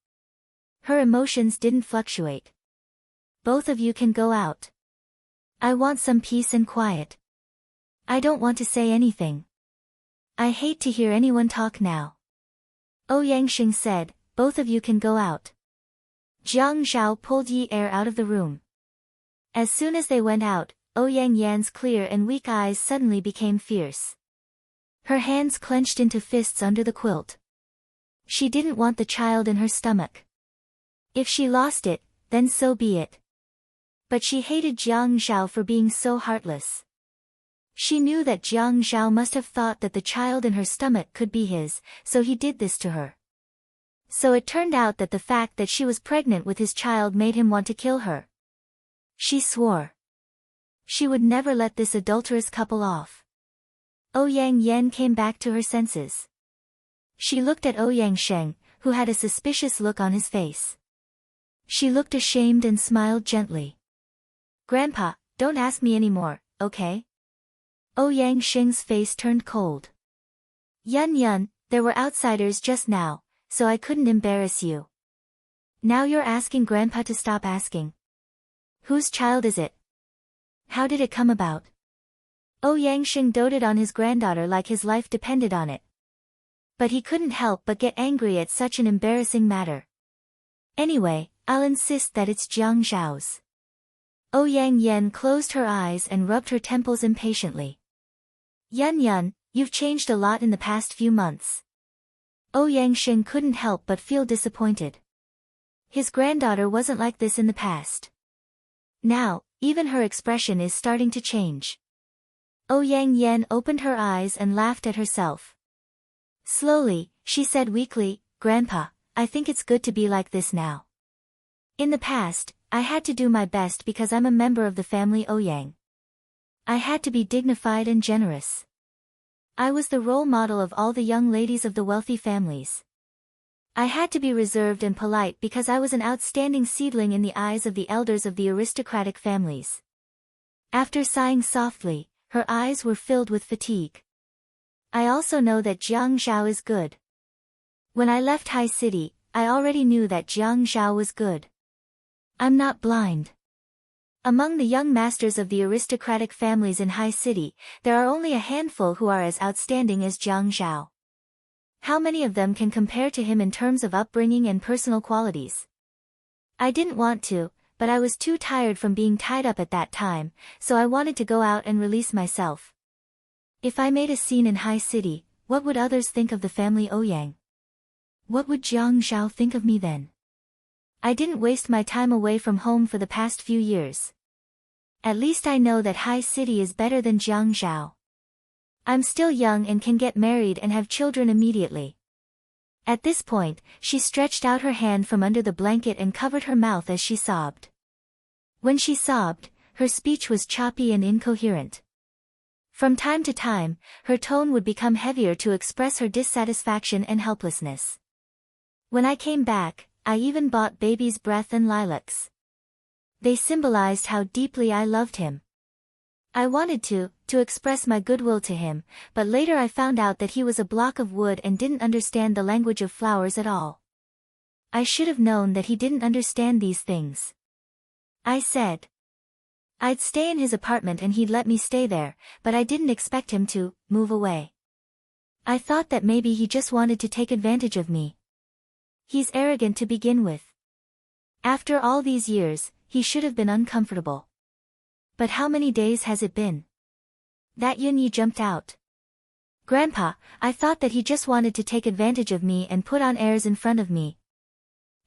Her emotions didn't fluctuate. "Both of you can go out. I want some peace and quiet. I don't want to say anything. I hate to hear anyone talk now." Ouyang Sheng said, "Both of you can go out." Jiang Zhao pulled Yi Er out of the room. As soon as they went out, Ouyang Yan's clear and weak eyes suddenly became fierce. Her hands clenched into fists under the quilt. She didn't want the child in her stomach. If she lost it, then so be it. But she hated Jiang Zhao for being so heartless. She knew that Jiang Zhao must have thought that the child in her stomach could be his, so he did this to her. So it turned out that the fact that she was pregnant with his child made him want to kill her. She swore she would never let this adulterous couple off. Ouyang Yan came back to her senses. She looked at Ouyang Sheng, who had a suspicious look on his face. She looked ashamed and smiled gently. "Grandpa, don't ask me anymore, okay?" Ouyang Sheng's face turned cold. "Yun Yun, there were outsiders just now, so I couldn't embarrass you. Now you're asking Grandpa to stop asking. Whose child is it? How did it come about?" Ouyang Sheng doted on his granddaughter like his life depended on it. But he couldn't help but get angry at such an embarrassing matter. "Anyway, I'll insist that it's Jiang Zhao's." Ouyang Yan closed her eyes and rubbed her temples impatiently. "Yun Yun, you've changed a lot in the past few months." Ouyang Sheng couldn't help but feel disappointed. His granddaughter wasn't like this in the past. Now, even her expression is starting to change. Ouyang Yan opened her eyes and laughed at herself. Slowly, she said weakly, "Grandpa, I think it's good to be like this now. In the past, I had to do my best because I'm a member of the family Ouyang. I had to be dignified and generous. I was the role model of all the young ladies of the wealthy families. I had to be reserved and polite because I was an outstanding seedling in the eyes of the elders of the aristocratic families." After sighing softly, her eyes were filled with fatigue. "I also know that Jiang Zhao is good. When I left High City, I already knew that Jiang Zhao was good. I'm not blind. Among the young masters of the aristocratic families in High City, there are only a handful who are as outstanding as Jiang Zhao. How many of them can compare to him in terms of upbringing and personal qualities? I didn't want to, but I was too tired from being tied up at that time, so I wanted to go out and release myself. If I made a scene in High City, what would others think of the family Ouyang? What would Jiang Zhao think of me then? I didn't waste my time away from home for the past few years. At least I know that High City is better than Jiang Zhao. I'm still young and can get married and have children immediately." At this point, she stretched out her hand from under the blanket and covered her mouth as she sobbed. When she sobbed, her speech was choppy and incoherent. From time to time, her tone would become heavier to express her dissatisfaction and helplessness. "When I came back, I even bought baby's breath and lilacs. They symbolized how deeply I loved him. I wanted to express my goodwill to him, but later I found out that he was a block of wood and didn't understand the language of flowers at all. I should have known that he didn't understand these things. I said I'd stay in his apartment and he'd let me stay there, but I didn't expect him to move away. I thought that maybe he just wanted to take advantage of me. He's arrogant to begin with. After all these years, he should have been uncomfortable. But how many days has it been?" That Yunyi jumped out. "Grandpa, I thought that he just wanted to take advantage of me and put on airs in front of me.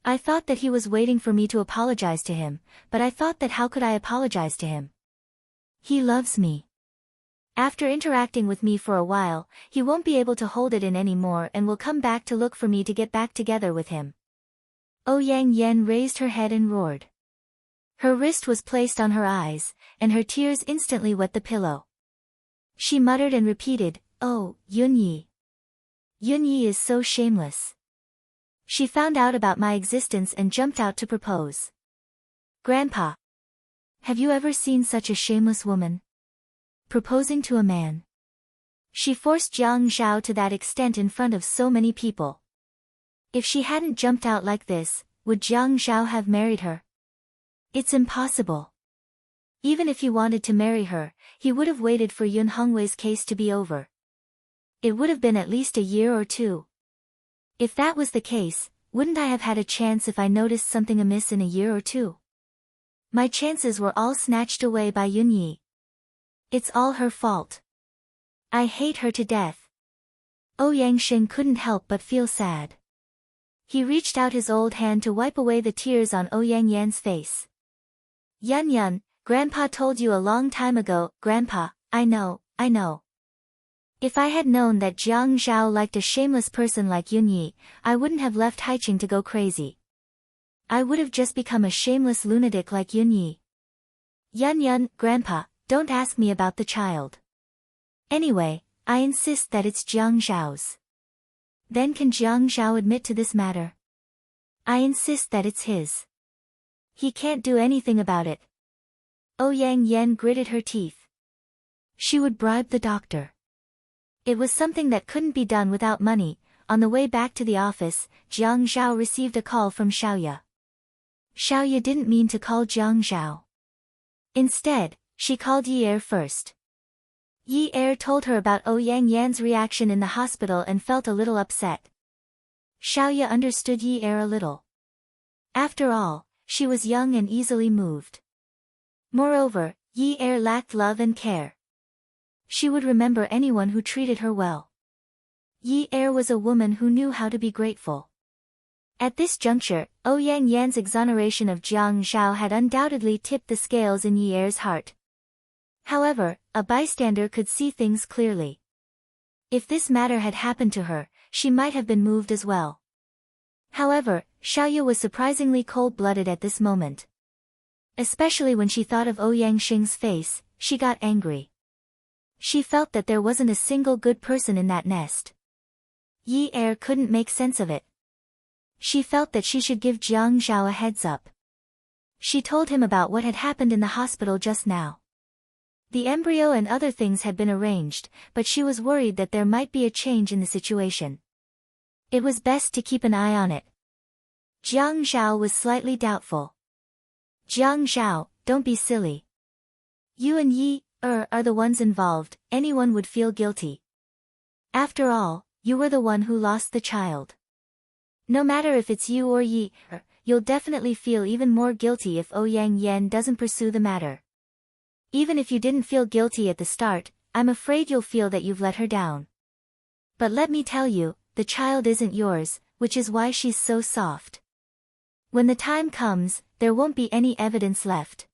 I thought that he was waiting for me to apologize to him, but I thought that how could I apologize to him? He loves me. After interacting with me for a while, he won't be able to hold it in anymore and will come back to look for me to get back together with him." Ouyang Yan raised her head and roared. Her wrist was placed on her eyes, and her tears instantly wet the pillow. She muttered and repeated, "Oh, Yunyi. Yunyi is so shameless. She found out about my existence and jumped out to propose. Grandpa, have you ever seen such a shameless woman? Proposing to a man. She forced Jiang Zhao to that extent in front of so many people. If she hadn't jumped out like this, would Jiang Zhao have married her? It's impossible. Even if he wanted to marry her, he would have waited for Yun Hongwei's case to be over. It would have been at least a year or two. If that was the case, wouldn't I have had a chance if I noticed something amiss in a year or two? My chances were all snatched away by Yunyi. It's all her fault. I hate her to death." Ouyang Sheng couldn't help but feel sad. He reached out his old hand to wipe away the tears on Ouyang Yan's face. "Yun Yun, Grandpa told you a long time ago." "Grandpa, I know, I know. If I had known that Jiang Zhao liked a shameless person like Yunyi, I wouldn't have left Haiqing to go crazy. I would have just become a shameless lunatic like Yunyi. Yun, Grandpa, don't ask me about the child. Anyway, I insist that it's Jiang Zhao's. Then can Jiang Zhao admit to this matter? I insist that it's his. He can't do anything about it. Ouyang Yan gritted her teeth. She would bribe the doctor. It was something that couldn't be done without money. On the way back to the office, Jiang Zhao received a call from Xiaoya. Xiaoya didn't mean to call Jiang Zhao. Instead, she called Yi Er first. Yi Er told her about Ouyang Yan's reaction in the hospital and felt a little upset. Xiaoya understood Yi Er a little. After all, she was young and easily moved. Moreover, Yi Er lacked love and care. She would remember anyone who treated her well. Yi Er was a woman who knew how to be grateful. At this juncture, Ouyang Yan's exoneration of Jiang Zhao had undoubtedly tipped the scales in Yi Er's heart. However, a bystander could see things clearly. If this matter had happened to her, she might have been moved as well. However, Xiaoya was surprisingly cold-blooded at this moment. Especially when she thought of Ouyang Xing's face, she got angry. She felt that there wasn't a single good person in that nest. Yi Er couldn't make sense of it. She felt that she should give Jiang Zhao a heads up. She told him about what had happened in the hospital just now. The embryo and other things had been arranged, but she was worried that there might be a change in the situation. It was best to keep an eye on it. Jiang Zhao was slightly doubtful. Jiang Zhao, don't be silly. You and Yi are the ones involved, anyone would feel guilty. After all, you were the one who lost the child. No matter if it's you or Yi, you'll definitely feel even more guilty if Ouyang Yan doesn't pursue the matter. Even if you didn't feel guilty at the start, I'm afraid you'll feel that you've let her down. But let me tell you, the child isn't yours, which is why she's so soft. When the time comes, there won't be any evidence left.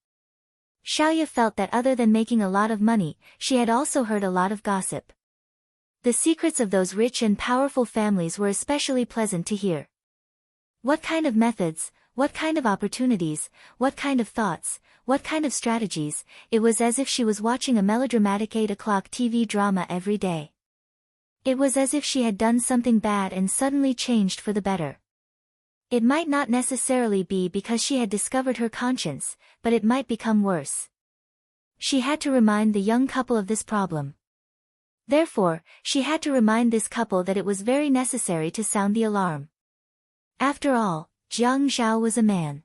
Xiaoya felt that other than making a lot of money, she had also heard a lot of gossip. The secrets of those rich and powerful families were especially pleasant to hear. What kind of methods, what kind of opportunities, what kind of thoughts, what kind of strategies, it was as if she was watching a melodramatic 8 o'clock TV drama every day. It was as if she had done something bad and suddenly changed for the better. It might not necessarily be because she had discovered her conscience, but it might become worse. She had to remind the young couple of this problem. Therefore, she had to remind this couple that it was very necessary to sound the alarm. After all, Jiang Zhao was a man.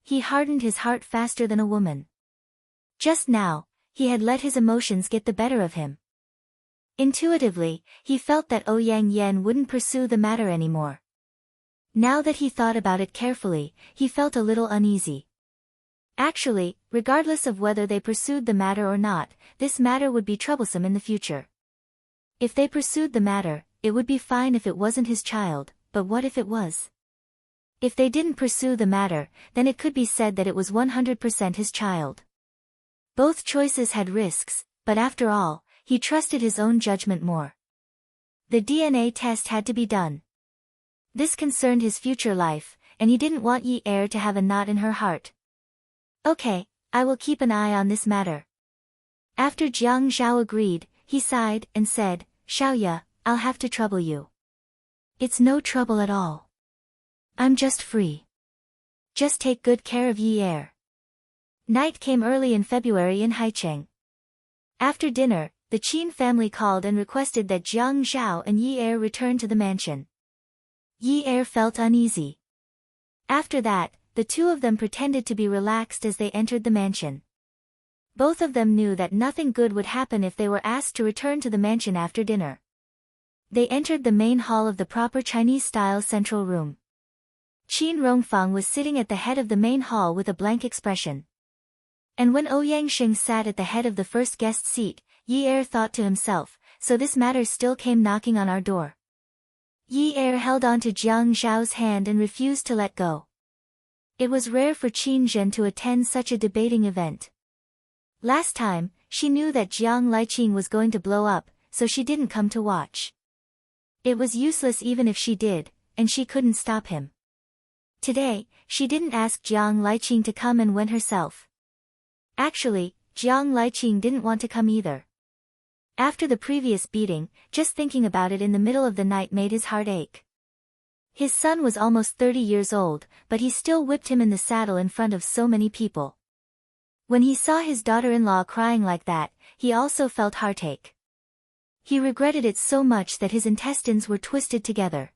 He hardened his heart faster than a woman. Just now, he had let his emotions get the better of him. Intuitively, he felt that Ouyang Yan wouldn't pursue the matter anymore. Now that he thought about it carefully, he felt a little uneasy. Actually, regardless of whether they pursued the matter or not, this matter would be troublesome in the future. If they pursued the matter, it would be fine if it wasn't his child, but what if it was? If they didn't pursue the matter, then it could be said that it was 100% his child. Both choices had risks, but after all, he trusted his own judgment more. The DNA test had to be done. This concerned his future life, and he didn't want Yi Er to have a knot in her heart. Okay, I will keep an eye on this matter. After Jiang Zhao agreed, he sighed and said, Xiaoya, I'll have to trouble you. It's no trouble at all. I'm just free. Just take good care of Yi Er. Night came early in February in Haicheng. After dinner, the Qin family called and requested that Jiang Zhao and Yi Er return to the mansion. Yi Er felt uneasy. After that, the two of them pretended to be relaxed as they entered the mansion. Both of them knew that nothing good would happen if they were asked to return to the mansion after dinner. They entered the main hall of the proper Chinese-style central room. Qin Rongfang was sitting at the head of the main hall with a blank expression. And when Ouyang Xing sat at the head of the first guest seat, Yi Er thought to himself, so this matter still came knocking on our door. Yi Er held on to Jiang Zhao's hand and refused to let go. It was rare for Qin Zhen to attend such a debating event. Last time, she knew that Jiang Liqing was going to blow up, so she didn't come to watch. It was useless even if she did, and she couldn't stop him. Today, she didn't ask Jiang Liqing to come and went herself. Actually, Jiang Liqing didn't want to come either. After the previous beating, just thinking about it in the middle of the night made his heart ache. His son was almost 30 years old, but he still whipped him in the saddle in front of so many people. When he saw his daughter-in-law crying like that, he also felt heartache. He regretted it so much that his intestines were twisted together.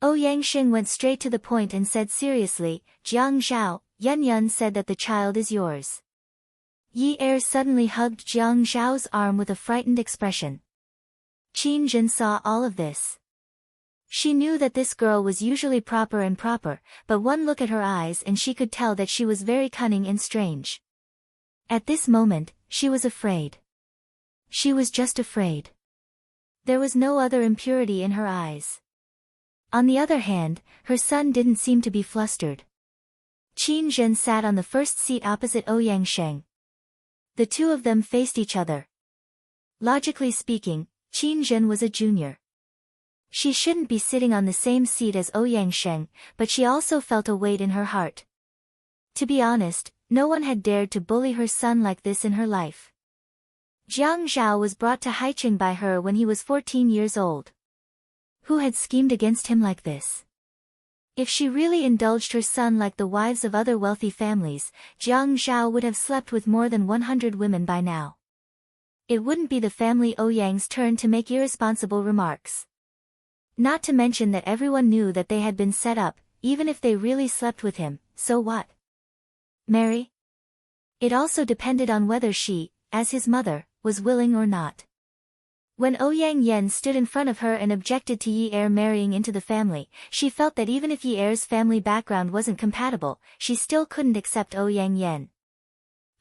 Ouyang went straight to the point and said seriously, "Jiang Zhao, Yun said that the child is yours." Yi Er suddenly hugged Jiang Zhao's arm with a frightened expression. Qin Zhen saw all of this. She knew that this girl was usually proper, but one look at her eyes and she could tell that she was very cunning and strange. At this moment, she was afraid. She was just afraid. There was no other impurity in her eyes. On the other hand, her son didn't seem to be flustered. Qin Zhen sat on the first seat opposite Ouyang. The two of them faced each other. Logically speaking, Qin Zhen was a junior. She shouldn't be sitting on the same seat as Ouyang, but she also felt a weight in her heart. To be honest, no one had dared to bully her son like this in her life. Jiang Zhao was brought to Haicheng by her when he was 14 years old. Who had schemed against him like this? If she really indulged her son like the wives of other wealthy families, Jiang Zhao would have slept with more than 100 women by now. It wouldn't be the family Ouyang's turn to make irresponsible remarks. Not to mention that everyone knew that they had been set up, even if they really slept with him, so what? Marry? It also depended on whether she, as his mother, was willing or not. When Ouyang stood in front of her and objected to Yi Er marrying into the family, she felt that even if Yi Er's family background wasn't compatible, she still couldn't accept Ouyang.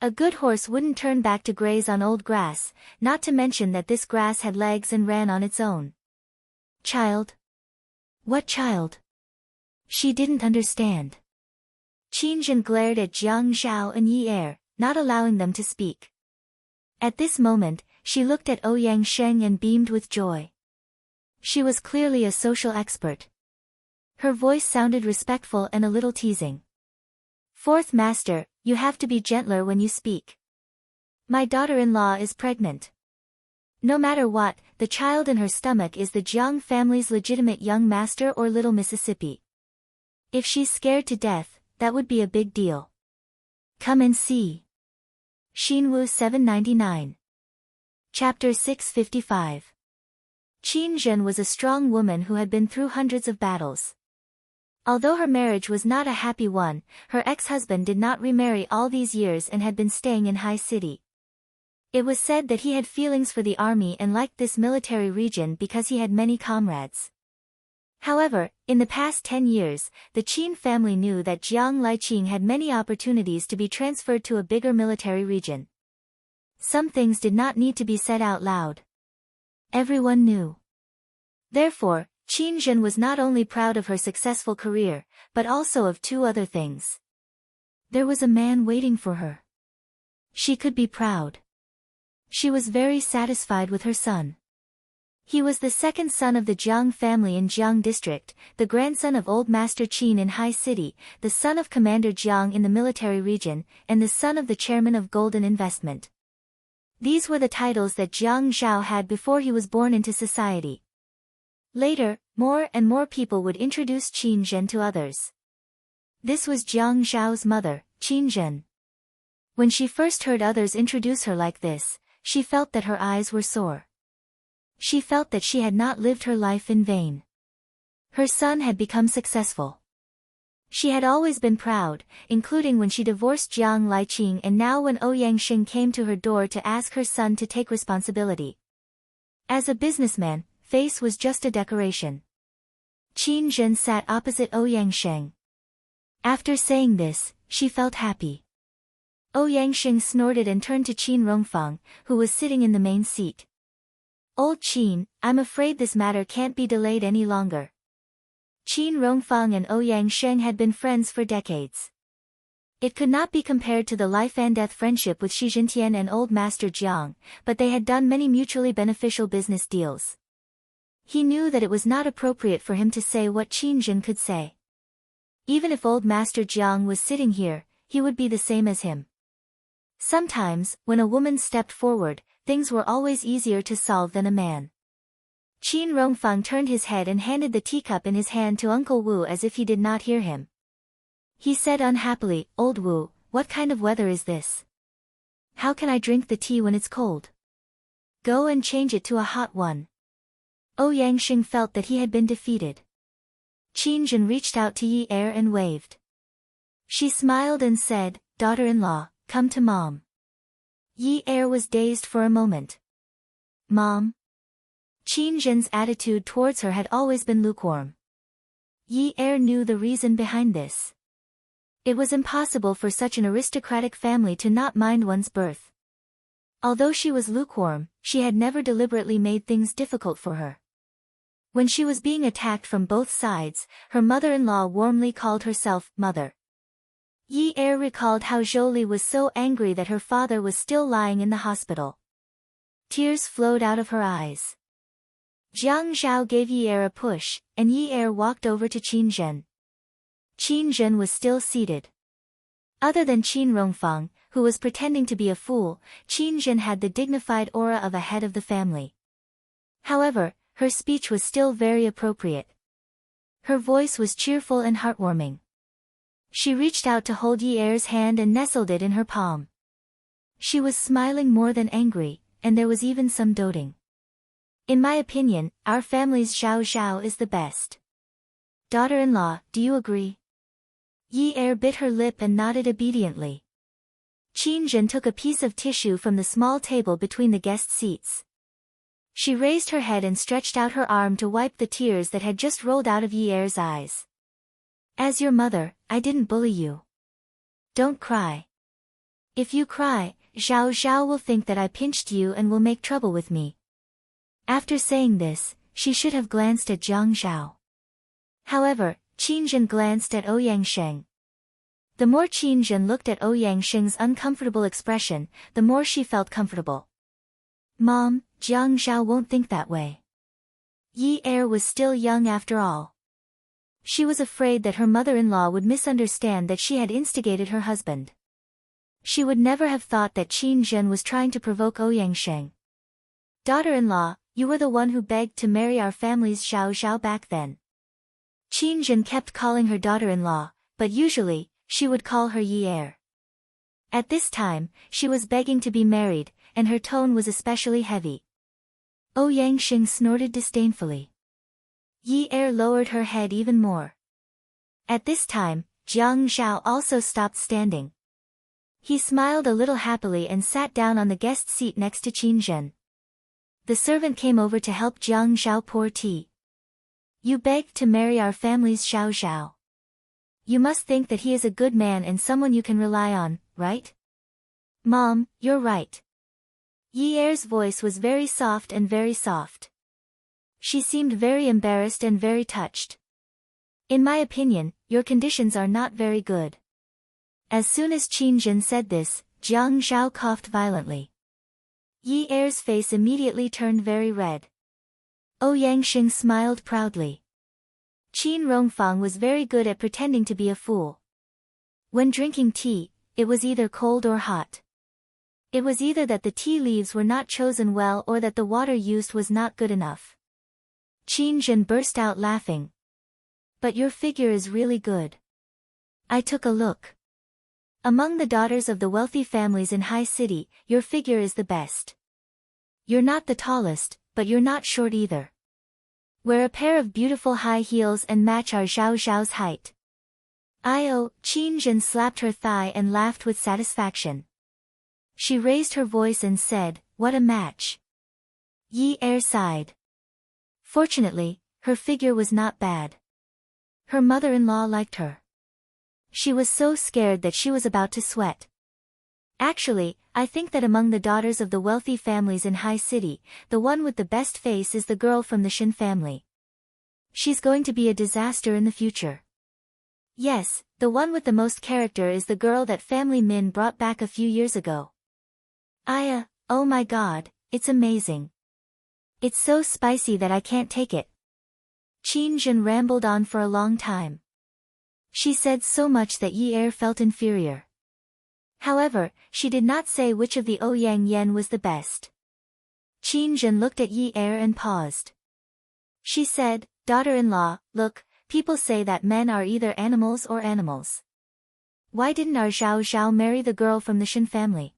A good horse wouldn't turn back to graze on old grass, not to mention that this grass had legs and ran on its own. Child? What child? She didn't understand. Qin Zhen glared at Jiang Zhao and Yi Er, not allowing them to speak. At this moment, she looked at Ouyang and beamed with joy. She was clearly a social expert. Her voice sounded respectful and a little teasing. "Fourth master, you have to be gentler when you speak. My daughter-in-law is pregnant. No matter what, the child in her stomach is the Jiang family's legitimate young master or Little Mississippi. If she's scared to death, that would be a big deal. Come and see." Xinwu 799. Chapter 655. Qin Zhen was a strong woman who had been through hundreds of battles. Although her marriage was not a happy one, her ex-husband did not remarry all these years and had been staying in High City. It was said that he had feelings for the army and liked this military region because he had many comrades. However, in the past 10 years, the Qin family knew that Jiang Liqing had many opportunities to be transferred to a bigger military region. Some things did not need to be said out loud. Everyone knew. Therefore, Qin Zhen was not only proud of her successful career, but also of two other things. There was a man waiting for her. She could be proud. She was very satisfied with her son. He was the second son of the Jiang family in Jiang district, the grandson of Old Master Qin in High City, the son of Commander Jiang in the military region, and the son of the chairman of Golden Investment. These were the titles that Jiang Zhao had before he was born into society. Later, more and more people would introduce Qin Zhen to others. This was Jiang Zhao's mother, Qin Zhen. When she first heard others introduce her like this, she felt that her eyes were sore. She felt that she had not lived her life in vain. Her son had become successful. She had always been proud, including when she divorced Jiang Liqing and now when Ouyang came to her door to ask her son to take responsibility. As a businessman, face was just a decoration. Qin Zhen sat opposite Ouyang. After saying this, she felt happy. Ouyang snorted and turned to Qin Rongfang, who was sitting in the main seat. "Old Qin, I'm afraid this matter can't be delayed any longer." Qin Rongfang and Ouyang had been friends for decades. It could not be compared to the life-and-death friendship with Shi Jintian and Old Master Jiang, but they had done many mutually beneficial business deals. He knew that it was not appropriate for him to say what Qin Jin could say. Even if Old Master Jiang was sitting here, he would be the same as him. Sometimes, when a woman stepped forward, things were always easier to solve than a man. Qin Rongfang turned his head and handed the teacup in his hand to Uncle Wu as if he did not hear him. He said unhappily, "Old Wu, what kind of weather is this? How can I drink the tea when it's cold? Go and change it to a hot one." Ouyang Xing felt that he had been defeated. Qin Jin reached out to Yi Er and waved. She smiled and said, "Daughter-in-law, come to Mom." Yi Er was dazed for a moment. "Mom?" Qin Jin's attitude towards her had always been lukewarm. Yi Er knew the reason behind this. It was impossible for such an aristocratic family to not mind one's birth. Although she was lukewarm, she had never deliberately made things difficult for her. When she was being attacked from both sides, her mother-in-law warmly called herself Mother. Yi Er recalled how Zhou was so angry that her father was still lying in the hospital. Tears flowed out of her eyes. Jiang Zhao gave Yi Er a push, and Yi Er walked over to Qin Zhen. Qin Zhen was still seated. Other than Qin Rongfang, who was pretending to be a fool, Qin Zhen had the dignified aura of a head of the family. However, her speech was still very appropriate. Her voice was cheerful and heartwarming. She reached out to hold Yi Er's hand and nestled it in her palm. She was smiling more than angry, and there was even some doting. "In my opinion, our family's Zhao Zhao is the best. Daughter-in-law, do you agree?" Yi Er bit her lip and nodded obediently. Qin Jin took a piece of tissue from the small table between the guest seats. She raised her head and stretched out her arm to wipe the tears that had just rolled out of Yi Er's eyes. "As your mother, I didn't bully you. Don't cry. If you cry, Zhao Zhao will think that I pinched you and will make trouble with me." After saying this, she should have glanced at Jiang Zhao. However, Qin Jin glanced at Ouyang Xing. The more Qin Jin looked at Ouyang Xing's uncomfortable expression, the more she felt comfortable. "Mom, Jiang Zhao won't think that way." Yi Er was still young after all. She was afraid that her mother-in-law would misunderstand that she had instigated her husband. She would never have thought that Qin Jin was trying to provoke Ouyang Xing. "Daughter-in-law, you were the one who begged to marry our family's Zhao Zhao back then." Qin Jin kept calling her daughter-in-law, but usually, she would call her Yi Er. At this time, she was begging to be married, and her tone was especially heavy. Ouyang Xing snorted disdainfully. Yi Er lowered her head even more. At this time, Jiang Zhao also stopped standing. He smiled a little happily and sat down on the guest seat next to Qin Jin. The servant came over to help Jiang Zhao pour tea. "You begged to marry our family's Zhao Zhao. You must think that he is a good man and someone you can rely on, right?" "Mom, you're right." Yi Er's voice was very soft and very soft. She seemed very embarrassed and very touched. "In my opinion, your conditions are not very good." As soon as Qin Jin said this, Jiang Zhao coughed violently. Yi Er's face immediately turned very red. Ouyang Xing smiled proudly. Qin Rongfang was very good at pretending to be a fool. When drinking tea, it was either cold or hot. It was either that the tea leaves were not chosen well or that the water used was not good enough. Qin Jin burst out laughing. "But your figure is really good. I took a look. Among the daughters of the wealthy families in High City, your figure is the best. You're not the tallest, but you're not short either. Wear a pair of beautiful high heels and match our Zhao Zhao's height." Qin Jin slapped her thigh and laughed with satisfaction. She raised her voice and said, "What a match." Yi Er sighed. Fortunately, her figure was not bad. Her mother-in-law liked her. She was so scared that she was about to sweat. "Actually, I think that among the daughters of the wealthy families in High City, the one with the best face is the girl from the Shin family. She's going to be a disaster in the future." Yes, the one with the most character is the girl that family Min brought back a few years ago. Oh my god, it's amazing. It's so spicy that I can't take it. Qin Zhen rambled on for a long time. She said so much that Yi Er felt inferior. However, she did not say which of the Ouyang Yen was the best. Qin Zhen looked at Yi Er and paused. She said, "Daughter-in-law, look, people say that men are either animals or animals. Why didn't our Zhao Zhao marry the girl from the Shen family?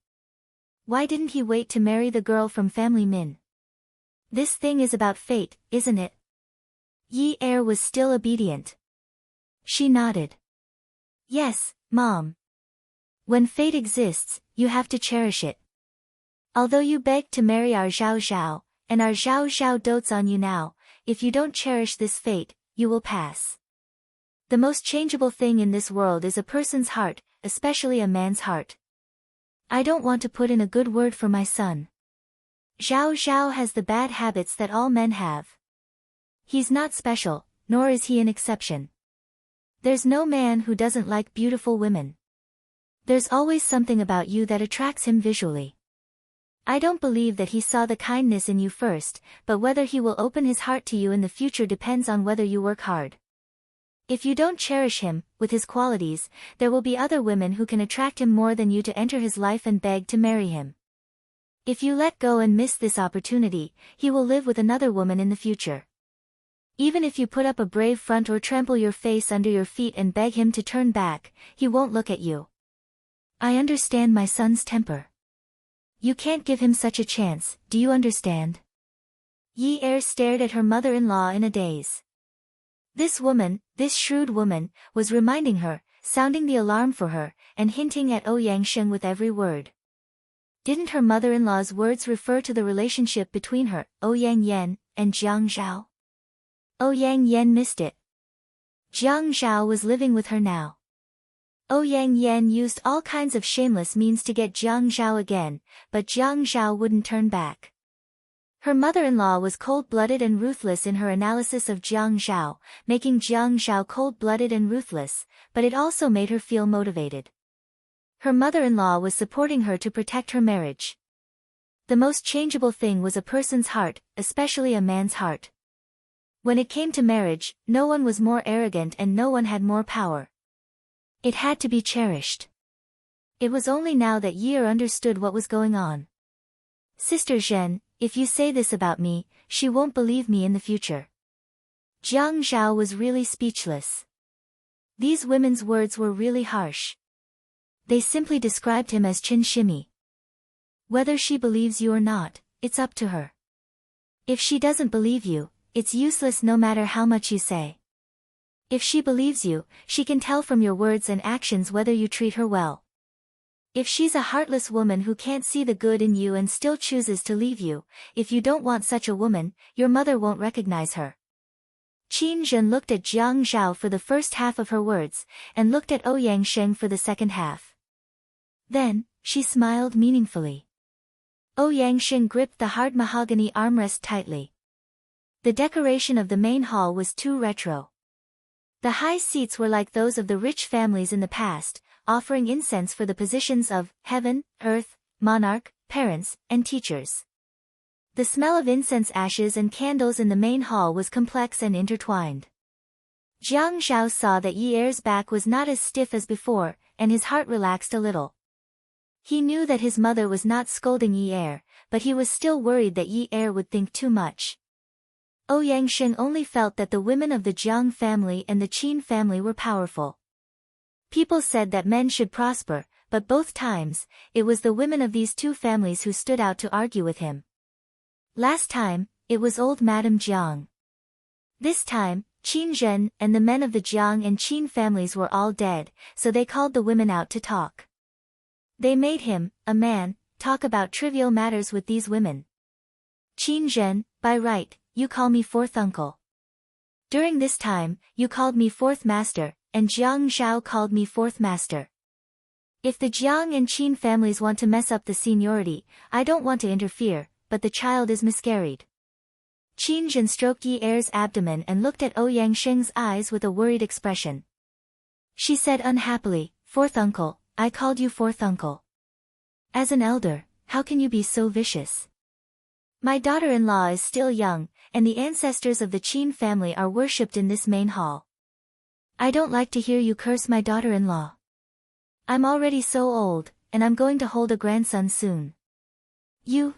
Why didn't he wait to marry the girl from family Min? This thing is about fate, isn't it?" Yi Er was still obedient. She nodded. "Yes, Mom. When fate exists, you have to cherish it. Although you begged to marry our Zhao Zhao, and our Zhao Zhao dotes on you now, if you don't cherish this fate, you will pass. The most changeable thing in this world is a person's heart, especially a man's heart. I don't want to put in a good word for my son. Zhao Zhao has the bad habits that all men have. He's not special, nor is he an exception. There's no man who doesn't like beautiful women. There's always something about you that attracts him visually. I don't believe that he saw the kindness in you first, but whether he will open his heart to you in the future depends on whether you work hard. If you don't cherish him, with his qualities, there will be other women who can attract him more than you to enter his life and beg to marry him. If you let go and miss this opportunity, he will live with another woman in the future. Even if you put up a brave front or trample your face under your feet and beg him to turn back, he won't look at you. I understand my son's temper. You can't give him such a chance, do you understand?" Yi Er stared at her mother-in-law in a daze. This woman, this shrewd woman, was reminding her, sounding the alarm for her, and hinting at Ouyang Sheng with every word. Didn't her mother-in-law's words refer to the relationship between her, Ouyang Yen, and Jiang Zhao? Ouyang Yen missed it. Jiang Zhao was living with her now. Ouyang Yen used all kinds of shameless means to get Jiang Zhao again, but Jiang Zhao wouldn't turn back. Her mother-in-law was cold-blooded and ruthless in her analysis of Jiang Zhao, making Jiang Zhao cold-blooded and ruthless, but it also made her feel motivated. Her mother-in-law was supporting her to protect her marriage. The most changeable thing was a person's heart, especially a man's heart. When it came to marriage, no one was more arrogant and no one had more power. It had to be cherished. It was only now that Yi Er understood what was going on. "Sister Zhen, if you say this about me, she won't believe me in the future." Jiang Zhao was really speechless. These women's words were really harsh. They simply described him as Qin Shimi. Whether she believes you or not, it's up to her. If she doesn't believe you, it's useless no matter how much you say. If she believes you, she can tell from your words and actions whether you treat her well. If she's a heartless woman who can't see the good in you and still chooses to leave you, if you don't want such a woman, your mother won't recognize her. Qin Zhen looked at Jiang Zhao for the first half of her words, and looked at Ouyang Sheng for the second half. Then, she smiled meaningfully. Ouyang Sheng gripped the hard mahogany armrest tightly. The decoration of the main hall was too retro. The high seats were like those of the rich families in the past, offering incense for the positions of heaven, earth, monarch, parents, and teachers. The smell of incense ashes and candles in the main hall was complex and intertwined. Jiang Zhao saw that Yi Er's back was not as stiff as before, and his heart relaxed a little. He knew that his mother was not scolding Yi Er, but he was still worried that Yi Er would think too much. Ouyang Sheng only felt that the women of the Jiang family and the Qin family were powerful. People said that men should prosper, but both times, it was the women of these two families who stood out to argue with him. Last time, it was old Madame Jiang. This time, Qin Zhen and the men of the Jiang and Qin families were all dead, so they called the women out to talk. They made him, a man, talk about trivial matters with these women. Qin Zhen, by right, you call me fourth uncle. During this time, you called me fourth master, and Jiang Zhao called me fourth master. If the Jiang and Qin families want to mess up the seniority, I don't want to interfere, but the child is miscarried. Qin Zhen stroked Yi Er's abdomen and looked at Ouyang Sheng's eyes with a worried expression. She said unhappily, "Fourth uncle, I called you fourth uncle. As an elder, how can you be so vicious? My daughter-in-law is still young, and the ancestors of the Qin family are worshipped in this main hall. I don't like to hear you curse my daughter-in-law. I'm already so old, and I'm going to hold a grandson soon. You,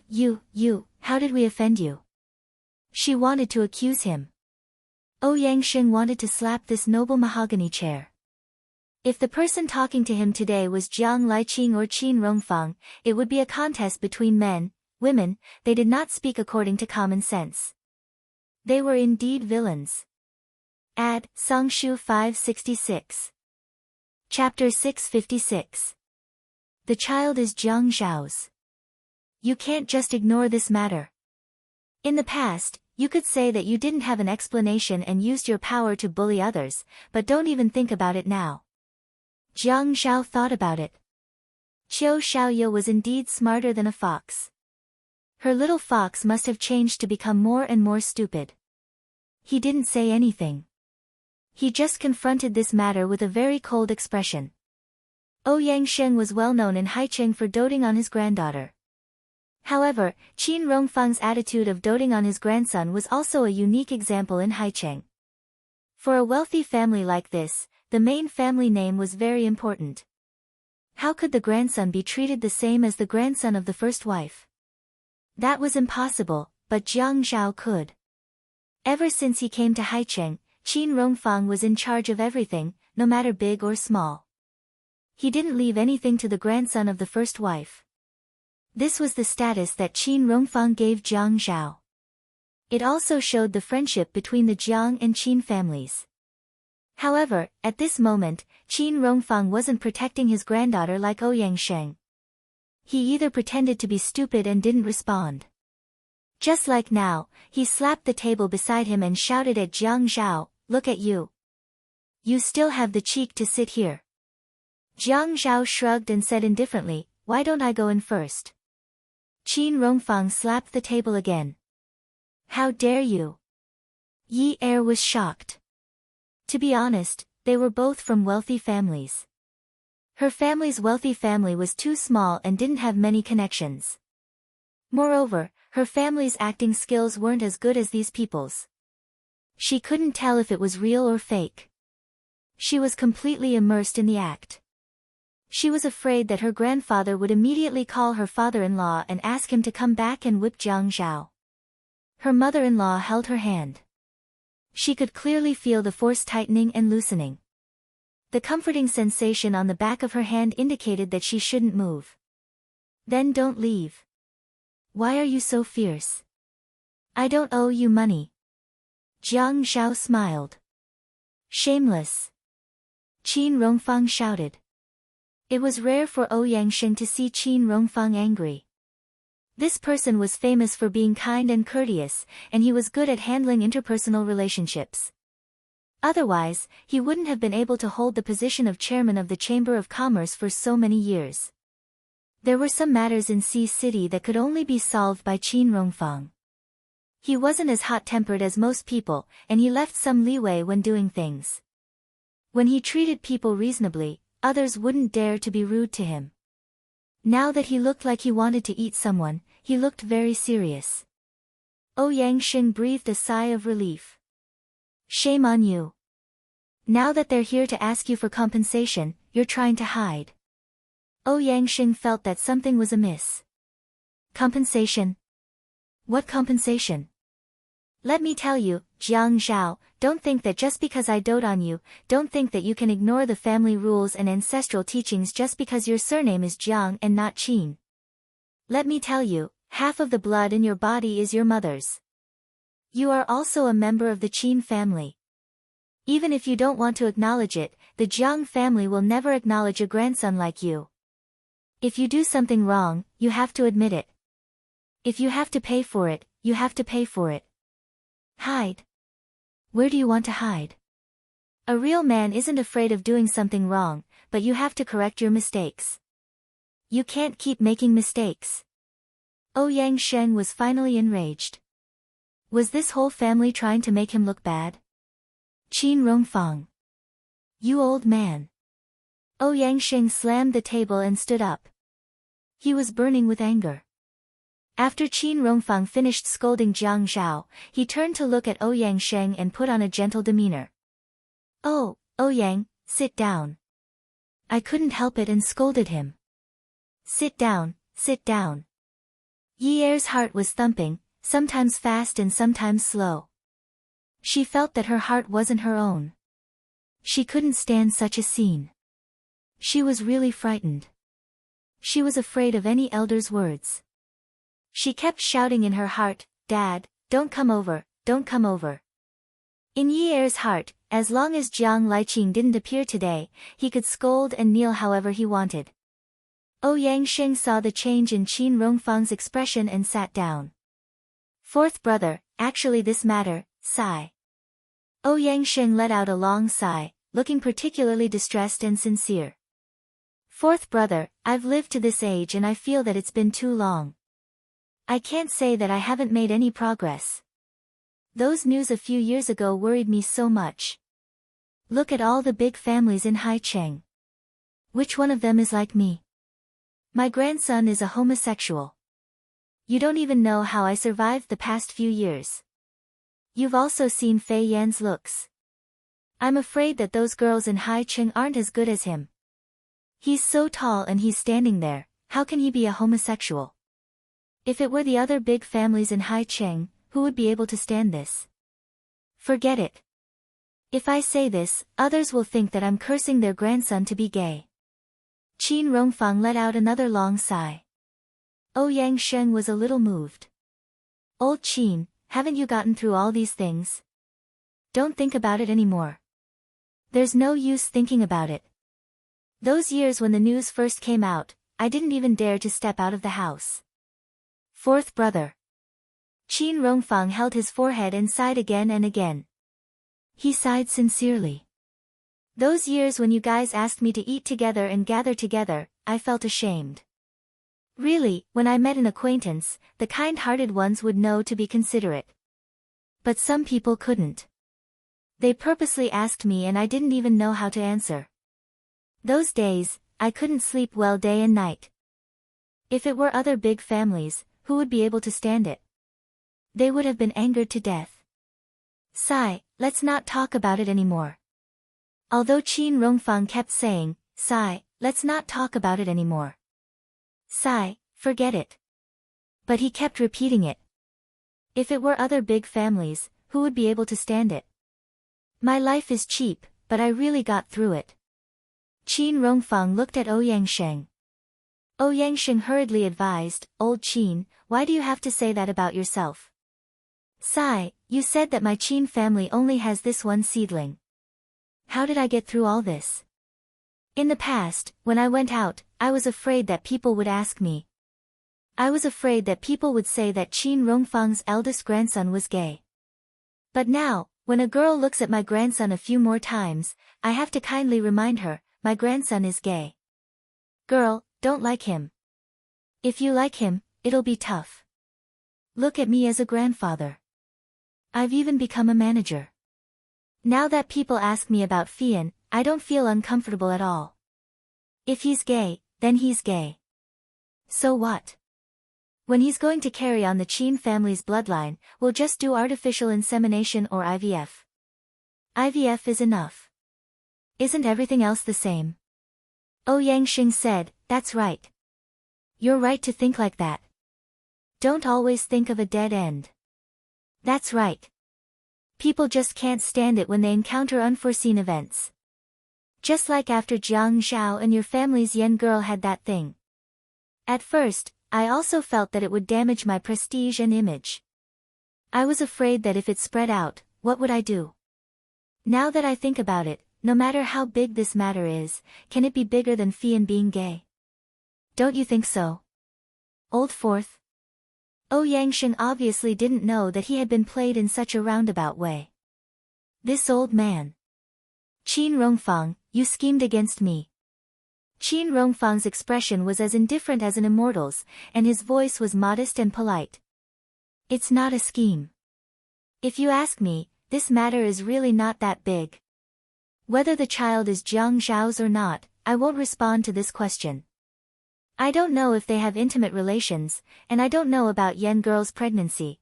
how did we offend you?" She wanted to accuse him. Yangsheng wanted to slap this noble mahogany chair. If the person talking to him today was Jiang Liqing or Qin Rongfang, it would be a contest between men, women. They did not speak according to common sense. They were indeed villains. Add, Songshu 566. Chapter 656. The child is Jiang Zhao's. You can't just ignore this matter. In the past, you could say that you didn't have an explanation and used your power to bully others, but don't even think about it now. Jiang Zhao thought about it. Qiu Xiaoye was indeed smarter than a fox. Her little fox must have changed to become more and more stupid. He didn't say anything. He just confronted this matter with a very cold expression. Yangsheng was well known in Haicheng for doting on his granddaughter. However, Qin Rongfang's attitude of doting on his grandson was also a unique example in Haicheng. For a wealthy family like this, the main family name was very important. How could the grandson be treated the same as the grandson of the first wife? That was impossible, but Jiang Zhao could. Ever since he came to Haicheng, Qin Rongfang was in charge of everything, no matter big or small. He didn't leave anything to the grandson of the first wife. This was the status that Qin Rongfang gave Jiang Zhao. It also showed the friendship between the Jiang and Qin families. However, at this moment, Qin Rongfang wasn't protecting his granddaughter like Yangsheng. He either pretended to be stupid and didn't respond. Just like now, he slapped the table beside him and shouted at Jiang Zhao, "Look at you. You still have the cheek to sit here." Jiang Zhao shrugged and said indifferently, "Why don't I go in first?" Qin Rongfang slapped the table again. "How dare you?" Yi Er was shocked. To be honest, they were both from wealthy families. Her family's wealthy family was too small and didn't have many connections. Moreover, her family's acting skills weren't as good as these people's. She couldn't tell if it was real or fake. She was completely immersed in the act. She was afraid that her grandfather would immediately call her father-in-law and ask him to come back and whip Jiang Zhao. Her mother-in-law held her hand. She could clearly feel the force tightening and loosening. The comforting sensation on the back of her hand indicated that she shouldn't move. "Then don't leave. Why are you so fierce? I don't owe you money." Jiang Zhao smiled. "Shameless!" Qin Rongfang shouted. It was rare for Yangsheng to see Qin Rongfang angry. This person was famous for being kind and courteous, and he was good at handling interpersonal relationships. Otherwise, he wouldn't have been able to hold the position of chairman of the Chamber of Commerce for so many years. There were some matters in Sea City that could only be solved by Qin Rongfang. He wasn't as hot-tempered as most people, and he left some leeway when doing things. When he treated people reasonably, others wouldn't dare to be rude to him. Now that he looked like he wanted to eat someone, he looked very serious. Yangsheng breathed a sigh of relief. "Shame on you. Now that they're here to ask you for compensation, you're trying to hide." Yangsheng felt that something was amiss. "Compensation? What compensation?" "Let me tell you, Jiang Zhao, don't think that just because I dote on you, don't think that you can ignore the family rules and ancestral teachings just because your surname is Jiang and not Qin. Let me tell you, half of the blood in your body is your mother's. You are also a member of the Qin family. Even if you don't want to acknowledge it, the Jiang family will never acknowledge a grandson like you. If you do something wrong, you have to admit it. If you have to pay for it, you have to pay for it. Hide. Where do you want to hide? A real man isn't afraid of doing something wrong, but you have to correct your mistakes. You can't keep making mistakes." Yangsheng was finally enraged. Was this whole family trying to make him look bad? "Qin Rongfang. You old man. Ouyang Sheng slammed the table and stood up. He was burning with anger. After Qin Rongfang finished scolding Jiang Zhao, he turned to look at Ouyang Sheng and put on a gentle demeanor. "Oh, Ouyang, sit down." I couldn't help it and scolded him. "Sit down, sit down." Yi Er's heart was thumping, sometimes fast and sometimes slow. She felt that her heart wasn't her own. She couldn't stand such a scene. She was really frightened. She was afraid of any elder's words. She kept shouting in her heart, "Dad, don't come over, don't come over." In Yi Er's heart, as long as Jiang Liqing didn't appear today, he could scold and kneel however he wanted. Ouyang Sheng saw the change in Qin Rongfang's expression and sat down. "Fourth brother, actually this matter, sigh." Ouyang Sheng let out a long sigh, looking particularly distressed and sincere. "Fourth brother, I've lived to this age and I feel that it's been too long. I can't say that I haven't made any progress. Those news a few years ago worried me so much. Look at all the big families in Haicheng. Which one of them is like me? My grandson is a homosexual. You don't even know how I survived the past few years. You've also seen Fei Yan's looks. I'm afraid that those girls in Haicheng aren't as good as him. He's so tall and he's standing there, how can he be a homosexual? If it were the other big families in Haicheng, who would be able to stand this? Forget it. If I say this, others will think that I'm cursing their grandson to be gay." Qin Rongfang let out another long sigh. Ouyang Sheng was a little moved. "Old Qin, haven't you gotten through all these things? Don't think about it anymore. There's no use thinking about it. Those years when the news first came out, I didn't even dare to step out of the house. Fourth brother." Qin Rongfang held his forehead and sighed again and again. He sighed sincerely. "Those years when you guys asked me to eat together and gather together, I felt ashamed. Really, when I met an acquaintance, the kind-hearted ones would know to be considerate. But some people couldn't. They purposely asked me and I didn't even know how to answer. Those days, I couldn't sleep well day and night. If it were other big families, who would be able to stand it? They would have been angered to death. Sigh, let's not talk about it anymore." Although Qin Rongfang kept saying, "Sigh, let's not talk about it anymore. Sigh, forget it." But he kept repeating it. If it were other big families, who would be able to stand it? My life is cheap, but I really got through it. Qin Rongfang looked at Ouyang Sheng. Ouyang Sheng hurriedly advised, "Old Qin, why do you have to say that about yourself? Sigh, you said that my Qin family only has this one seedling. How did I get through all this? In the past, when I went out, I was afraid that people would ask me. I was afraid that people would say that Qin Rongfang's eldest grandson was gay. But now, when a girl looks at my grandson a few more times, I have to kindly remind her, my grandson is gay. Girl, don't like him. If you like him, it'll be tough. Look at me as a grandfather. I've even become a manager. Now that people ask me about Fian, I don't feel uncomfortable at all. If he's gay, then he's gay. So what? When he's going to carry on the Qin family's bloodline, we'll just do artificial insemination or IVF. IVF is enough. Isn't everything else the same?" Ouyang Sheng said, "That's right. You're right to think like that. Don't always think of a dead end. That's right. People just can't stand it when they encounter unforeseen events. Just like after Jiang Zhao and your family's Yen girl had that thing. At first, I also felt that it would damage my prestige and image. I was afraid that if it spread out, what would I do? Now that I think about it, no matter how big this matter is, can it be bigger than Fian being gay? Don't you think so? Old Fourth?" Ouyang Sheng obviously didn't know that he had been played in such a roundabout way. This old man. "Qin Rongfang, you schemed against me." Qin Rongfang's expression was as indifferent as an immortal's, and his voice was modest and polite. "It's not a scheme. If you ask me, this matter is really not that big. Whether the child is Jiang Zhao's or not, I won't respond to this question. I don't know if they have intimate relations, and I don't know about Yen girl's pregnancy.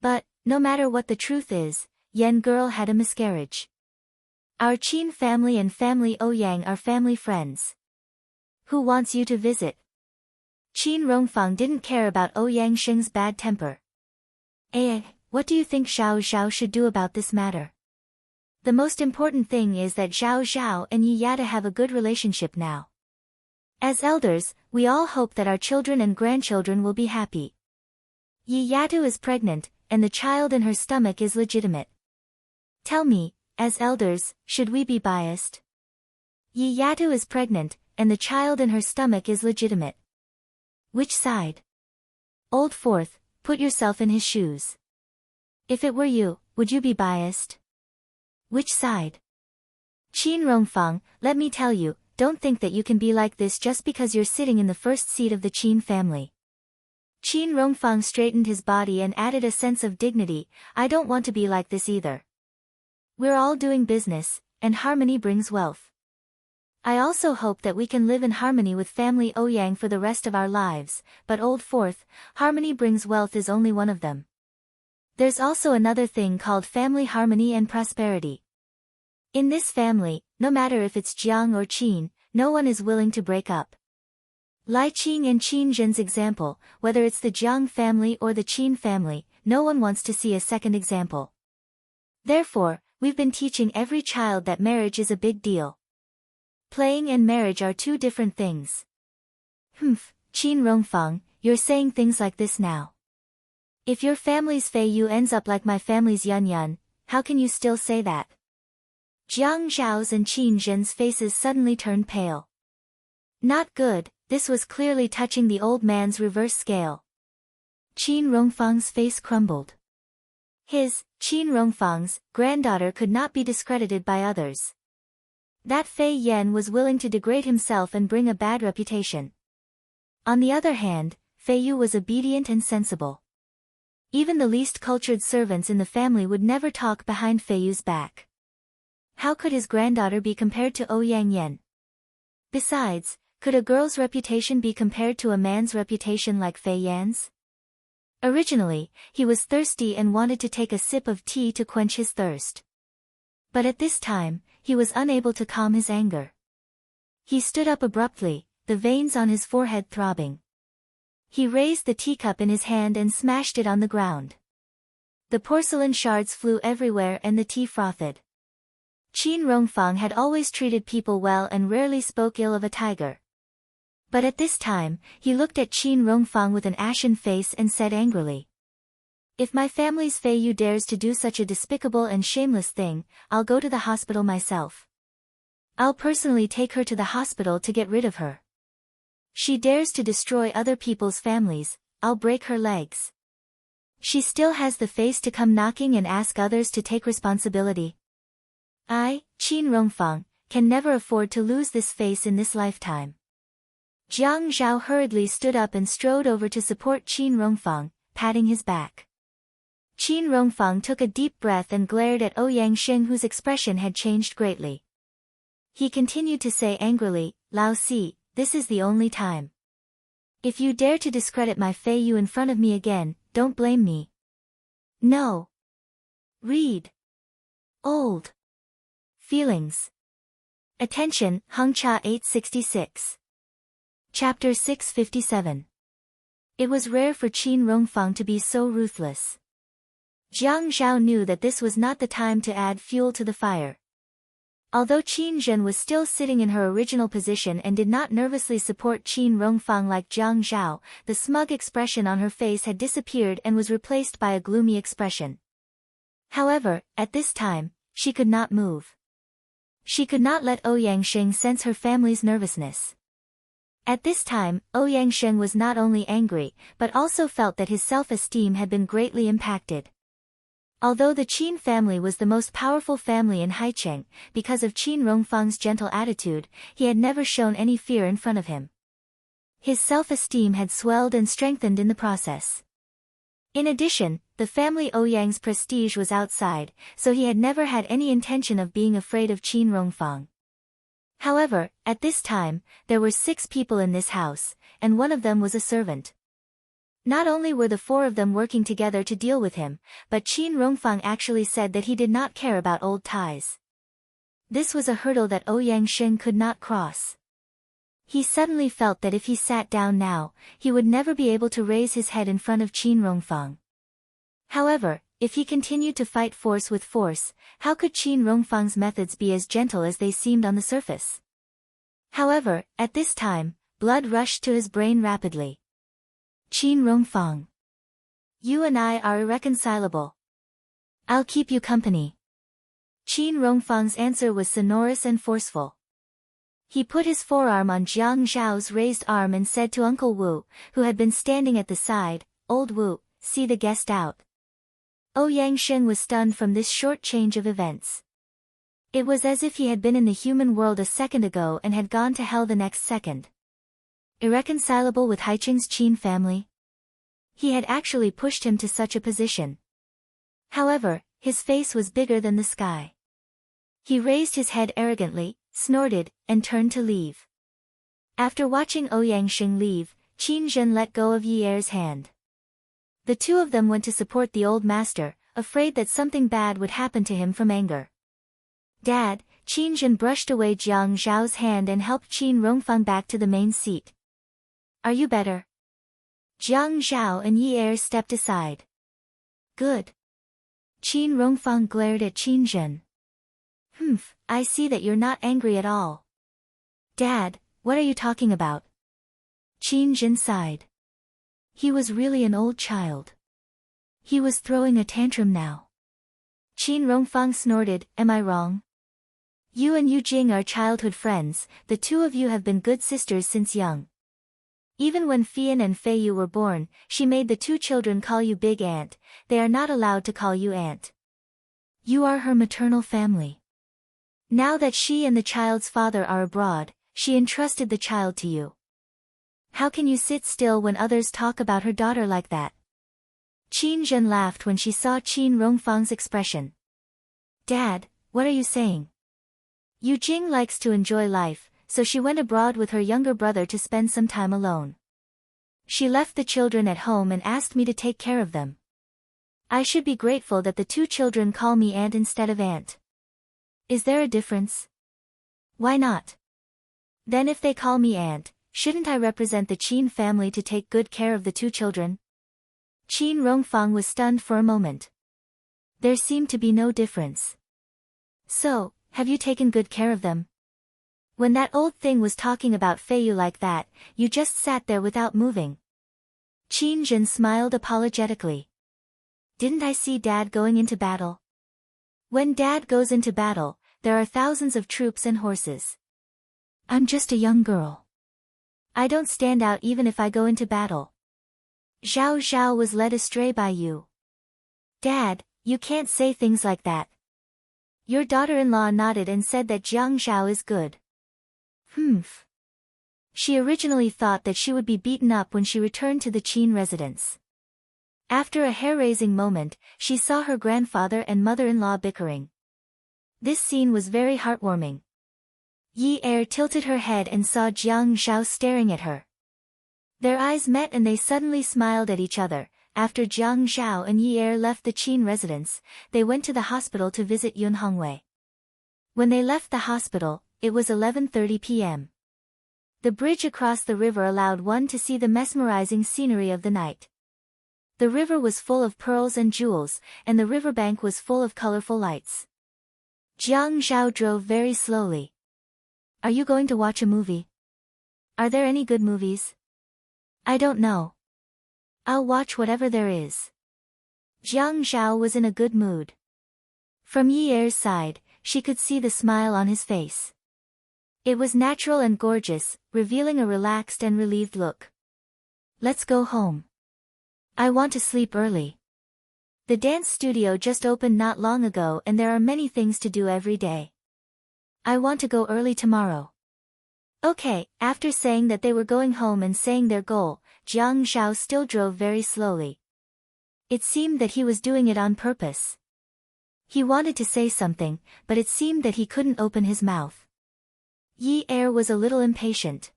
But, no matter what the truth is, Yen girl had a miscarriage. Our Qin family and family Ouyang are family friends. Who wants you to visit? Qin Rongfang didn't care about Ouyang Sheng's bad temper. What do you think Xiao Zhao should do about this matter? The most important thing is that Zhao Zhao and Yi Yada have a good relationship now. As elders, we all hope that our children and grandchildren will be happy. Yi Yadu is pregnant, and the child in her stomach is legitimate. Tell me, as elders, should we be biased? Yi Yadu is pregnant, and the child in her stomach is legitimate. Which side? Old Fourth, put yourself in his shoes. If it were you, would you be biased? Which side? Qin Rongfang, let me tell you, don't think that you can be like this just because you're sitting in the first seat of the Qin family. Qin Rongfang straightened his body and added a sense of dignity. I don't want to be like this either. We're all doing business, and harmony brings wealth. I also hope that we can live in harmony with family Ouyang for the rest of our lives, but Old Fourth, harmony brings wealth is only one of them. There's also another thing called family harmony and prosperity. In this family, no matter if it's Jiang or Qin, no one is willing to break up. Lai Qing and Qin Zhen's example, whether it's the Jiang family or the Qin family, no one wants to see a second example. Therefore, we've been teaching every child that marriage is a big deal. Playing and marriage are two different things. Qin Rongfang, you're saying things like this now. If your family's Fei Yu ends up like my family's Yun Yun, how can you still say that? Jiang Zhao's and Qin Zhen's faces suddenly turned pale. Not good, this was clearly touching the old man's reverse scale. Qin Rongfang's face crumbled. Qin Rongfang's, granddaughter could not be discredited by others. That Fei Yan was willing to degrade himself and bring a bad reputation. On the other hand, Fei Yu was obedient and sensible. Even the least cultured servants in the family would never talk behind Fei Yu's back. How could his granddaughter be compared to Ouyang Yan? Besides, could a girl's reputation be compared to a man's reputation like Fei Yan's? Originally, he was thirsty and wanted to take a sip of tea to quench his thirst. But at this time, he was unable to calm his anger. He stood up abruptly, the veins on his forehead throbbing. He raised the teacup in his hand and smashed it on the ground. The porcelain shards flew everywhere and the tea frothed. Qin Rongfang had always treated people well and rarely spoke ill of a tiger. But at this time, he looked at Qin Rongfang with an ashen face and said angrily, "If my family's Fei Yu dares to do such a despicable and shameless thing, I'll go to the hospital myself. I'll personally take her to the hospital to get rid of her. She dares to destroy other people's families, I'll break her legs. She still has the face to come knocking and ask others to take responsibility. I, Qin Rongfang, can never afford to lose this face in this lifetime." Jiang Zhao hurriedly stood up and strode over to support Qin Rongfang, patting his back. Qin Rongfang took a deep breath and glared at Ouyang Sheng, whose expression had changed greatly. He continued to say angrily, "Lao Si, this is the only time. If you dare to discredit my Fei Yu in front of me again, don't blame me. No. Read. Old. Feelings. Attention, Hengcha 866. Chapter 657. It was rare for Qin Rongfang to be so ruthless. Jiang Zhao knew that this was not the time to add fuel to the fire. Although Qin Zhen was still sitting in her original position and did not nervously support Qin Rongfang like Jiang Zhao, the smug expression on her face had disappeared and was replaced by a gloomy expression. However, at this time, she could not move. She could not let Ouyang Sheng sense her family's nervousness. At this time, Ouyang Sheng was not only angry, but also felt that his self-esteem had been greatly impacted. Although the Qin family was the most powerful family in Haicheng, because of Qin Rongfang's gentle attitude, he had never shown any fear in front of him. His self-esteem had swelled and strengthened in the process. In addition, the family Ouyang's prestige was outside, so he had never had any intention of being afraid of Qin Rongfang. However, at this time, there were 6 people in this house, and one of them was a servant. Not only were the 4 of them working together to deal with him, but Qin Rongfang actually said that he did not care about old ties. This was a hurdle that Ouyang Shen could not cross. He suddenly felt that if he sat down now, he would never be able to raise his head in front of Qin Rongfang. However, if he continued to fight force with force, how could Qin Rongfang's methods be as gentle as they seemed on the surface? However, at this time, blood rushed to his brain rapidly. Qin Rongfang. You and I are irreconcilable. I'll keep you company. Qin Rongfang's answer was sonorous and forceful. He put his forearm on Jiang Zhao's raised arm and said to Uncle Wu, who had been standing at the side, "Old Wu, see the guest out." Ouyang Shen was stunned from this short change of events. It was as if he had been in the human world a second ago and had gone to hell the next second. Irreconcilable with Haiqing's Qin family? He had actually pushed him to such a position. However, his face was bigger than the sky. He raised his head arrogantly, snorted, and turned to leave. After watching Ouyang Shen leave, Qin Zhen let go of Yi Er's hand. The 2 of them went to support the old master, afraid that something bad would happen to him from anger. Dad, Qin Zhen brushed away Jiang Zhao's hand and helped Qin Rongfang back to the main seat. Are you better? Jiang Zhao and Yi Er stepped aside. Good. Qin Rongfang glared at Qin Zhen. I see that you're not angry at all. Dad, what are you talking about? Qin Zhen sighed. He was really an old child. He was throwing a tantrum now. Qin Rongfang snorted, am I wrong? You and Yu Jing are childhood friends, the 2 of you have been good sisters since young. Even when Fian and Fei Yu were born, she made the 2 children call you Big Aunt, they are not allowed to call you Aunt. You are her maternal family. Now that she and the child's father are abroad, she entrusted the child to you. How can you sit still when others talk about her daughter like that? Qin Zhen laughed when she saw Qin Rongfang's expression. Dad, what are you saying? Yu Jing likes to enjoy life, so she went abroad with her younger brother to spend some time alone. She left the children at home and asked me to take care of them. I should be grateful that the 2 children call me Aunt instead of Aunt. Is there a difference? Why not? Then if they call me Aunt, shouldn't I represent the Qin family to take good care of the 2 children? Qin Rongfang was stunned for a moment. There seemed to be no difference. So, have you taken good care of them? When that old thing was talking about Fei Yu like that, you just sat there without moving. Qin Zhen smiled apologetically. Didn't I see Dad going into battle? When Dad goes into battle, there are thousands of troops and horses. I'm just a young girl. I don't stand out even if I go into battle. Zhao Zhao was led astray by you. Dad, you can't say things like that. Your daughter-in-law nodded and said that Jiang Zhao is good. She originally thought that she would be beaten up when she returned to the Qin residence. After a hair-raising moment, she saw her grandfather and mother-in-law bickering. This scene was very heartwarming. Yi Er tilted her head and saw Jiang Zhao staring at her. Their eyes met and they suddenly smiled at each other. After Jiang Zhao and Yi Er left the Qin residence, they went to the hospital to visit Yun Hongwei. When they left the hospital, it was 11:30 p.m. The bridge across the river allowed one to see the mesmerizing scenery of the night. The river was full of pearls and jewels, and the riverbank was full of colorful lights. Jiang Zhao drove very slowly. Are you going to watch a movie? Are there any good movies? I don't know. I'll watch whatever there is. Jiang Zhao was in a good mood. From Yi Er's side, she could see the smile on his face. It was natural and gorgeous, revealing a relaxed and relieved look. Let's go home. I want to sleep early. The dance studio just opened not long ago and there are many things to do every day. I want to go early tomorrow. Okay. After saying that they were going home and saying their goal, Jiang Zhao still drove very slowly. It seemed that he was doing it on purpose. He wanted to say something, but it seemed that he couldn't open his mouth. Yi Er was a little impatient.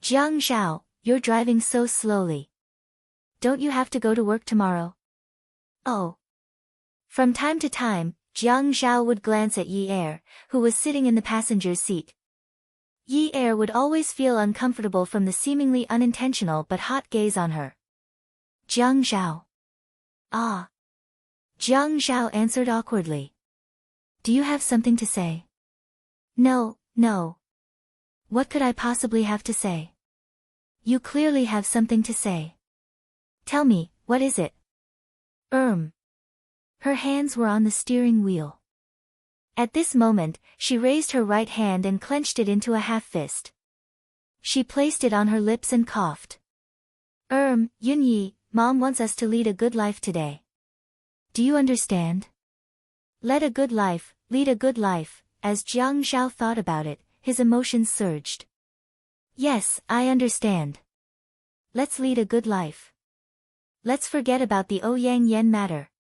Jiang Shao, you're driving so slowly. Don't you have to go to work tomorrow? Oh. From time to time, Jiang Shao would glance at Yi Er, who was sitting in the passenger's seat. Yi Er would always feel uncomfortable from the seemingly unintentional but hot gaze on her. Jiang Shao. Ah. Jiang Shao answered awkwardly. Do you have something to say? No, no. What could I possibly have to say? You clearly have something to say. Tell me, what is it? Her hands were on the steering wheel. At this moment, she raised her right hand and clenched it into a half-fist. She placed it on her lips and coughed. Yunyi, Mom wants us to lead a good life today. Do you understand? Lead a good life. As Jiang Shao thought about it, his emotions surged. Yes, I understand. Let's lead a good life. Let's forget about the Ouyang Yen matter.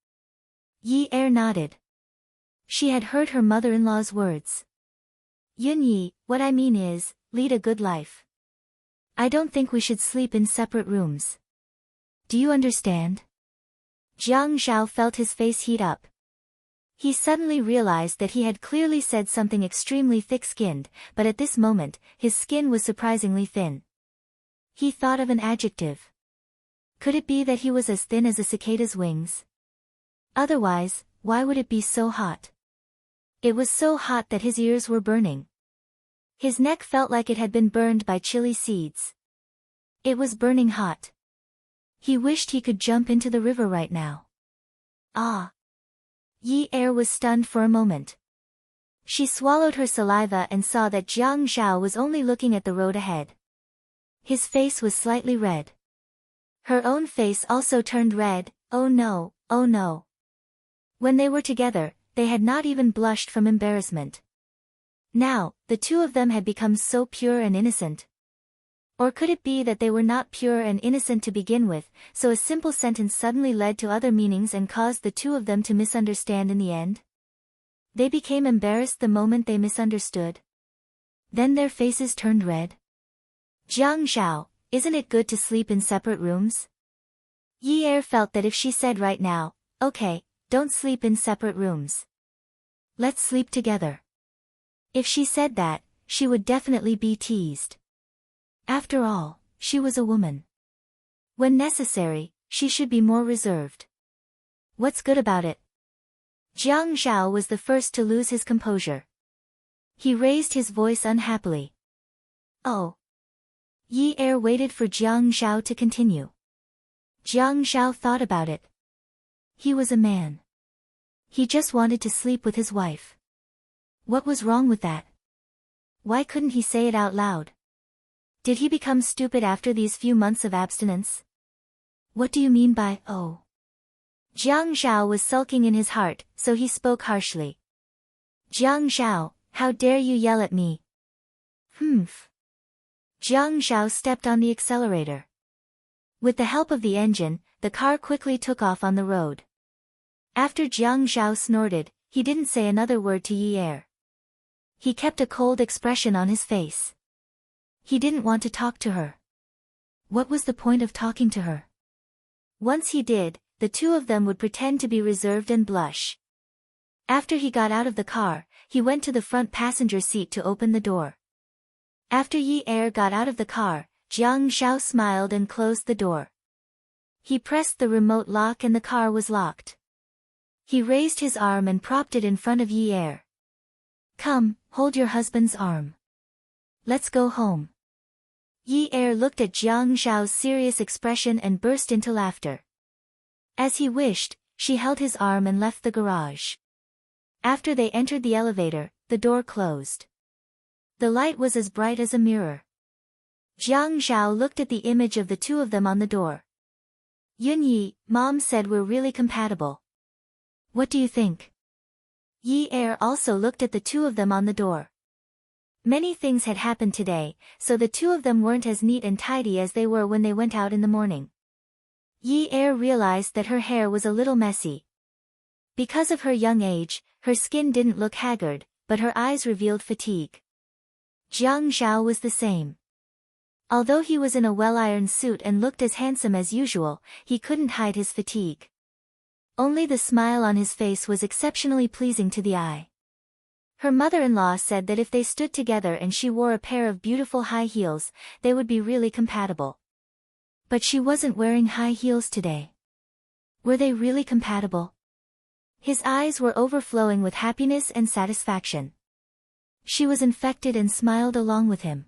Yi Er nodded. She had heard her mother-in-law's words. Yunyi, what I mean is, lead a good life. I don't think we should sleep in separate rooms. Do you understand? Jiang Shao felt his face heat up. He suddenly realized that he had clearly said something extremely thick-skinned, but at this moment, his skin was surprisingly thin. He thought of an adjective. Could it be that he was as thin as a cicada's wings? Otherwise, why would it be so hot? It was so hot that his ears were burning. His neck felt like it had been burned by chili seeds. It was burning hot. He wished he could jump into the river right now. Ah! Yi Er was stunned for a moment. She swallowed her saliva and saw that Jiang Shao was only looking at the road ahead. His face was slightly red. Her own face also turned red. Oh no, oh no. When they were together, they had not even blushed from embarrassment. Now, the two of them had become so pure and innocent. Or could it be that they were not pure and innocent to begin with, so a simple sentence suddenly led to other meanings and caused the two of them to misunderstand in the end? They became embarrassed the moment they misunderstood. Then their faces turned red. Jiang Shao, isn't it good to sleep in separate rooms? Yi Er felt that if she said right now, okay, don't sleep in separate rooms. Let's sleep together. If she said that, she would definitely be teased. After all, she was a woman. When necessary, she should be more reserved. What's good about it? Jiang Shao was the first to lose his composure. He raised his voice unhappily. Oh. Yi Er waited for Jiang Shao to continue. Jiang Shao thought about it. He was a man. He just wanted to sleep with his wife. What was wrong with that? Why couldn't he say it out loud? Did he become stupid after these few months of abstinence? What do you mean by, oh? Jiang Shao was sulking in his heart, so he spoke harshly. Jiang Shao, how dare you yell at me? Humph. Jiang Shao stepped on the accelerator. With the help of the engine, the car quickly took off on the road. After Jiang Shao snorted, he didn't say another word to Yi Er. He kept a cold expression on his face. He didn't want to talk to her. What was the point of talking to her? Once he did, the two of them would pretend to be reserved and blush. After he got out of the car, he went to the front passenger seat to open the door. After Yi Er got out of the car, Jiang Shao smiled and closed the door. He pressed the remote lock and the car was locked. He raised his arm and propped it in front of Yi Er. Come, hold your husband's arm. Let's go home. Yi Er looked at Jiang Shao's serious expression and burst into laughter. As he wished, she held his arm and left the garage. After they entered the elevator, the door closed. The light was as bright as a mirror. Jiang Shao looked at the image of the two of them on the door. Yunyi, Mom said we're really compatible. What do you think? Yi Er also looked at the two of them on the door. Many things had happened today, so the two of them weren't as neat and tidy as they were when they went out in the morning. Yi Er realized that her hair was a little messy. Because of her young age, her skin didn't look haggard, but her eyes revealed fatigue. Jiang Zhao was the same. Although he was in a well-ironed suit and looked as handsome as usual, he couldn't hide his fatigue. Only the smile on his face was exceptionally pleasing to the eye. Her mother-in-law said that if they stood together and she wore a pair of beautiful high heels, they would be really compatible. But she wasn't wearing high heels today. Were they really compatible? His eyes were overflowing with happiness and satisfaction. She was infected and smiled along with him.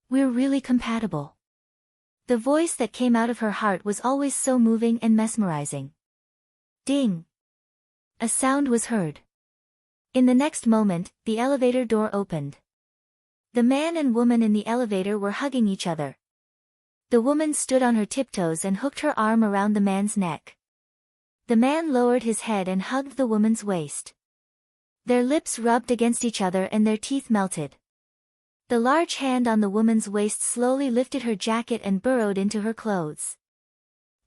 We're really compatible. The voice that came out of her heart was always so moving and mesmerizing. Ding! A sound was heard. In the next moment, the elevator door opened. The man and woman in the elevator were hugging each other. The woman stood on her tiptoes and hooked her arm around the man's neck. The man lowered his head and hugged the woman's waist. Their lips rubbed against each other and their teeth melted. The large hand on the woman's waist slowly lifted her jacket and burrowed into her clothes.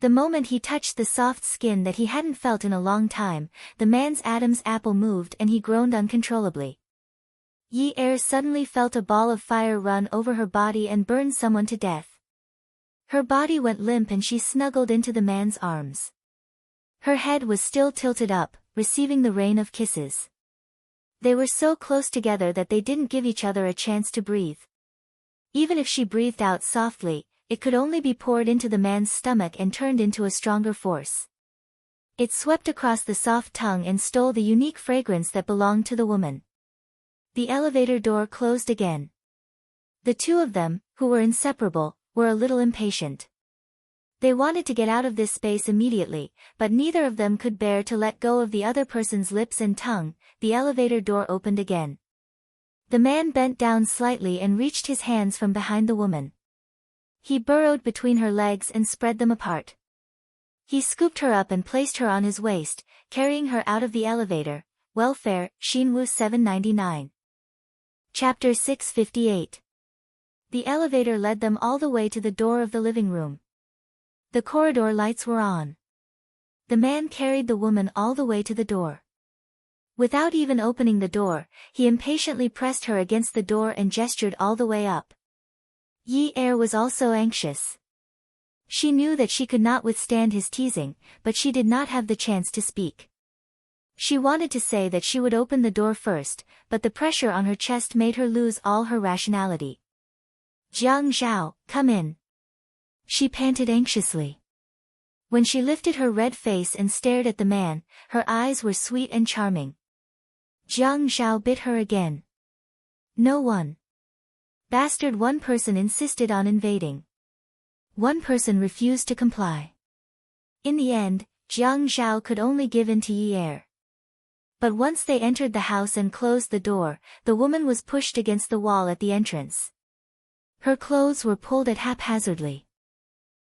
The moment he touched the soft skin that he hadn't felt in a long time, the man's Adam's apple moved and he groaned uncontrollably. Yi Er suddenly felt a ball of fire run over her body and burn someone to death. Her body went limp and she snuggled into the man's arms. Her head was still tilted up, receiving the rain of kisses. They were so close together that they didn't give each other a chance to breathe. Even if she breathed out softly, it could only be poured into the man's stomach and turned into a stronger force. It swept across the soft tongue and stole the unique fragrance that belonged to the woman. The elevator door closed again. The two of them, who were inseparable, were a little impatient. They wanted to get out of this space immediately, but neither of them could bear to let go of the other person's lips and tongue. The elevator door opened again. The man bent down slightly and reached his hands from behind the woman. He burrowed between her legs and spread them apart. He scooped her up and placed her on his waist, carrying her out of the elevator. Welfare, Xinwu 799. Chapter 658. The elevator led them all the way to the door of the living room. The corridor lights were on. The man carried the woman all the way to the door. Without even opening the door, he impatiently pressed her against the door and gestured all the way up. Yi Er was also anxious. She knew that she could not withstand his teasing, but she did not have the chance to speak. She wanted to say that she would open the door first, but the pressure on her chest made her lose all her rationality. Jiang Zhao, come in. She panted anxiously. When she lifted her red face and stared at the man, her eyes were sweet and charming. Jiang Zhao bit her again. No one. Bastard, one person insisted on invading. One person refused to comply. In the end, Jiang Zhao could only give in to Yi Er. But once they entered the house and closed the door, the woman was pushed against the wall at the entrance. Her clothes were pulled at haphazardly.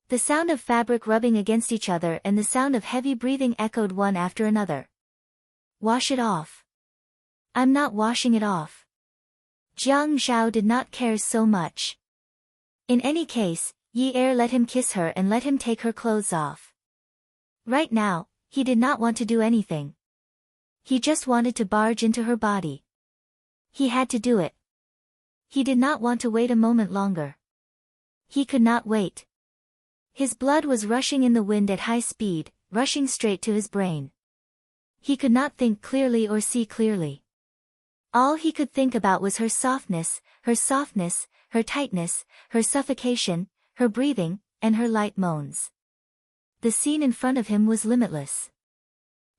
The sound of fabric rubbing against each other and the sound of heavy breathing echoed one after another. Wash it off. I'm not washing it off. Jiang Zhao did not care so much. In any case, Yi Er let him kiss her and let him take her clothes off. Right now, he did not want to do anything. He just wanted to barge into her body. He had to do it. He did not want to wait a moment longer. He could not wait. His blood was rushing in the wind at high speed, rushing straight to his brain. He could not think clearly or see clearly. All he could think about was her softness, her tightness, her suffocation, her breathing, and her light moans. The scene in front of him was limitless.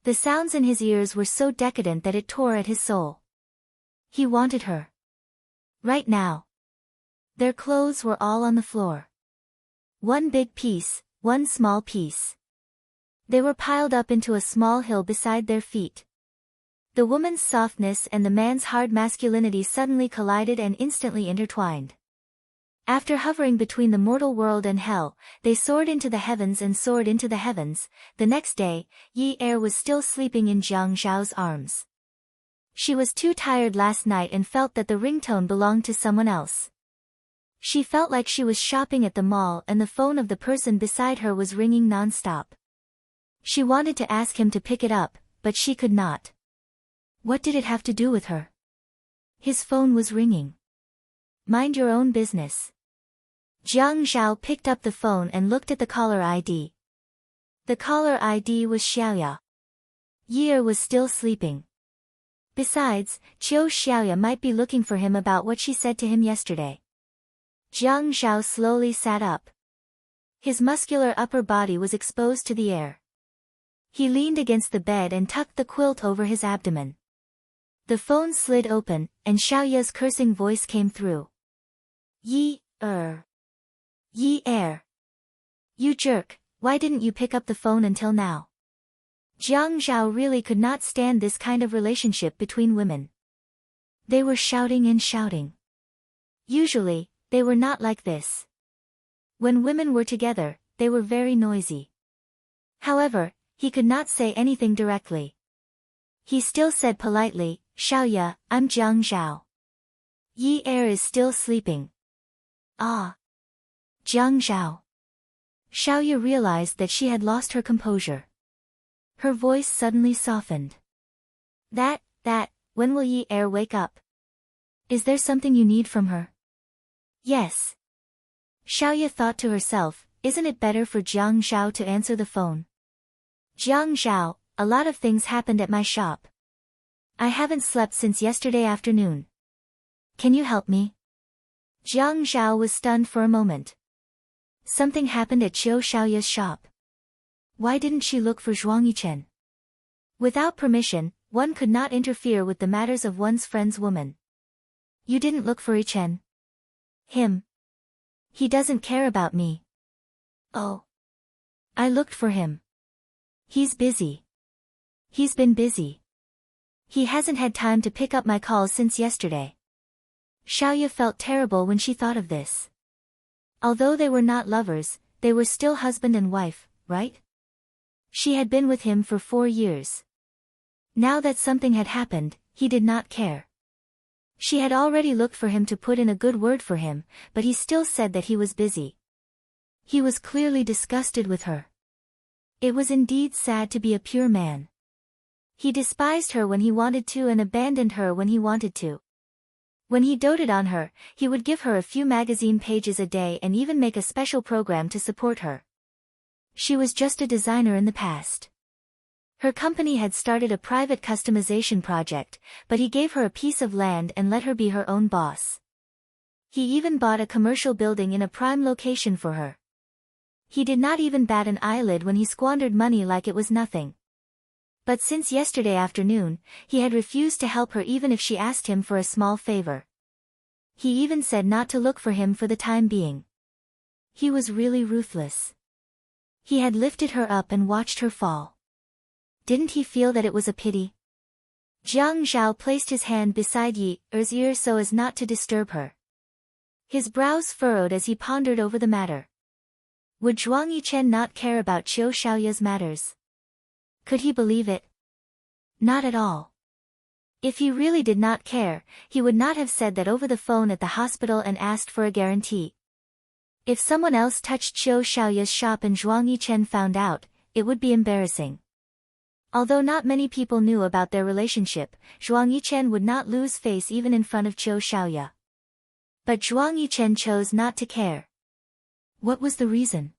The sounds in his ears were so decadent that it tore at his soul. He wanted her. Right now. Their clothes were all on the floor. One big piece, one small piece. They were piled up into a small hill beside their feet. The woman's softness and the man's hard masculinity suddenly collided and instantly intertwined. After hovering between the mortal world and hell, they soared into the heavens and soared into the heavens. The next day, Yi Er was still sleeping in Jiang Zhao's arms. She was too tired last night and felt that the ringtone belonged to someone else. She felt like she was shopping at the mall and the phone of the person beside her was ringing non-stop. She wanted to ask him to pick it up, but she could not. What did it have to do with her? His phone was ringing. Mind your own business. Jiang Zhao picked up the phone and looked at the caller ID. The caller ID was Xiaoya. Yi was still sleeping. Besides, Qiu Xiaoya might be looking for him about what she said to him yesterday. Jiang Zhao slowly sat up. His muscular upper body was exposed to the air. He leaned against the bed and tucked the quilt over his abdomen. The phone slid open, and Xiaoya's cursing voice came through. Yi Er. You jerk, why didn't you pick up the phone until now? Jiang Zhao really could not stand this kind of relationship between women. They were shouting and shouting. Usually, they were not like this. When women were together, they were very noisy. However, he could not say anything directly. He still said politely, Xiaoya, I'm Jiang Zhao. Yi is still sleeping. Ah. Jiang Zhao. Xiaoya realized that she had lost her composure. Her voice suddenly softened. When will Yi wake up? Is there something you need from her? Yes. Xiaoya thought to herself, isn't it better for Jiang Zhao to answer the phone? Jiang Zhao, a lot of things happened at my shop. I haven't slept since yesterday afternoon. Can you help me? Jiang Zhao was stunned for a moment. Something happened at Qiu Xiaoya's shop. Why didn't she look for Zhuang Yichen? Without permission, one could not interfere with the matters of one's friend's woman. You didn't look for Yichen? Him. He doesn't care about me. Oh. I looked for him. He's busy. He's been busy. He hasn't had time to pick up my calls since yesterday. Xiaoya felt terrible when she thought of this. Although they were not lovers, they were still husband and wife, right? She had been with him for 4 years. Now that something had happened, he did not care. She had already looked for him to put in a good word for him, but he still said that he was busy. He was clearly disgusted with her. It was indeed sad to be a pure man. He despised her when he wanted to and abandoned her when he wanted to. When he doted on her, he would give her a few magazine pages a day and even make a special program to support her. She was just a designer in the past. Her company had started a private customization project, but he gave her a piece of land and let her be her own boss. He even bought a commercial building in a prime location for her. He did not even bat an eyelid when he squandered money like it was nothing. But since yesterday afternoon, he had refused to help her even if she asked him for a small favor. He even said not to look for him for the time being. He was really ruthless. He had lifted her up and watched her fall. Didn't he feel that it was a pity? Jiang Zhao placed his hand beside Yi's ear so as not to disturb her. His brows furrowed as he pondered over the matter. Would Zhuang Yichen not care about Qiu Xiaoya's matters? Could he believe it? Not at all. If he really did not care, he would not have said that over the phone at the hospital and asked for a guarantee. If someone else touched Qiu Xiaoya's shop and Zhuang Yichen found out, it would be embarrassing. Although not many people knew about their relationship, Zhuang Yichen would not lose face even in front of Qiu Xiaoya. But Zhuang Yichen chose not to care. What was the reason?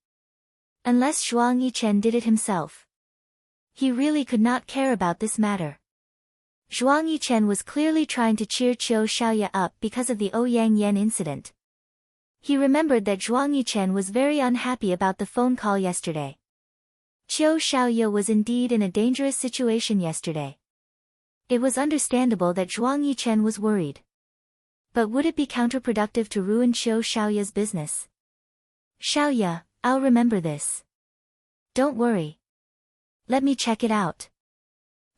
Unless Zhuang Yichen did it himself. He really could not care about this matter. Zhuang Yichen was clearly trying to cheer Qiu Xiaoya up because of the Ouyang Yan incident. He remembered that Zhuang Yichen was very unhappy about the phone call yesterday. Qiu Xiaoya was indeed in a dangerous situation yesterday. It was understandable that Zhuang Yichen was worried. But would it be counterproductive to ruin Qiu Xiaoya's business? Xiaoya, I'll remember this. Don't worry. Let me check it out.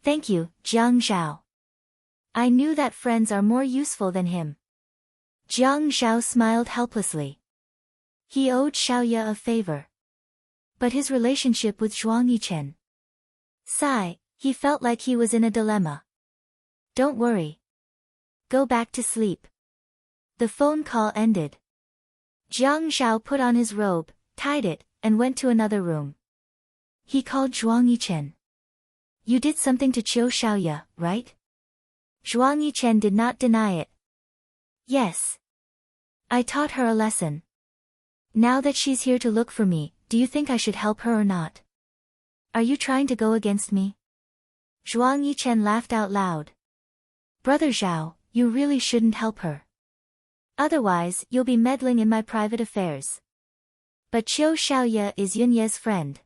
Thank you, Jiang Zhao. I knew that friends are more useful than him. Jiang Zhao smiled helplessly. He owed Xiaoya a favor. But his relationship with Zhuang Yichen. Sigh, he felt like he was in a dilemma. Don't worry. Go back to sleep. The phone call ended. Jiang Zhao put on his robe, tied it, and went to another room. He called Zhuang Yichen. You did something to Qiu Xiaoya, right? Zhuang Yichen did not deny it. Yes. I taught her a lesson. Now that she's here to look for me, do you think I should help her or not? Are you trying to go against me? Zhuang Yichen laughed out loud. Brother Zhao, you really shouldn't help her. Otherwise, you'll be meddling in my private affairs. But Qiu Xiaoye is Yunye's friend.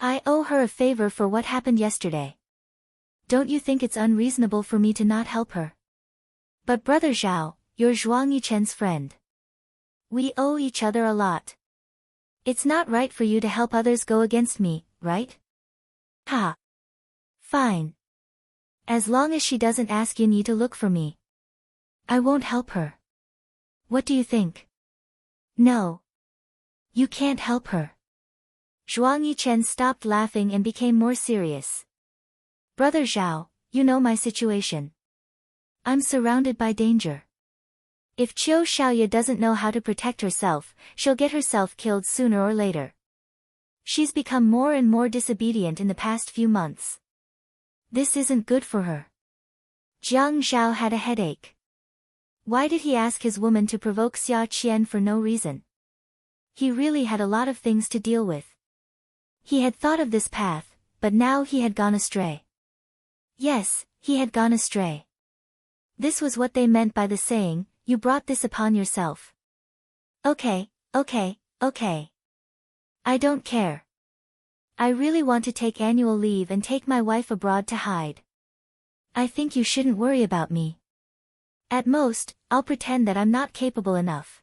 I owe her a favor for what happened yesterday. Don't you think it's unreasonable for me to not help her? But Brother Zhao, you're Zhuang Yichen's friend. We owe each other a lot. It's not right for you to help others go against me, right? Ha. Fine. As long as she doesn't ask Yunyi to look for me, I won't help her. What do you think? No. You can't help her. Zhuang Yichen stopped laughing and became more serious. Brother Zhao, you know my situation. I'm surrounded by danger. If Qiu Xiaoye doesn't know how to protect herself, she'll get herself killed sooner or later. She's become more and more disobedient in the past few months. This isn't good for her. Jiang Zhao had a headache. Why did he ask his woman to provoke Xia Qian for no reason? He really had a lot of things to deal with. He had thought of this path, but now he had gone astray. Yes, he had gone astray. This was what they meant by the saying, you brought this upon yourself. Okay. I don't care. I really want to take annual leave and take my wife abroad to hide. I think you shouldn't worry about me. At most, I'll pretend that I'm not capable enough.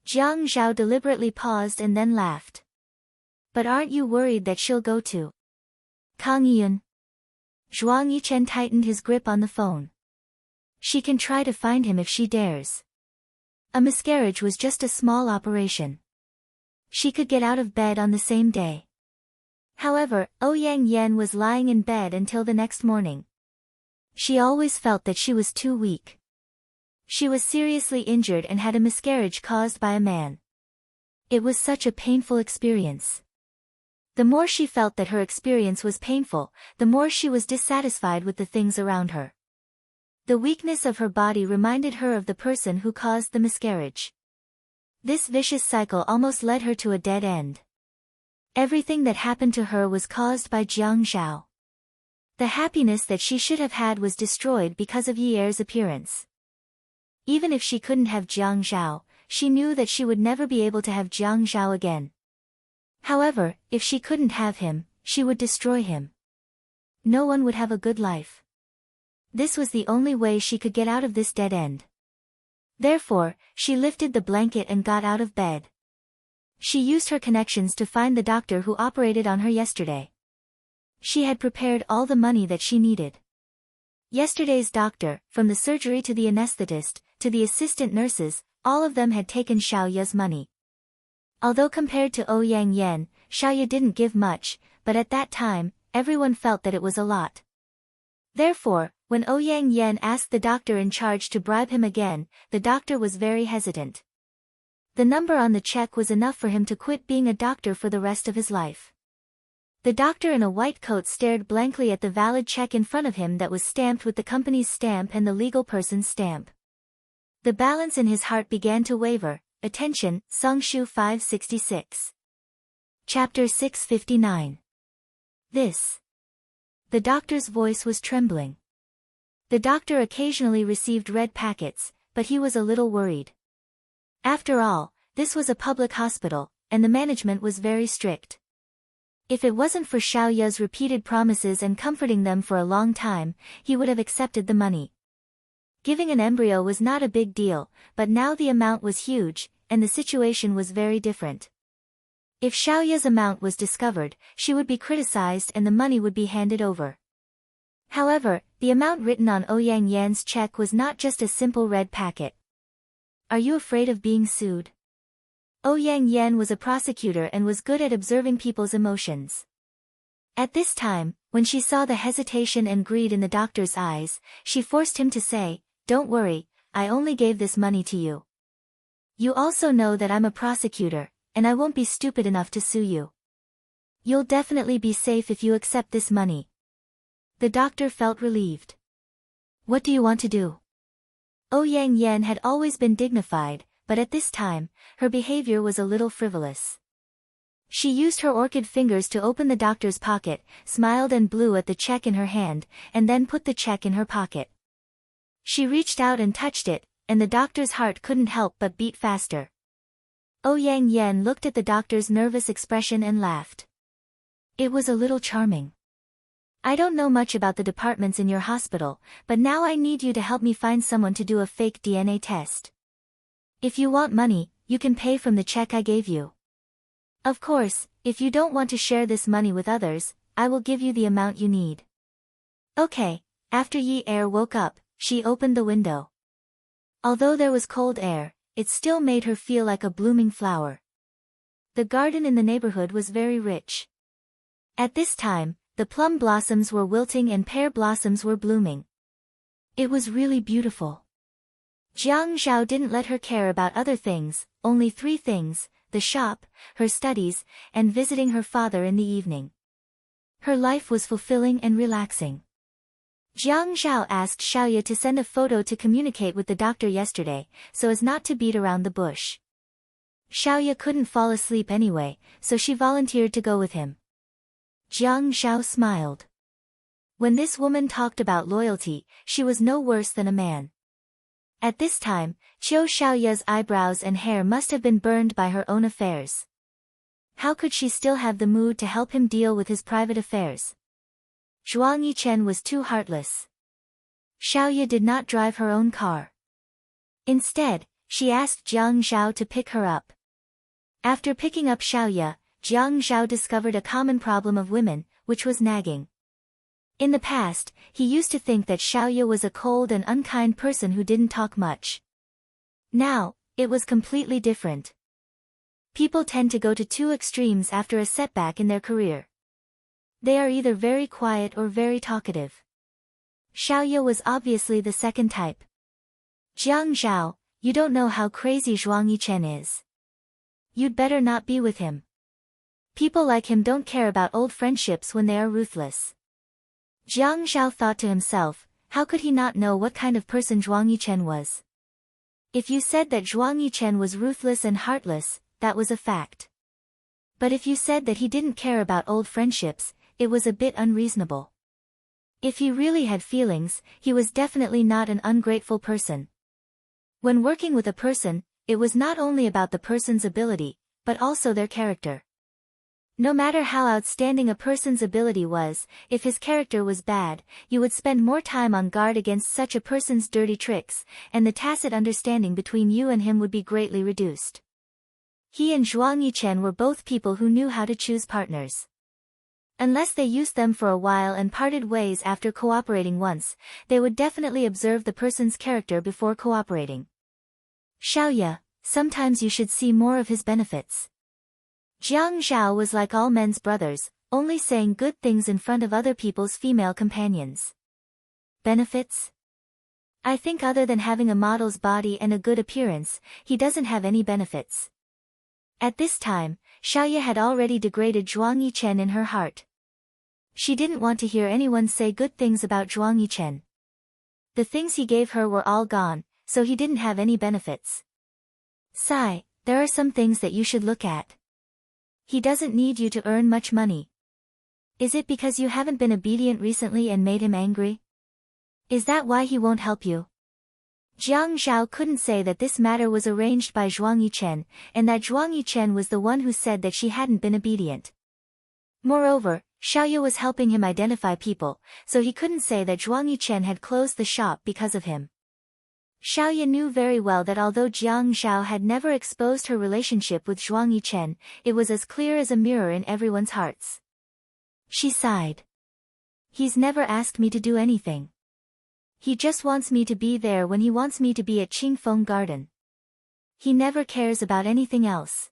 Jiang Zhao deliberately paused and then laughed. But aren't you worried that she'll go to Kang Yun? Zhuang Yichen tightened his grip on the phone. She can try to find him if she dares. A miscarriage was just a small operation. She could get out of bed on the same day. However, Ouyang Yan was lying in bed until the next morning. She always felt that she was too weak. She was seriously injured and had a miscarriage caused by a man. It was such a painful experience. The more she felt that her experience was painful, the more she was dissatisfied with the things around her. The weakness of her body reminded her of the person who caused the miscarriage. This vicious cycle almost led her to a dead end. Everything that happened to her was caused by Jiang Zhao. The happiness that she should have had was destroyed because of Yi Er's appearance. Even if she couldn't have Jiang Zhao, she knew that she would never be able to have Jiang Zhao again. However, if she couldn't have him, she would destroy him. No one would have a good life. This was the only way she could get out of this dead end. Therefore, she lifted the blanket and got out of bed. She used her connections to find the doctor who operated on her yesterday. She had prepared all the money that she needed. Yesterday's doctor, from the surgery to the anesthetist, to the assistant nurses, all of them had taken Xiaoye's money. Although compared to Ouyang Yan, Xiaoye didn't give much, but at that time, everyone felt that it was a lot. Therefore, when Ouyang Yan asked the doctor in charge to bribe him again, the doctor was very hesitant. The number on the check was enough for him to quit being a doctor for the rest of his life. The doctor in a white coat stared blankly at the valid check in front of him that was stamped with the company's stamp and the legal person's stamp. The balance in his heart began to waver. Attention, Songshu 566. Chapter 659. This. The doctor's voice was trembling. The doctor occasionally received red packets, but he was a little worried. After all, this was a public hospital, and the management was very strict. If it wasn't for Xiaoye's repeated promises and comforting them for a long time, he would have accepted the money. Giving an embryo was not a big deal, but now the amount was huge, and the situation was very different. If Xiaoye's amount was discovered, she would be criticized and the money would be handed over. However, the amount written on Ouyang Yan's check was not just a simple red packet. Are you afraid of being sued? Ouyang Yan was a prosecutor and was good at observing people's emotions. At this time, when she saw the hesitation and greed in the doctor's eyes, she forced him to say, "Don't worry, I only gave this money to you. You also know that I'm a prosecutor, and I won't be stupid enough to sue you. You'll definitely be safe if you accept this money." The doctor felt relieved. What do you want to do? Ouyang Yan had always been dignified, but at this time, her behavior was a little frivolous. She used her orchid fingers to open the doctor's pocket, smiled and blew at the check in her hand, and then put the check in her pocket. She reached out and touched it, and the doctor's heart couldn't help but beat faster. Yang Yen looked at the doctor's nervous expression and laughed. It was a little charming. I don't know much about the departments in your hospital, but now I need you to help me find someone to do a fake DNA test. If you want money, you can pay from the check I gave you. Of course, if you don't want to share this money with others, I will give you the amount you need. Okay. After Yi Er woke up, she opened the window. Although there was cold air, it still made her feel like a blooming flower. The garden in the neighborhood was very rich. At this time, the plum blossoms were wilting and pear blossoms were blooming. It was really beautiful. Jiang Zhao didn't let her care about other things, only 3 things: the shop, her studies, and visiting her father in the evening. Her life was fulfilling and relaxing. Jiang Zhao asked Xiaoya to send a photo to communicate with the doctor yesterday, so as not to beat around the bush. Xiaoya couldn't fall asleep anyway, so she volunteered to go with him. Jiang Zhao smiled. When this woman talked about loyalty, she was no worse than a man. At this time, Qiu Xiaoya's eyebrows and hair must have been burned by her own affairs. How could she still have the mood to help him deal with his private affairs? Zhuang Yichen was too heartless. Xiaoya did not drive her own car. Instead, she asked Jiang Zhao to pick her up. After picking up Xiaoya, Jiang Zhao discovered a common problem of women, which was nagging. In the past, he used to think that Xiaoya was a cold and unkind person who didn't talk much. Now, it was completely different. People tend to go to 2 extremes after a setback in their career. They are either very quiet or very talkative. Xiaoya was obviously the second type. Jiang Zhao, you don't know how crazy Zhuang Yichen is. You'd better not be with him. People like him don't care about old friendships when they are ruthless. Jiang Zhao thought to himself, how could he not know what kind of person Zhuang Yichen was? If you said that Zhuang Yichen was ruthless and heartless, that was a fact. But if you said that he didn't care about old friendships, it was a bit unreasonable. If he really had feelings, he was definitely not an ungrateful person. When working with a person, it was not only about the person's ability, but also their character. No matter how outstanding a person's ability was, if his character was bad, you would spend more time on guard against such a person's dirty tricks, and the tacit understanding between you and him would be greatly reduced. He and Zhuang Yichen were both people who knew how to choose partners. Unless they used them for a while and parted ways after cooperating once, they would definitely observe the person's character before cooperating. Xiaoya, sometimes you should see more of his benefits. Jiang Zhao was like all men's brothers, only saying good things in front of other people's female companions. Benefits? I think other than having a model's body and a good appearance, he doesn't have any benefits. At this time, Xiaoya had already degraded Zhuang Yichen in her heart. She didn't want to hear anyone say good things about Zhuang Yichen. The things he gave her were all gone, so he didn't have any benefits. Sigh, there are some things that you should look at. He doesn't need you to earn much money. Is it because you haven't been obedient recently and made him angry? Is that why he won't help you? Jiang Zhao couldn't say that this matter was arranged by Zhuang Yichen, and that Zhuang Yichen was the one who said that she hadn't been obedient. Moreover, Xiaoya was helping him identify people, so he couldn't say that Zhuang Yichen had closed the shop because of him. Xiaoya knew very well that although Jiang Zhao had never exposed her relationship with Zhuang Yichen, it was as clear as a mirror in everyone's hearts. She sighed. He's never asked me to do anything. He just wants me to be there when he wants me to be at Qingfeng Garden. He never cares about anything else.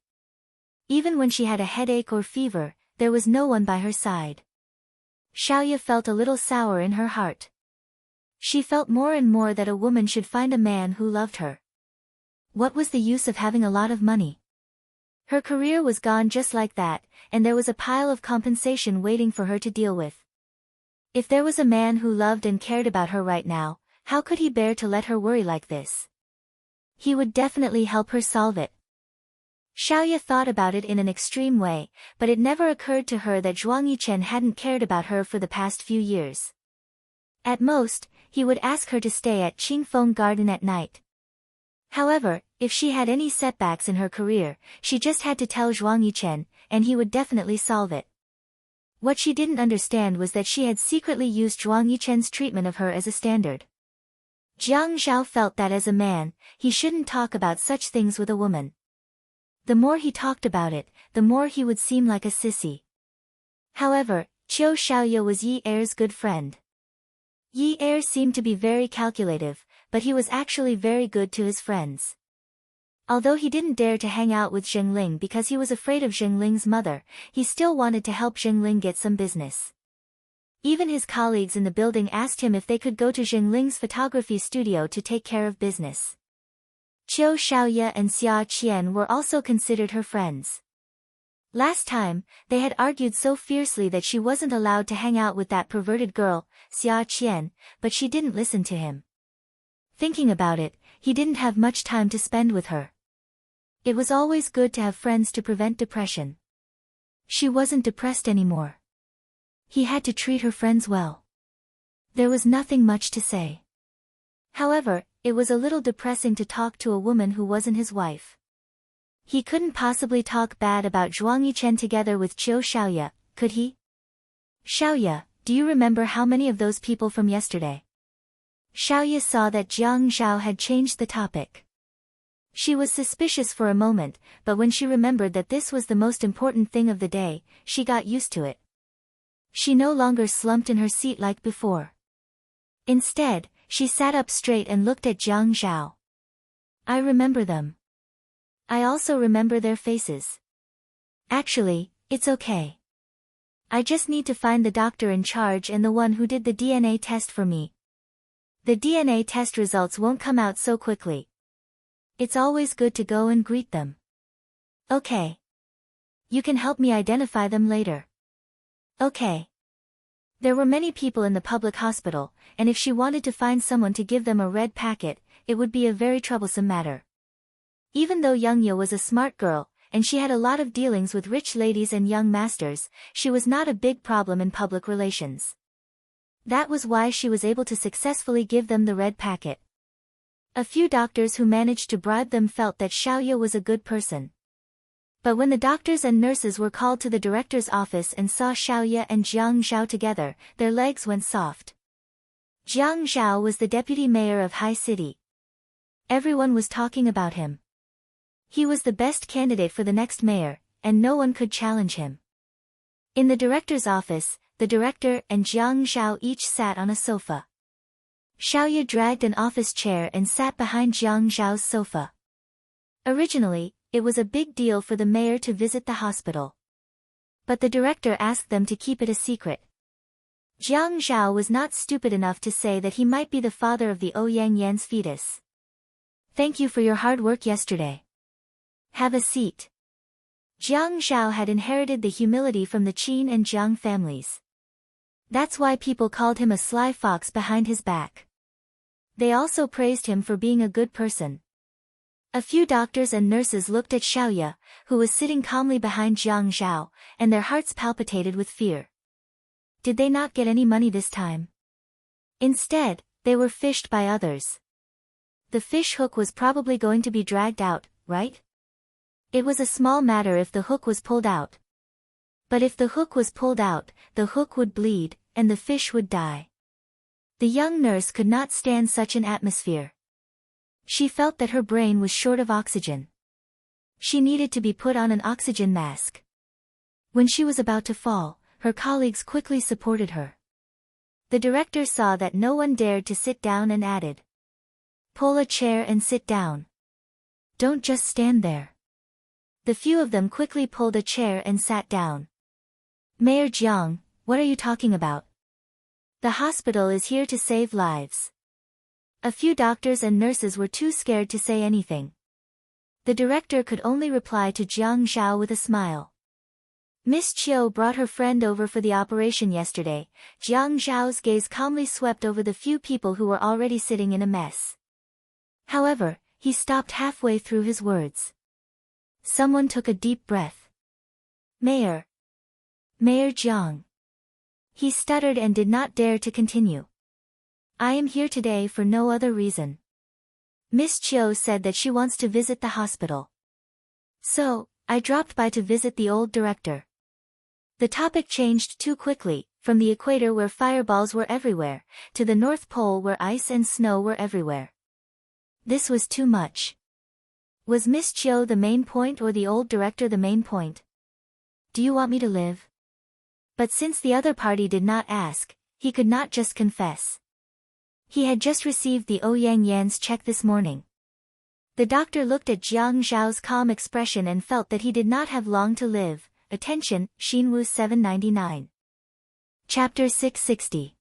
Even when she had a headache or fever, there was no one by her side. Xiaoya felt a little sour in her heart. She felt more and more that a woman should find a man who loved her. What was the use of having a lot of money? Her career was gone just like that, and there was a pile of compensation waiting for her to deal with. If there was a man who loved and cared about her right now, how could he bear to let her worry like this? He would definitely help her solve it. Xiaoya thought about it in an extreme way, but it never occurred to her that Zhuang Yichen hadn't cared about her for the past few years. At most, he would ask her to stay at Qingfeng Garden at night. However, if she had any setbacks in her career, she just had to tell Zhuang Yichen, and he would definitely solve it. What she didn't understand was that she had secretly used Zhuang Yichen's treatment of her as a standard. Jiang Zhao felt that as a man, he shouldn't talk about such things with a woman. The more he talked about it, the more he would seem like a sissy. However, Qiu Xiaoya was Yi Er's good friend. Yi Er seemed to be very calculative, but he was actually very good to his friends. Although he didn't dare to hang out with Zhengling because he was afraid of Zhengling's mother, he still wanted to help Zhengling get some business. Even his colleagues in the building asked him if they could go to Zhengling's photography studio to take care of business. Qiu Xiaoya and Xia Qian were also considered her friends. Last time, they had argued so fiercely that she wasn't allowed to hang out with that perverted girl, Xia Qian, but she didn't listen to him. Thinking about it, he didn't have much time to spend with her. It was always good to have friends to prevent depression. She wasn't depressed anymore. He had to treat her friends well. There was nothing much to say. However, it was a little depressing to talk to a woman who wasn't his wife. He couldn't possibly talk bad about Zhuang Yichen together with Qiu Xiaoya, could he? Xiaoya, do you remember how many of those people from yesterday? Xiaoya saw that Jiang Zhao had changed the topic. She was suspicious for a moment, but when she remembered that this was the most important thing of the day, she got used to it. She no longer slumped in her seat like before. Instead, she sat up straight and looked at Jiang Zhao. I remember them. I also remember their faces. Actually, it's okay. I just need to find the doctor in charge and the one who did the DNA test for me. The DNA test results won't come out so quickly. It's always good to go and greet them. Okay. You can help me identify them later. Okay. There were many people in the public hospital, and if she wanted to find someone to give them a red packet, it would be a very troublesome matter. Even though Young Ye was a smart girl, and she had a lot of dealings with rich ladies and young masters, she was not a big problem in public relations. That was why she was able to successfully give them the red packet. A few doctors who managed to bribe them felt that Xiaoya was a good person. But when the doctors and nurses were called to the director's office and saw Xiaoya and Jiang Zhao together, their legs went soft. Jiang Zhao was the deputy mayor of High City. Everyone was talking about him. He was the best candidate for the next mayor, and no one could challenge him. In the director's office, the director and Jiang Zhao each sat on a sofa. Xiaoya dragged an office chair and sat behind Jiang Zhao's sofa. Originally, it was a big deal for the mayor to visit the hospital. But the director asked them to keep it a secret. Jiang Zhao was not stupid enough to say that he might be the father of the Ouyang Yan's fetus. Thank you for your hard work yesterday. Have a seat. Jiang Zhao had inherited the humility from the Qin and Jiang families. That's why people called him a sly fox behind his back. They also praised him for being a good person. A few doctors and nurses looked at Xiaoya, who was sitting calmly behind Jiang Zhao, and their hearts palpitated with fear. Did they not get any money this time? Instead, they were fished by others. The fish hook was probably going to be dragged out, right? It was a small matter if the hook was pulled out. But if the hook was pulled out, the hook would bleed, and the fish would die. The young nurse could not stand such an atmosphere. She felt that her brain was short of oxygen. She needed to be put on an oxygen mask. When she was about to fall, her colleagues quickly supported her. The director saw that no one dared to sit down and added, "Pull a chair and sit down. Don't just stand there." The few of them quickly pulled a chair and sat down. Mayor Jiang, what are you talking about? The hospital is here to save lives. A few doctors and nurses were too scared to say anything. The director could only reply to Jiang Zhao with a smile. Miss Qiu brought her friend over for the operation yesterday. Jiang Zhao's gaze calmly swept over the few people who were already sitting in a mess. However, he stopped halfway through his words. Someone took a deep breath. Mayor. Mayor Jiang. He stuttered and did not dare to continue. I am here today for no other reason. Miss Chiu said that she wants to visit the hospital. So, I dropped by to visit the old director. The topic changed too quickly, from the equator where fireballs were everywhere, to the North Pole where ice and snow were everywhere. This was too much. Was Miss Chiu the main point or the old director the main point? Do you want me to live? But since the other party did not ask, he could not just confess. He had just received the Ouyang Yan's check this morning. The doctor looked at Jiang Zhao's calm expression and felt that he did not have long to live. Attention, Xinwu 799. Chapter 660.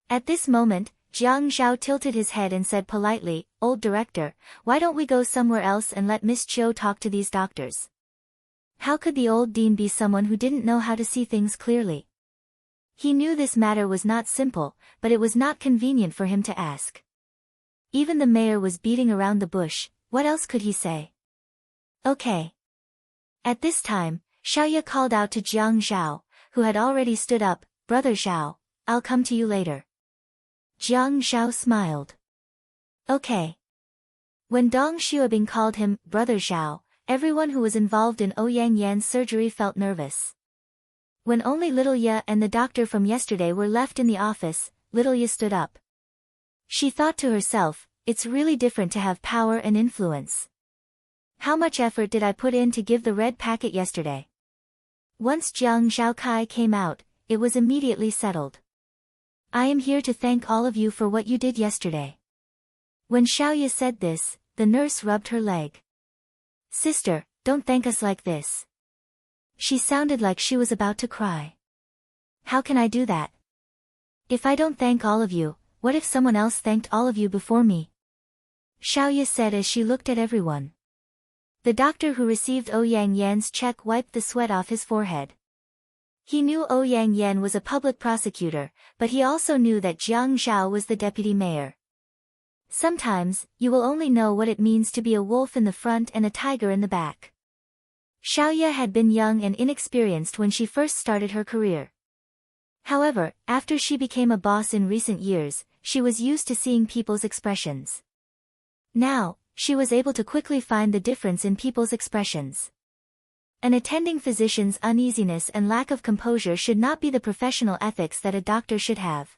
At this moment, Jiang Zhao tilted his head and said politely, Old director, why don't we go somewhere else and let Miss Chiu talk to these doctors? How could the old dean be someone who didn't know how to see things clearly? He knew this matter was not simple, but it was not convenient for him to ask. Even the mayor was beating around the bush, what else could he say? Okay. At this time, Xiaoye called out to Jiang Zhao, who had already stood up, Brother Zhao, I'll come to you later. Jiang Zhao smiled. Okay. When Dong Xuebing called him Brother Zhao, everyone who was involved in Ouyang Yan's surgery felt nervous. When only Little Ye and the doctor from yesterday were left in the office, Little Ye stood up. She thought to herself, it's really different to have power and influence. How much effort did I put in to give the red packet yesterday? Once Jiang Zhaokai came out, it was immediately settled. I am here to thank all of you for what you did yesterday. When Xiaoye said this, the nurse rubbed her leg. Sister, don't thank us like this. She sounded like she was about to cry. How can I do that? If I don't thank all of you, what if someone else thanked all of you before me? Xiaoye said as she looked at everyone. The doctor who received Ouyang Yan's check wiped the sweat off his forehead. He knew Ouyang Yan was a public prosecutor, but he also knew that Jiang Zhao was the deputy mayor. Sometimes, you will only know what it means to be a wolf in the front and a tiger in the back. Xiaoye had been young and inexperienced when she first started her career. However, after she became a boss in recent years, she was used to seeing people's expressions. Now, she was able to quickly find the difference in people's expressions. An attending physician's uneasiness and lack of composure should not be the professional ethics that a doctor should have.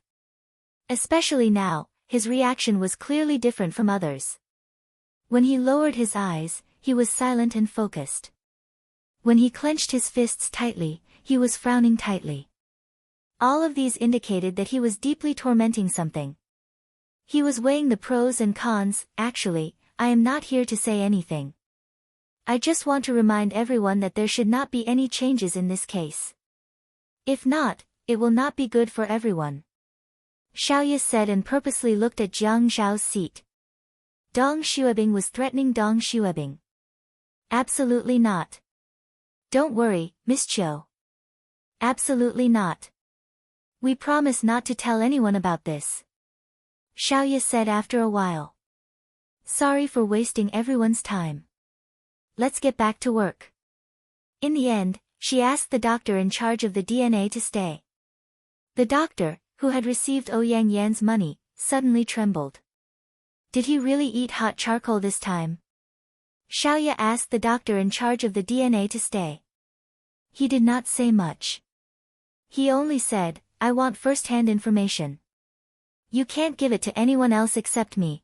Especially now, his reaction was clearly different from others. When he lowered his eyes, he was silent and focused. When he clenched his fists tightly, he was frowning tightly. All of these indicated that he was deeply tormenting something. He was weighing the pros and cons. Actually, I am not here to say anything. I just want to remind everyone that there should not be any changes in this case. If not, it will not be good for everyone. Xiaoye said and purposely looked at Jiang Zhao's seat. Dong Xuebing was threatening Dong Xuebing. Absolutely not. Don't worry, Miss Chiu. Absolutely not. We promise not to tell anyone about this. Xiaoye said after a while. Sorry for wasting everyone's time. Let's get back to work. In the end, she asked the doctor in charge of the DNA to stay. The doctor, who had received Ouyang Yan's money, suddenly trembled. Did he really eat hot charcoal this time? Xiaoye asked the doctor in charge of the DNA to stay. He did not say much. He only said, I want first-hand information. You can't give it to anyone else except me.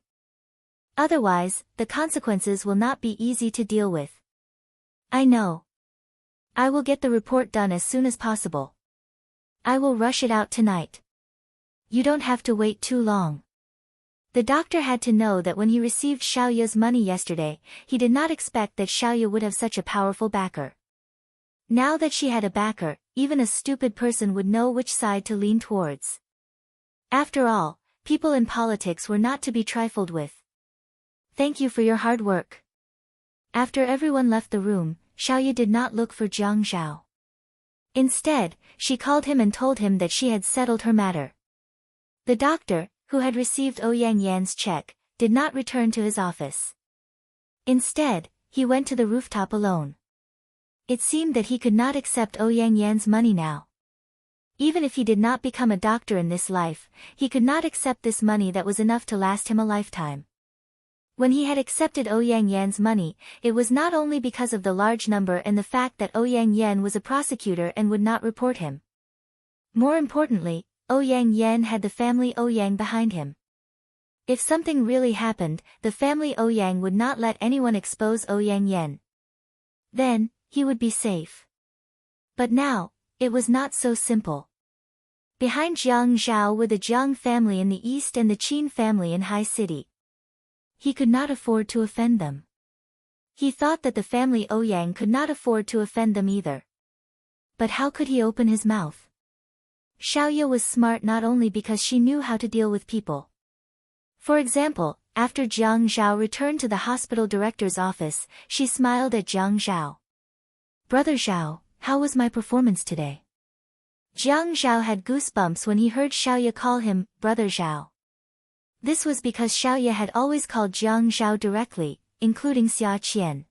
Otherwise, the consequences will not be easy to deal with. I know. I will get the report done as soon as possible. I will rush it out tonight. You don't have to wait too long. The doctor had to know that when he received Xiaoye's money yesterday, he did not expect that Xiaoye would have such a powerful backer. Now that she had a backer, even a stupid person would know which side to lean towards. After all, people in politics were not to be trifled with. Thank you for your hard work. After everyone left the room, Xiaoye did not look for Jiang Zhao. Instead, she called him and told him that she had settled her matter. The doctor, who had received Ouyang Yan's check, did not return to his office. Instead, he went to the rooftop alone. It seemed that he could not accept Ouyang Yan's money now. Even if he did not become a doctor in this life, he could not accept this money that was enough to last him a lifetime. When he had accepted Ouyang Yan's money, it was not only because of the large number and the fact that Ouyang Yan was a prosecutor and would not report him. More importantly, Ouyang Yan had the family Ouyang behind him. If something really happened, the family Ouyang would not let anyone expose Ouyang Yan. Then, he would be safe. But now, it was not so simple. Behind Jiang Zhao were the Jiang family in the east and the Qin family in High City. He could not afford to offend them. He thought that the family Ouyang could not afford to offend them either. But how could he open his mouth? Xiaoya was smart not only because she knew how to deal with people. For example, after Jiang Zhao returned to the hospital director's office, she smiled at Jiang Zhao. "Brother Zhao, how was my performance today?" Jiang Zhao had goosebumps when he heard Xiaoya call him Brother Zhao. This was because Xiaoya had always called Jiang Zhao directly, including Xia Qian.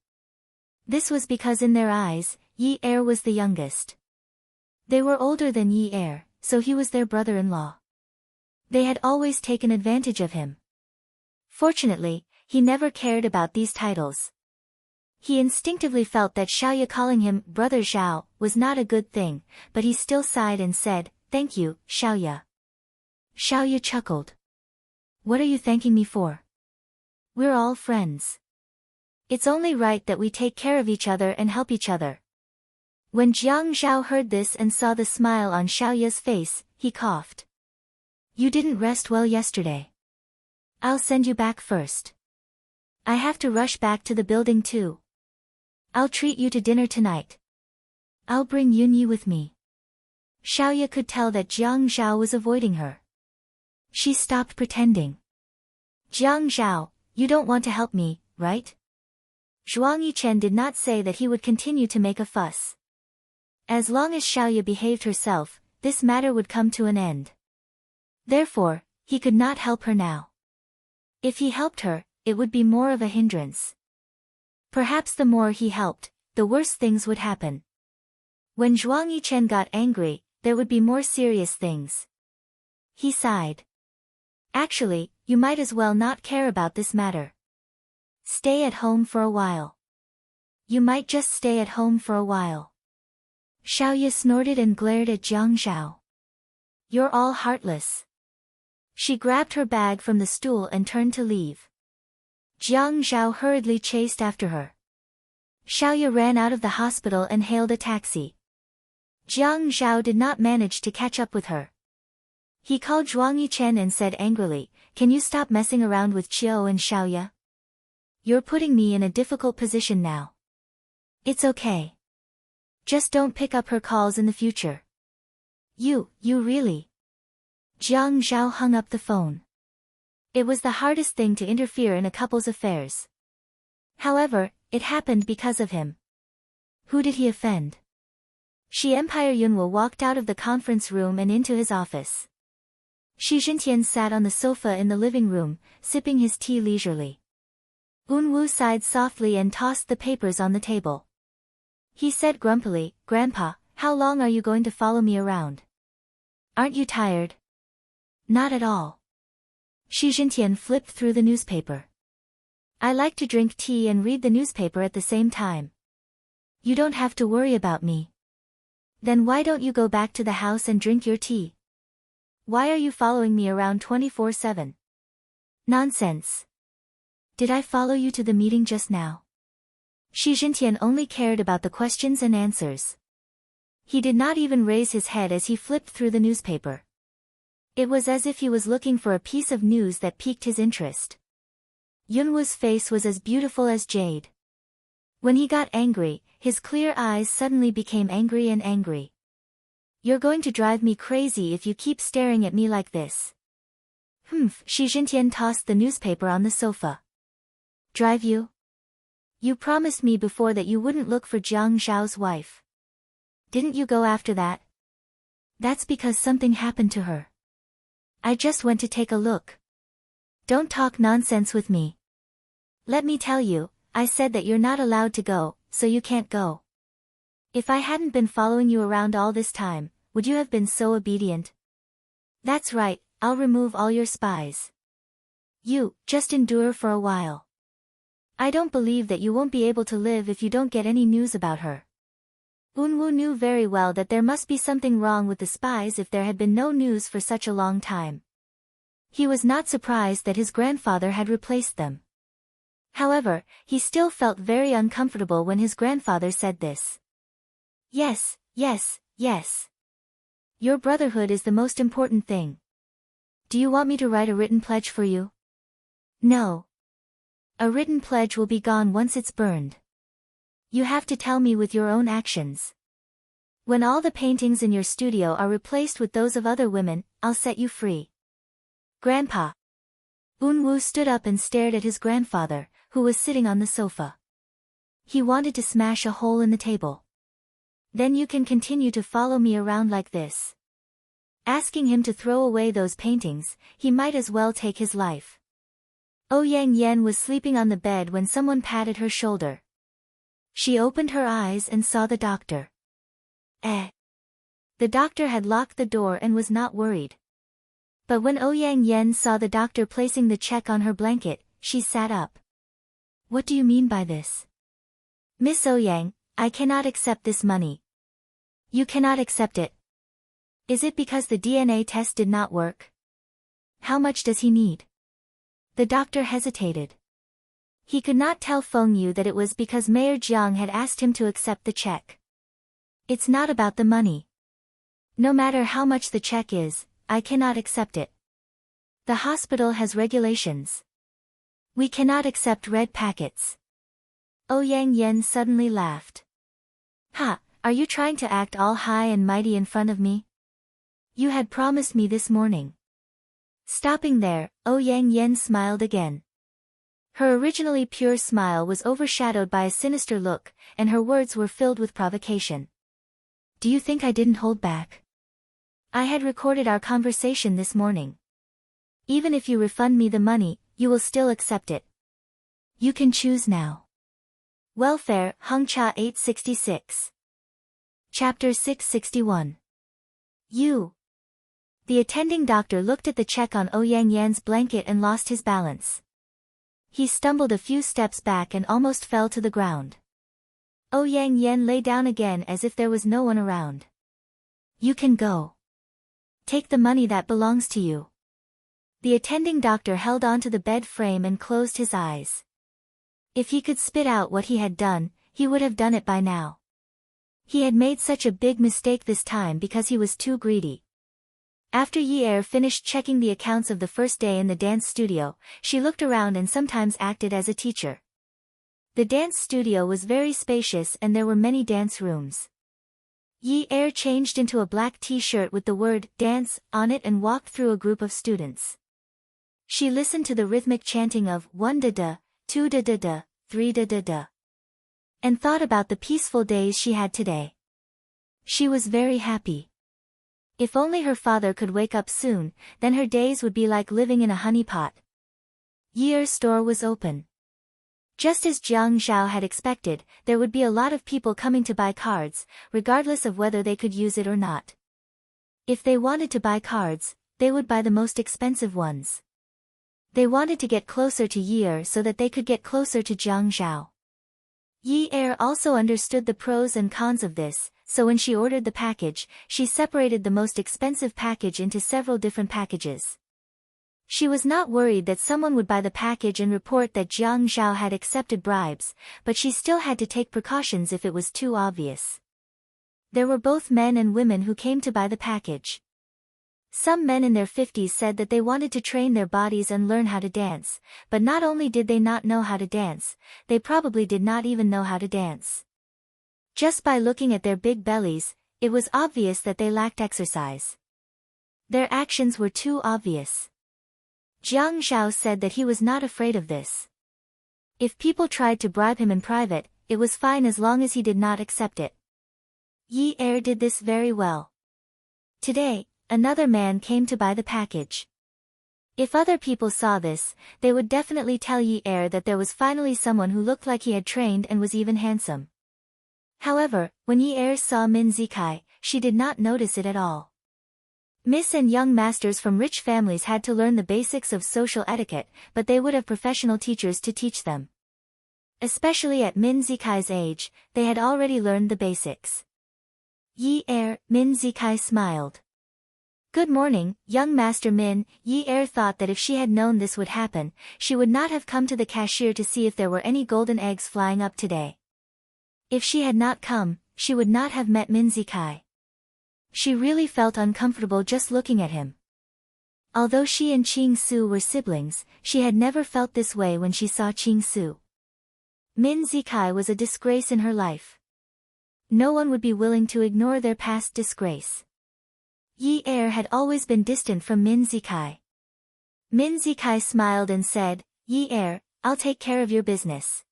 This was because in their eyes, Yi Er was the youngest. They were older than Yi Er, so he was their brother-in-law. They had always taken advantage of him. Fortunately, he never cared about these titles. He instinctively felt that Xiaoya calling him Brother Zhao was not a good thing, but he still sighed and said, "Thank you, Xiaoya." Xiaoya chuckled. "What are you thanking me for? We're all friends. It's only right that we take care of each other and help each other." When Jiang Zhao heard this and saw the smile on Xiaoya's face, he coughed. "You didn't rest well yesterday. I'll send you back first. I have to rush back to the building too. I'll treat you to dinner tonight. I'll bring Yunyi with me." Xiaoya could tell that Jiang Zhao was avoiding her. She stopped pretending. "Jiang Zhao, you don't want to help me, right?" Zhuang Yichen did not say that he would continue to make a fuss. As long as Xiaoya behaved herself, this matter would come to an end. Therefore, he could not help her now. If he helped her, it would be more of a hindrance. Perhaps the more he helped, the worse things would happen. When Zhuang Yichen got angry, there would be more serious things. He sighed. "Actually, you might as well not care about this matter. Stay at home for a while. You might just stay at home for a while." Xiaoya snorted and glared at Jiang Zhao. "You're all heartless." She grabbed her bag from the stool and turned to leave. Jiang Zhao hurriedly chased after her. Xiaoya ran out of the hospital and hailed a taxi. Jiang Zhao did not manage to catch up with her. He called Zhuang Yichen and said angrily, "Can you stop messing around with Qiu and Xiaoya? You're putting me in a difficult position now." "It's okay. Just don't pick up her calls in the future." You really?" Jiang Zhao hung up the phone. It was the hardest thing to interfere in a couple's affairs. However, it happened because of him. Who did he offend? Shi Empire Yunwu walked out of the conference room and into his office. Shi Jintian sat on the sofa in the living room, sipping his tea leisurely. Unwu sighed softly and tossed the papers on the table. He said grumpily, "Grandpa, how long are you going to follow me around? Aren't you tired?" "Not at all." Shi Jintian flipped through the newspaper. "I like to drink tea and read the newspaper at the same time. You don't have to worry about me." "Then why don't you go back to the house and drink your tea? Why are you following me around 24/7? "Nonsense. Did I follow you to the meeting just now?" Shi Jintian only cared about the questions and answers. He did not even raise his head as he flipped through the newspaper. It was as if he was looking for a piece of news that piqued his interest. Yunwu's face was as beautiful as jade. When he got angry, his clear eyes suddenly became angry and angry. "You're going to drive me crazy if you keep staring at me like this." "Humph." Shi Jintian tossed the newspaper on the sofa. "Drive you? You promised me before that you wouldn't look for Jiang Zhao's wife. Didn't you go after that?" "That's because something happened to her. I just went to take a look." "Don't talk nonsense with me. Let me tell you, I said that you're not allowed to go, so you can't go. If I hadn't been following you around all this time, would you have been so obedient? That's right, I'll remove all your spies. You, just endure for a while. I don't believe that you won't be able to live if you don't get any news about her. Unwoo knew very well that there must be something wrong with the spies if there had been no news for such a long time. He was not surprised that his grandfather had replaced them. However, he still felt very uncomfortable when his grandfather said this. Yes, yes, yes. Your brotherhood is the most important thing. Do you want me to write a written pledge for you? No. A written pledge will be gone once it's burned. You have to tell me with your own actions. When all the paintings in your studio are replaced with those of other women, I'll set you free. Grandpa. Unwoo stood up and stared at his grandfather, who was sitting on the sofa. He wanted to smash a hole in the table. Then you can continue to follow me around like this. Asking him to throw away those paintings, he might as well take his life. Yang Yen was sleeping on the bed when someone patted her shoulder. She opened her eyes and saw the doctor. The doctor had locked the door and was not worried. But when Yang Yen saw the doctor placing the check on her blanket, she sat up. What do you mean by this? Miss Yang, I cannot accept this money. You cannot accept it. Is it because the DNA test did not work? How much does he need? The doctor hesitated. He could not tell Feng Yu that it was because Mayor Jiang had asked him to accept the check. It's not about the money. No matter how much the check is, I cannot accept it. The hospital has regulations. We cannot accept red packets. Yang Yen suddenly laughed. Ha, are you trying to act all high and mighty in front of me? You had promised me this morning. Stopping there, Yang Yen smiled again. Her originally pure smile was overshadowed by a sinister look, and her words were filled with provocation. Do you think I didn't hold back? I had recorded our conversation this morning. Even if you refund me the money, you will still accept it. You can choose now. Welfare, Hungcha 866. Chapter 661. You. The attending doctor looked at the check on Yang Yan's blanket and lost his balance. He stumbled a few steps back and almost fell to the ground. Yang Yan lay down again as if there was no one around. You can go. Take the money that belongs to you. The attending doctor held onto the bed frame and closed his eyes. If he could spit out what he had done, he would have done it by now. He had made such a big mistake this time because he was too greedy. After Yi finished checking the accounts of the first day in the dance studio, she looked around and sometimes acted as a teacher. The dance studio was very spacious and there were many dance rooms. Yi changed into a black t-shirt with the word dance on it and walked through a group of students. She listened to the rhythmic chanting of 1 da-da, 2 da-da-da, 3 da-da-da, and thought about the peaceful days she had today. She was very happy. If only her father could wake up soon, then her days would be like living in a honey pot. Yi's store was open. Just as Jiang Zhao had expected, there would be a lot of people coming to buy cards, regardless of whether they could use it or not. If they wanted to buy cards, they would buy the most expensive ones. They wanted to get closer to Yi so that they could get closer to Jiang Zhao. Yi also understood the pros and cons of this, so when she ordered the package, she separated the most expensive package into several different packages. She was not worried that someone would buy the package and report that Jiang Zhao had accepted bribes, but she still had to take precautions if it was too obvious. There were both men and women who came to buy the package. Some men in their 50s said that they wanted to train their bodies and learn how to dance, but not only did they not know how to dance, they probably did not even know how to dance. Just by looking at their big bellies, it was obvious that they lacked exercise. Their actions were too obvious. Jiang Zhao said that he was not afraid of this. If people tried to bribe him in private, it was fine as long as he did not accept it. Yi did this very well. Today, another man came to buy the package. If other people saw this, they would definitely tell Yi Er that there was finally someone who looked like he had trained and was even handsome. However, when Yi Er saw Min Zikai, she did not notice it at all. Miss and young masters from rich families had to learn the basics of social etiquette, but they would have professional teachers to teach them. Especially at Min Zikai's age, they had already learned the basics. Yi Er, Min Zikai smiled. Good morning, young Master Min. Yi Er thought that if she had known this would happen, she would not have come to the cashier to see if there were any golden eggs flying up today. If she had not come, she would not have met Min Zikai. She really felt uncomfortable just looking at him. Although she and Ching Su were siblings, she had never felt this way when she saw Ching Su. Min Zikai was a disgrace in her life. No one would be willing to ignore their past disgrace. Yi Er had always been distant from Min Zikai. Min Zikai smiled and said, Yi Er, I'll take care of your business.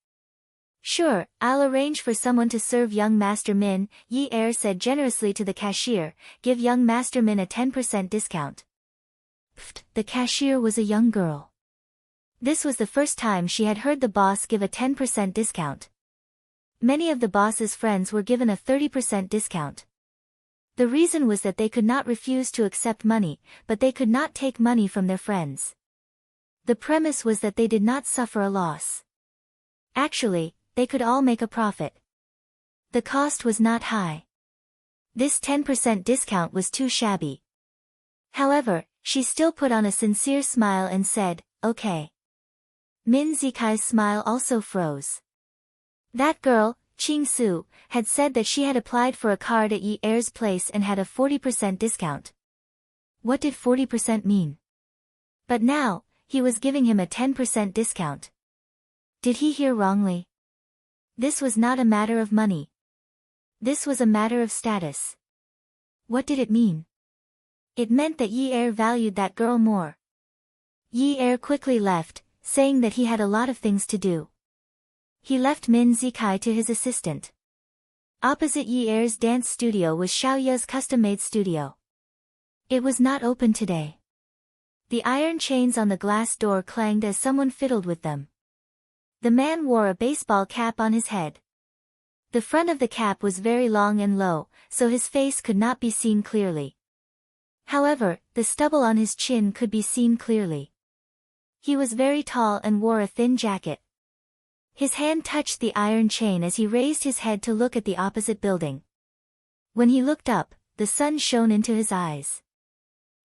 Sure, I'll arrange for someone to serve young Master Min, Yi Er said generously to the cashier, give young Master Min a 10% discount. Pfft, the cashier was a young girl. This was the first time she had heard the boss give a 10% discount. Many of the boss's friends were given a 30% discount. The reason was that they could not refuse to accept money, but they could not take money from their friends. The premise was that they did not suffer a loss. Actually, they could all make a profit. The cost was not high. This 10% discount was too shabby. However, she still put on a sincere smile and said, okay. Min Zikai's smile also froze. That girl, Ching Su, had said that she had applied for a card at Yi Er's place and had a 40% discount. What did 40% mean? But now, he was giving him a 10% discount. Did he hear wrongly? This was not a matter of money. This was a matter of status. What did it mean? It meant that Yi Er valued that girl more. Yi Er quickly left, saying that he had a lot of things to do. He left Min Zikai to his assistant. Opposite Yi Er's dance studio was Xiaoya's custom-made studio. It was not open today. The iron chains on the glass door clanged as someone fiddled with them. The man wore a baseball cap on his head. The front of the cap was very long and low, so his face could not be seen clearly. However, the stubble on his chin could be seen clearly. He was very tall and wore a thin jacket. His hand touched the iron chain as he raised his head to look at the opposite building. When he looked up, the sun shone into his eyes.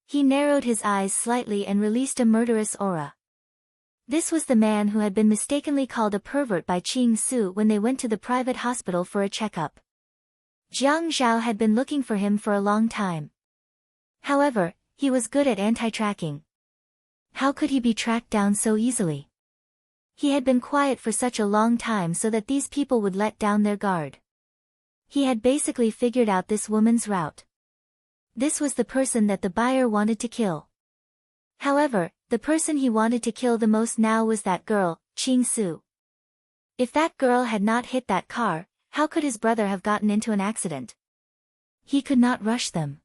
He narrowed his eyes slightly and released a murderous aura. This was the man who had been mistakenly called a pervert by Ching Su when they went to the private hospital for a checkup. Jiang Zhao had been looking for him for a long time. However, he was good at anti-tracking. How could he be tracked down so easily? He had been quiet for such a long time so that these people would let down their guard. He had basically figured out this woman's route. This was the person that the buyer wanted to kill. However, the person he wanted to kill the most now was that girl, Ching Su. If that girl had not hit that car, how could his brother have gotten into an accident? He could not rush them.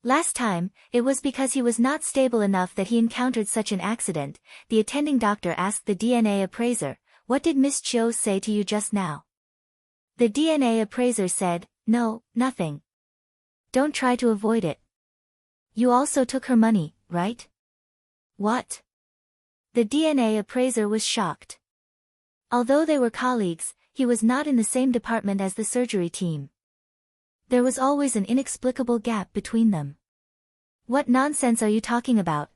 Last time, it was because he was not stable enough that he encountered such an accident. The attending doctor asked the DNA appraiser, "What did Miss Chiu say to you just now?" The DNA appraiser said, "No, nothing. Don't try to avoid it. You also took her money, right?" What? The DNA appraiser was shocked. Although they were colleagues, he was not in the same department as the surgery team. There was always an inexplicable gap between them. What nonsense are you talking about?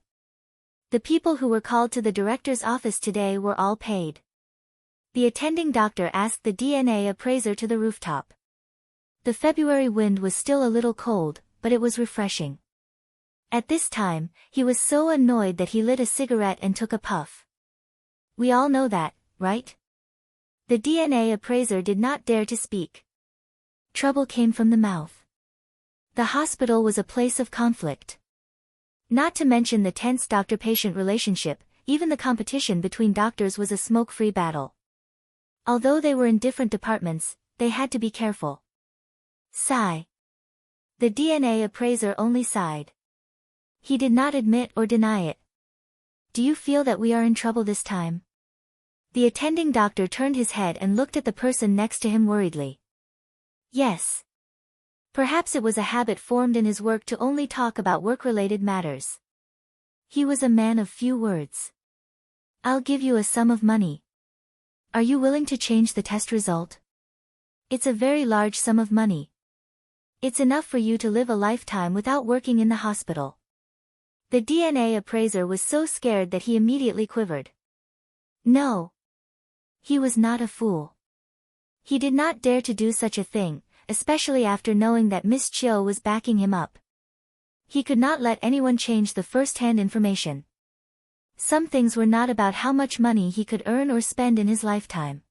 The people who were called to the director's office today were all paid. The attending doctor asked the DNA appraiser to the rooftop. The February wind was still a little cold, but it was refreshing. At this time, he was so annoyed that he lit a cigarette and took a puff. We all know that, right? The DNA appraiser did not dare to speak. Trouble came from the mouth. The hospital was a place of conflict. Not to mention the tense doctor-patient relationship, even the competition between doctors was a smoke-free battle. Although they were in different departments, they had to be careful. Sigh. The DNA appraiser only sighed. He did not admit or deny it. do you feel that we are in trouble this time? The attending doctor turned his head and looked at the person next to him worriedly. Yes. Perhaps it was a habit formed in his work to only talk about work-related matters. He was a man of few words. I'll give you a sum of money. Are you willing to change the test result? It's a very large sum of money. It's enough for you to live a lifetime without working in the hospital. The DNA appraiser was so scared that he immediately quivered. No. He was not a fool. He did not dare to do such a thing, especially after knowing that Miss Chiu was backing him up. He could not let anyone change the first-hand information. Some things were not about how much money he could earn or spend in his lifetime.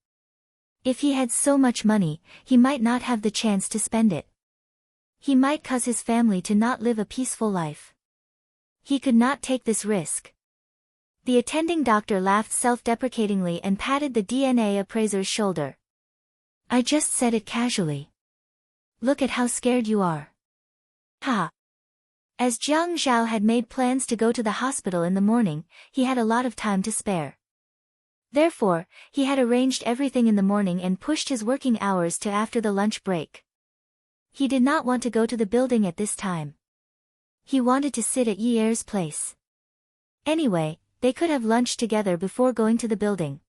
If he had so much money, he might not have the chance to spend it. He might cause his family to not live a peaceful life. He could not take this risk. The attending doctor laughed self-deprecatingly and patted the DNA appraiser's shoulder. I just said it casually. Look at how scared you are. Ha! As Jiang Zhao had made plans to go to the hospital in the morning, he had a lot of time to spare. Therefore, he had arranged everything in the morning and pushed his working hours to after the lunch break. He did not want to go to the building at this time. He wanted to sit at Yi Er's place. Anyway, they could have lunch together before going to the building.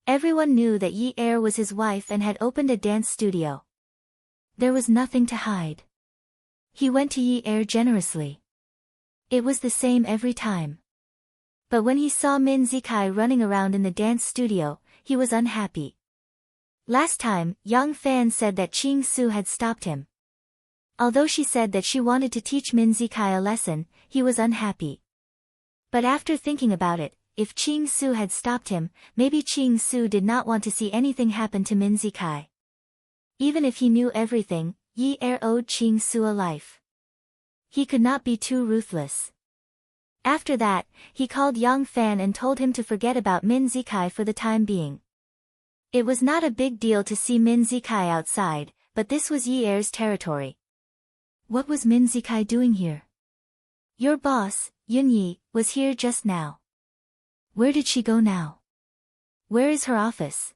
Everyone knew that Yi Er was his wife and had opened a dance studio. There was nothing to hide. He went to Yi Er generously. It was the same every time. But when he saw Min Zikai running around in the dance studio, he was unhappy. Last time, Yang Fan said that Qing Su had stopped him. Although she said that she wanted to teach Min Zikai a lesson, he was unhappy. But after thinking about it, if Qing Su had stopped him, maybe Qing Su did not want to see anything happen to Min Zikai. Even if he knew everything, Yi Er owed Qing Su a life. He could not be too ruthless. After that, he called Yang Fan and told him to forget about Min Zikai for the time being. It was not a big deal to see Min Zikai outside, but this was Yi Er's territory. What was Min Zikai doing here? Your boss, Yun Yi, was here just now. Where did she go now? Where is her office?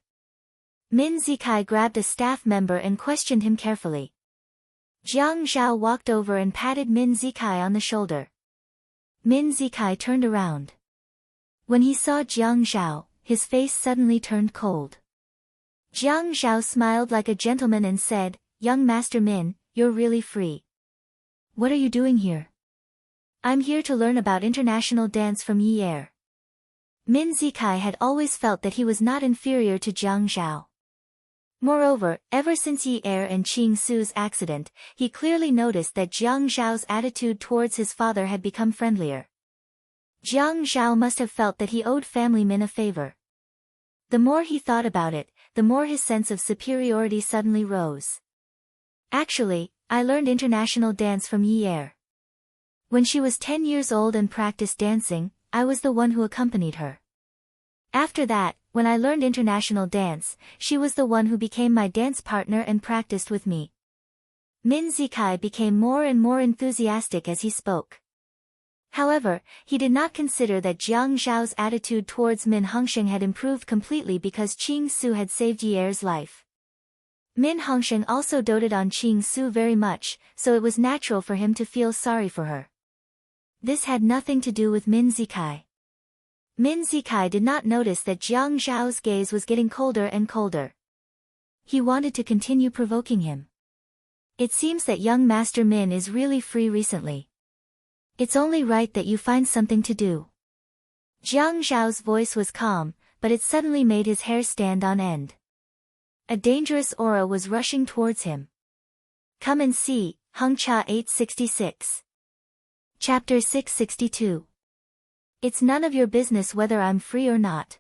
Min Zikai grabbed a staff member and questioned him carefully. Jiang Zhao walked over and patted Min Zikai on the shoulder. Min Zikai turned around. When he saw Jiang Zhao, his face suddenly turned cold. Jiang Zhao smiled like a gentleman and said, Young Master Min, you're really free. What are you doing here? I'm here to learn about international dance from Yi Er. Min Zikai had always felt that he was not inferior to Jiang Zhao. Moreover, ever since Yi Er and Qing Su's accident, he clearly noticed that Jiang Zhao's attitude towards his father had become friendlier. Jiang Zhao must have felt that he owed family Min a favor. The more he thought about it, the more his sense of superiority suddenly rose. Actually, I learned international dance from Yi Er. When she was 10 years old and practiced dancing, I was the one who accompanied her. After that, when I learned international dance, she was the one who became my dance partner and practiced with me. Min Zikai became more and more enthusiastic as he spoke. However, he did not consider that Jiang Zhao's attitude towards Min Hongsheng had improved completely because Qing Su had saved Yi Er's life. Min Hongsheng also doted on Qing Su very much, so it was natural for him to feel sorry for her. This had nothing to do with Min Zikai. Min Zikai did not notice that Jiang Zhao's gaze was getting colder and colder. He wanted to continue provoking him. It seems that young Master Min is really free recently. It's only right that you find something to do. Jiang Zhao's voice was calm, but it suddenly made his hair stand on end. A dangerous aura was rushing towards him. Come and see, Hung Cha 866. Chapter 662. It's none of your business whether I'm free or not.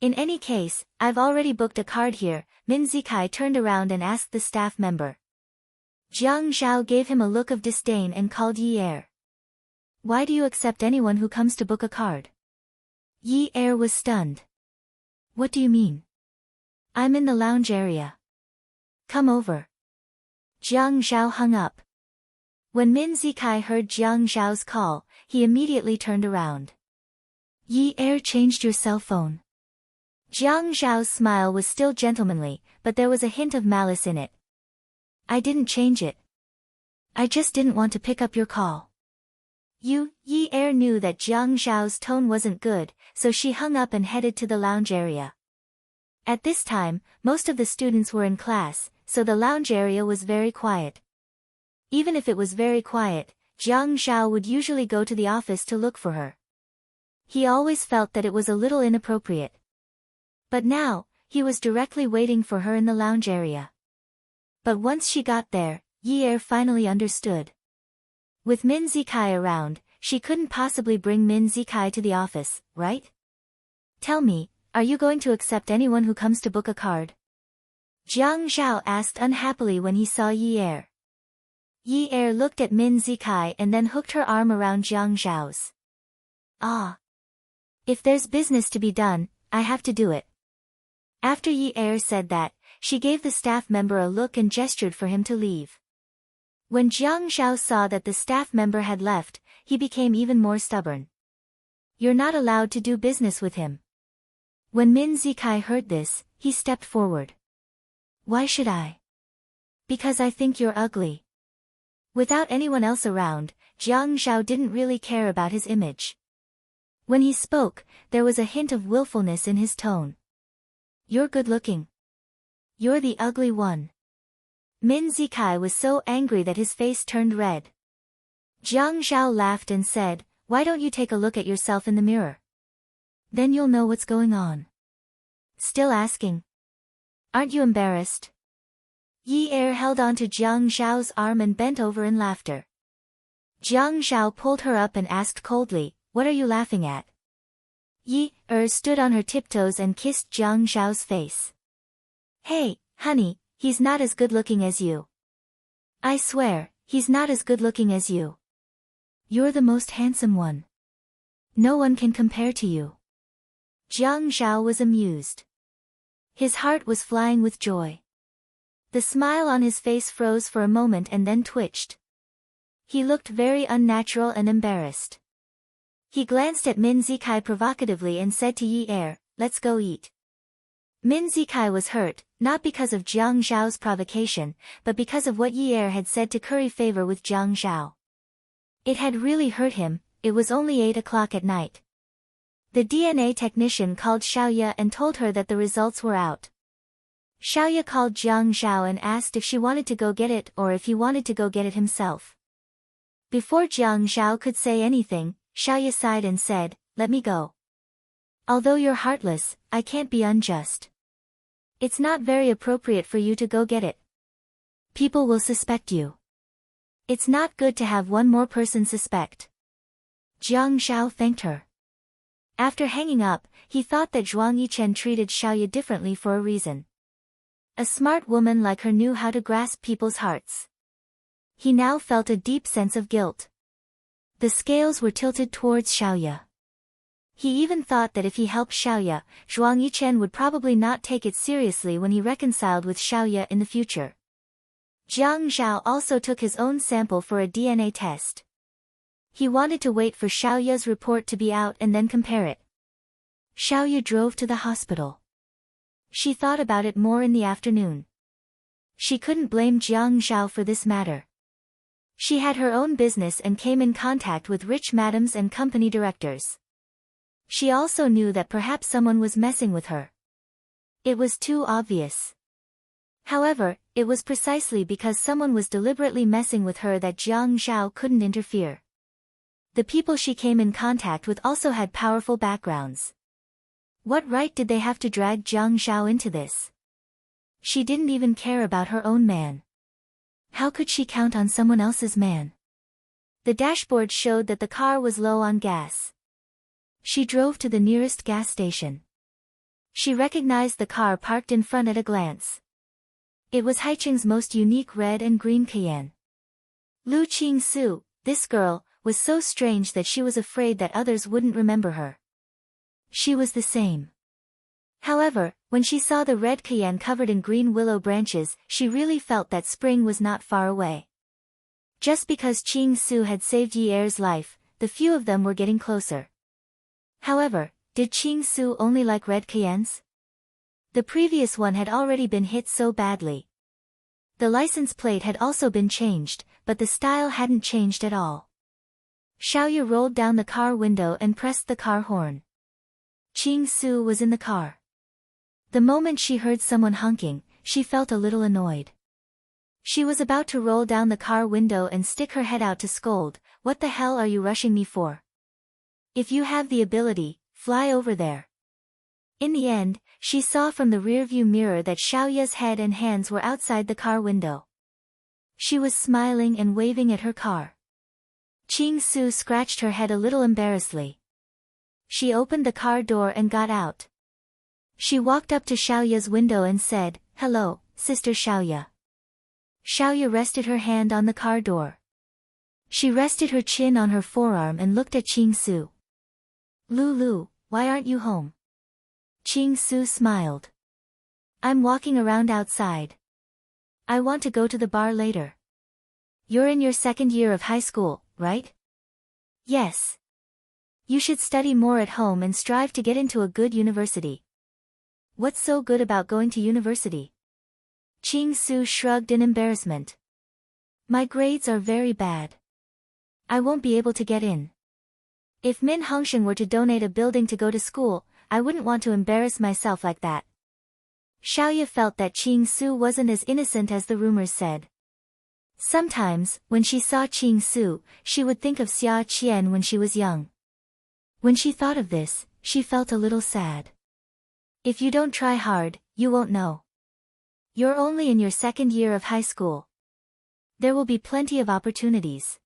In any case, I've already booked a card here. Min Zikai turned around and asked the staff member. Jiang Zhao gave him a look of disdain and called Yi Er. Why do you accept anyone who comes to book a card? Yi Er was stunned. What do you mean? I'm in the lounge area. Come over. Jiang Zhao hung up. When Min Zikai heard Jiang Zhao's call, he immediately turned around. Yi Er changed your cell phone. Jiang Zhao's smile was still gentlemanly, but there was a hint of malice in it. I didn't change it. I just didn't want to pick up your call. Yi Er knew that Jiang Zhao's tone wasn't good, so she hung up and headed to the lounge area. At this time, most of the students were in class, so the lounge area was very quiet. Even if it was very quiet, Jiang Zhao would usually go to the office to look for her. He always felt that it was a little inappropriate. But now, he was directly waiting for her in the lounge area. But once she got there, Yi Er finally understood. With Min Zikai around, she couldn't possibly bring Min Zikai to the office, right? Tell me, are you going to accept anyone who comes to book a card? Jiang Zhao asked unhappily when he saw Yi Er. Yi Er looked at Min Zikai and then hooked her arm around Jiang Zhao's. Ah. If there's business to be done, I have to do it. After Yi Er said that, she gave the staff member a look and gestured for him to leave. When Jiang Zhao saw that the staff member had left, he became even more stubborn. You're not allowed to do business with him. When Min Zikai heard this, he stepped forward. Why should I? Because I think you're ugly. Without anyone else around, Jiang Zhao didn't really care about his image. When he spoke, there was a hint of willfulness in his tone. You're good-looking. You're the ugly one. Min Zikai was so angry that his face turned red. Jiang Zhao laughed and said, why don't you take a look at yourself in the mirror? Then you'll know what's going on. Still asking? Aren't you embarrassed? Yi Er held onto Jiang Zhao's arm and bent over in laughter. Jiang Zhao pulled her up and asked coldly, what are you laughing at? Yi Er stood on her tiptoes and kissed Jiang Zhao's face. Hey, honey, he's not as good-looking as you. I swear, he's not as good-looking as you. You're the most handsome one. No one can compare to you. Jiang Zhao was amused. His heart was flying with joy. The smile on his face froze for a moment and then twitched. He looked very unnatural and embarrassed. He glanced at Min Zikai provocatively and said to Yi Er, let's go eat. Min Zikai was hurt, not because of Jiang Zhao's provocation, but because of what Yi Er had said to curry favor with Jiang Zhao. It had really hurt him. It was only 8 o'clock at night. The DNA technician called Xiaoya and told her that the results were out. Xiaoya called Jiang Zhao and asked if she wanted to go get it or if he wanted to go get it himself. Before Jiang Zhao could say anything, Xiaoya sighed and said, let me go. Although you're heartless, I can't be unjust. It's not very appropriate for you to go get it. People will suspect you. It's not good to have one more person suspect. Jiang Zhao thanked her. After hanging up, he thought that Zhuang Yichen treated Xiaoya differently for a reason. A smart woman like her knew how to grasp people's hearts. He now felt a deep sense of guilt. The scales were tilted towards Xiaoya. He even thought that if he helped Xiaoya, Zhuang Yichen would probably not take it seriously when he reconciled with Xiaoya in the future. Jiang Zhao also took his own sample for a DNA test. He wanted to wait for Xiaoya's report to be out and then compare it. Xiaoya drove to the hospital. She thought about it more in the afternoon. She couldn't blame Jiang Zhao for this matter. She had her own business and came in contact with rich madams and company directors. She also knew that perhaps someone was messing with her. It was too obvious. However, it was precisely because someone was deliberately messing with her that Jiang Zhao couldn't interfere. The people she came in contact with also had powerful backgrounds. What right did they have to drag Jiang Zhao into this? She didn't even care about her own man. How could she count on someone else's man? The dashboard showed that the car was low on gas. She drove to the nearest gas station. She recognized the car parked in front at a glance. It was Haicheng's most unique red and green Cayenne. Lu Qingsu, this girl, was so strange that she was afraid that others wouldn't remember her. She was the same. However, when she saw the red Cayenne covered in green willow branches, she really felt that spring was not far away. Just because Qingsu had saved Yi Er's life, the few of them were getting closer. However, did Ching Su only like red cayennes? The previous one had already been hit so badly. The license plate had also been changed, but the style hadn't changed at all. Xiaoya rolled down the car window and pressed the car horn. Ching Su was in the car. The moment she heard someone honking, she felt a little annoyed. She was about to roll down the car window and stick her head out to scold, "What the hell are you rushing me for? If you have the ability, fly over there." In the end, she saw from the rearview mirror that Xiaoya's head and hands were outside the car window. She was smiling and waving at her car. Ching Su scratched her head a little embarrassedly. She opened the car door and got out. She walked up to Xiaoya's window and said, "Hello, Sister Xiaoya." Xiaoya rested her hand on the car door. She rested her chin on her forearm and looked at Ching Su. "Lulu, why aren't you home?" Ching Su smiled. "I'm walking around outside. I want to go to the bar later." "You're in your second year of high school, right?" "Yes." "You should study more at home and strive to get into a good university." "What's so good about going to university?" Ching Su shrugged in embarrassment. "My grades are very bad. I won't be able to get in. If Min Hongsheng were to donate a building to go to school, I wouldn't want to embarrass myself like that." Xiaoya felt that Ching Su wasn't as innocent as the rumors said. Sometimes, when she saw Ching Su, she would think of Xia Qian when she was young. When she thought of this, she felt a little sad. If you don't try hard, you won't know. You're only in your second year of high school. There will be plenty of opportunities.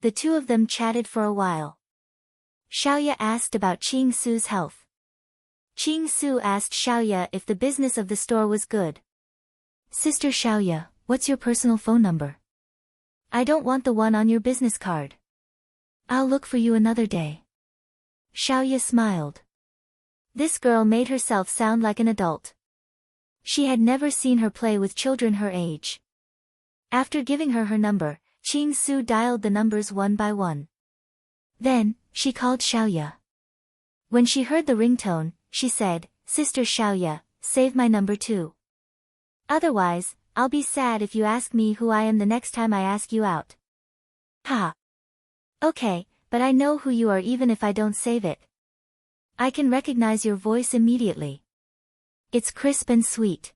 The two of them chatted for a while. Xiaoya asked about Ching Su's health. Ching Su asked Xiaoya if the business of the store was good. "Sister Xiaoya, what's your personal phone number? I don't want the one on your business card. I'll look for you another day." Xiaoya smiled. This girl made herself sound like an adult. She had never seen her play with children her age. After giving her her number, Ching Su dialed the numbers one by one. Then, she called Xiaoya. When she heard the ringtone, she said, "Sister Xiaoya, save my number too. Otherwise, I'll be sad if you ask me who I am the next time I ask you out." "Ha. Okay, but I know who you are even if I don't save it. I can recognize your voice immediately. It's crisp and sweet."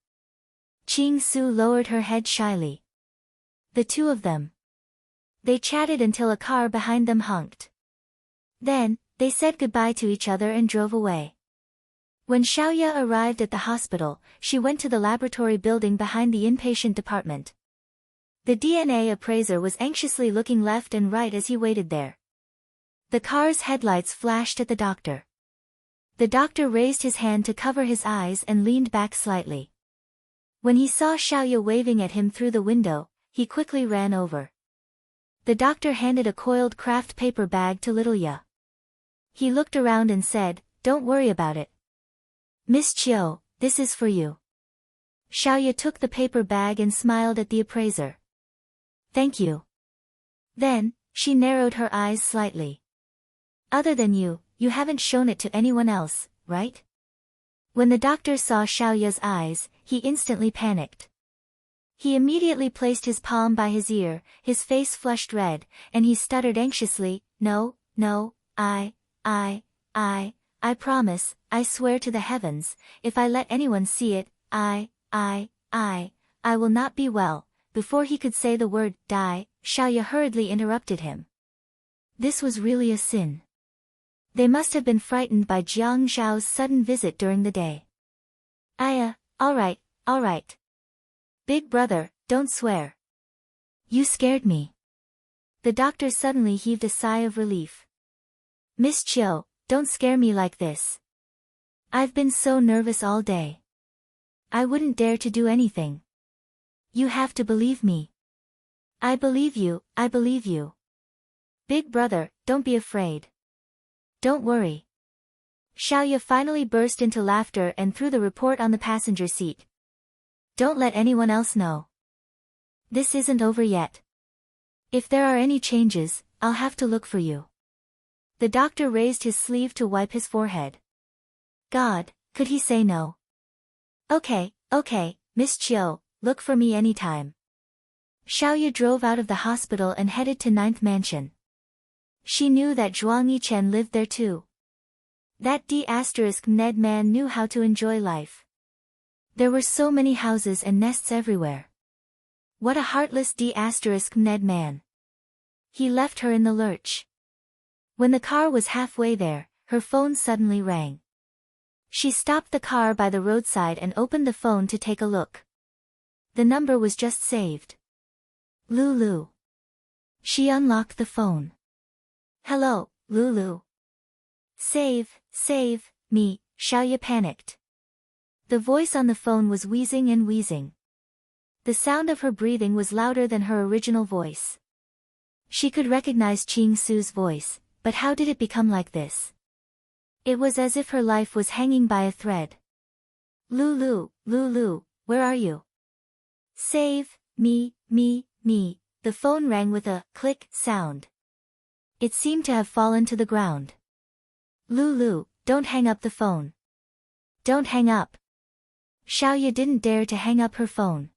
Ching Su lowered her head shyly. The two of them. They chatted until a car behind them honked. Then, they said goodbye to each other and drove away. When Xiaoya arrived at the hospital, she went to the laboratory building behind the inpatient department. The DNA appraiser was anxiously looking left and right as he waited there. The car's headlights flashed at the doctor. The doctor raised his hand to cover his eyes and leaned back slightly. When he saw Xiaoya waving at him through the window, he quickly ran over. The doctor handed a coiled craft paper bag to little Ya. He looked around and said, "Don't worry about it. Miss Chiu, this is for you." Xiaoya took the paper bag and smiled at the appraiser. "Thank you." Then, she narrowed her eyes slightly. "Other than you, you haven't shown it to anyone else, right?" When the doctor saw Xiaoya's eyes, he instantly panicked. He immediately placed his palm by his ear, his face flushed red, and he stuttered anxiously, "No, I promise, I swear to the heavens, if I let anyone see it, I will not be well." Before he could say the word, "die," Xiaoya hurriedly interrupted him. This was really a sin. They must have been frightened by Jiang Zhao's sudden visit during the day. All right. Big brother, don't swear. You scared me." The doctor suddenly heaved a sigh of relief. "Miss Chiu, don't scare me like this. I've been so nervous all day. I wouldn't dare to do anything. You have to believe me." I believe you. Big brother, don't be afraid. Don't worry." Xiaoya finally burst into laughter and threw the report on the passenger seat. "Don't let anyone else know. This isn't over yet. If there are any changes, I'll have to look for you." The doctor raised his sleeve to wipe his forehead. God, could he say no? Okay, Miss Chiu, look for me anytime. Xiaoya drove out of the hospital and headed to Ninth Mansion. She knew that Zhuang Yichen lived there too. That D*Ned man knew how to enjoy life. There were so many houses and nests everywhere. What a heartless D*Ned man. He left her in the lurch. When the car was halfway there, her phone suddenly rang. She stopped the car by the roadside and opened the phone to take a look. The number was just saved. Lulu. She unlocked the phone. Hello, Lulu. Save me, Xiaoya panicked. The voice on the phone was wheezing and wheezing. The sound of her breathing was louder than her original voice. She could recognize Qing Su's voice, but how did it become like this? It was as if her life was hanging by a thread. Lulu, where are you? Save me. The phone rang with a click sound. It seemed to have fallen to the ground. Lulu, don't hang up the phone. Don't hang up. Xiaoya didn't dare to hang up her phone.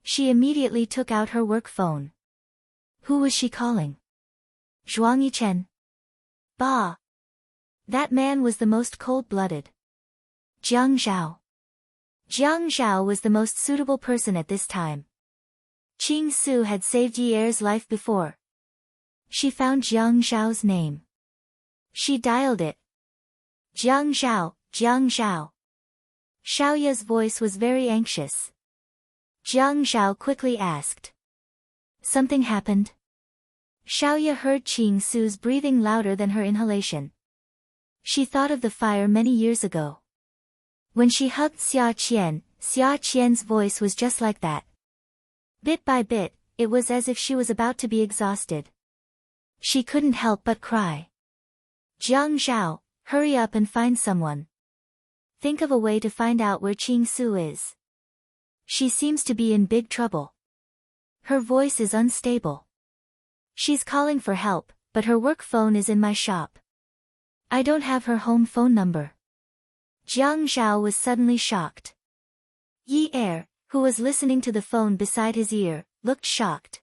She immediately took out her work phone. Who was she calling? Zhuang Yichen. Bah! That man was the most cold-blooded. Jiang Zhao. Jiang Zhao was the most suitable person at this time. Qing Su had saved Yi Er's life before. She found Jiang Zhao's name. She dialed it. Jiang Zhao. Xiaoya's voice was very anxious. Jiang Zhao quickly asked. Something happened? Xiaoya heard Qing Su's breathing louder than her inhalation. She thought of the fire many years ago. When she hugged Xia Qian's voice was just like that. Bit by bit, it was as if she was about to be exhausted. She couldn't help but cry. Jiang Zhao, hurry up and find someone. Think of a way to find out where Qing Su is. She seems to be in big trouble. Her voice is unstable. She's calling for help, but her work phone is in my shop. I don't have her home phone number. Jiang Zhao was suddenly shocked. Yi Er, who was listening to the phone beside his ear, looked shocked.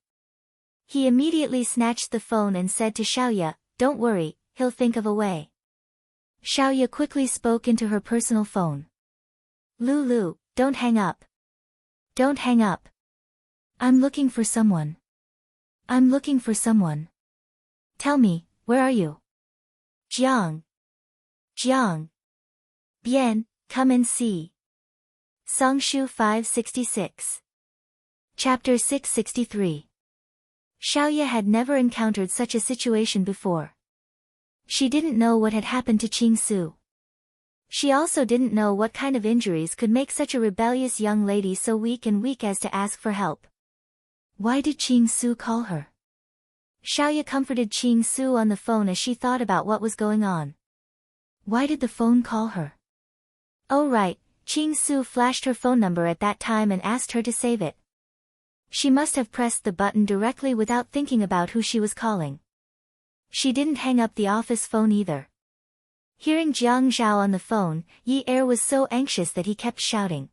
He immediately snatched the phone and said to Xiaoya, "Don't worry, he'll think of a way." Xiaoya quickly spoke into her personal phone. Lulu, don't hang up. Don't hang up. I'm looking for someone. Tell me, where are you? Jiang. Bien, come and see. Songshu 566. Chapter 663. Xiaoya had never encountered such a situation before. She didn't know what had happened to Qing Su. She also didn't know what kind of injuries could make such a rebellious young lady so weak as to ask for help. Why did Qing Su call her? Xiaoya comforted Qing Su on the phone as she thought about what was going on. Why did the phone call her? Oh right, Qing Su flashed her phone number at that time and asked her to save it. She must have pressed the button directly without thinking about who she was calling. She didn't hang up the office phone either. Hearing Jiang Zhao on the phone, Yi Er was so anxious that he kept shouting.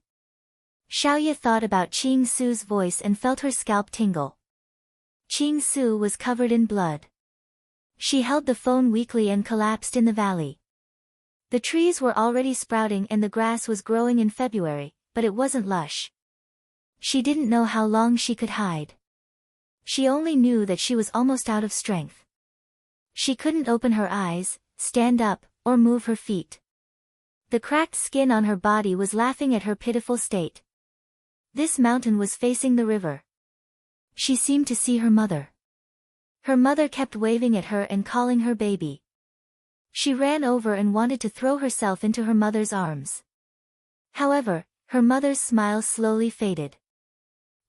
Xiaoya thought about Qing Su's voice and felt her scalp tingle. Qing Su was covered in blood. She held the phone weakly and collapsed in the valley. The trees were already sprouting and the grass was growing in February, but it wasn't lush. She didn't know how long she could hide. She only knew that she was almost out of strength. She couldn't open her eyes, stand up, or move her feet. The cracked skin on her body was laughing at her pitiful state. This mountain was facing the river. She seemed to see her mother. Her mother kept waving at her and calling her baby. She ran over and wanted to throw herself into her mother's arms. However, her mother's smile slowly faded.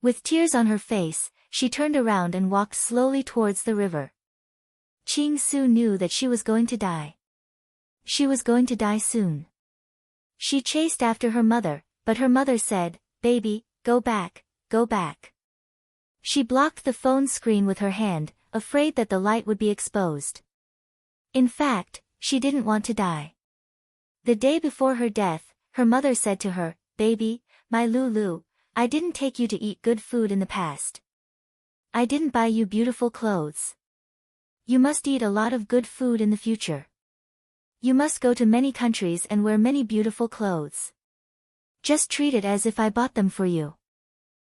With tears on her face, she turned around and walked slowly towards the river. Qing Su knew that she was going to die. She was going to die soon. She chased after her mother, but her mother said, "Baby, go back, go back." She blocked the phone screen with her hand, afraid that the light would be exposed. In fact, she didn't want to die. The day before her death, her mother said to her, "Baby, my Lulu, I didn't take you to eat good food in the past. I didn't buy you beautiful clothes. You must eat a lot of good food in the future. You must go to many countries and wear many beautiful clothes. Just treat it as if I bought them for you.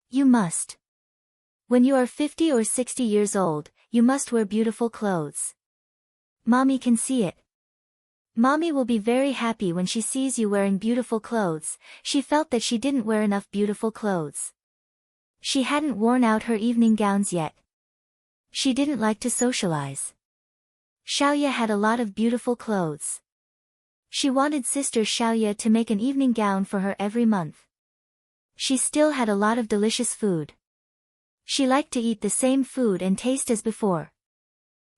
You must. When you are 50 or 60 years old, you must wear beautiful clothes. Mommy can see it. Mommy will be very happy when she sees you wearing beautiful clothes." She felt that she didn't wear enough beautiful clothes. She hadn't worn out her evening gowns yet. She didn't like to socialize. Xiaoya had a lot of beautiful clothes. She wanted Sister Xiaoya to make an evening gown for her every month. She still had a lot of delicious food. She liked to eat the same food and taste as before.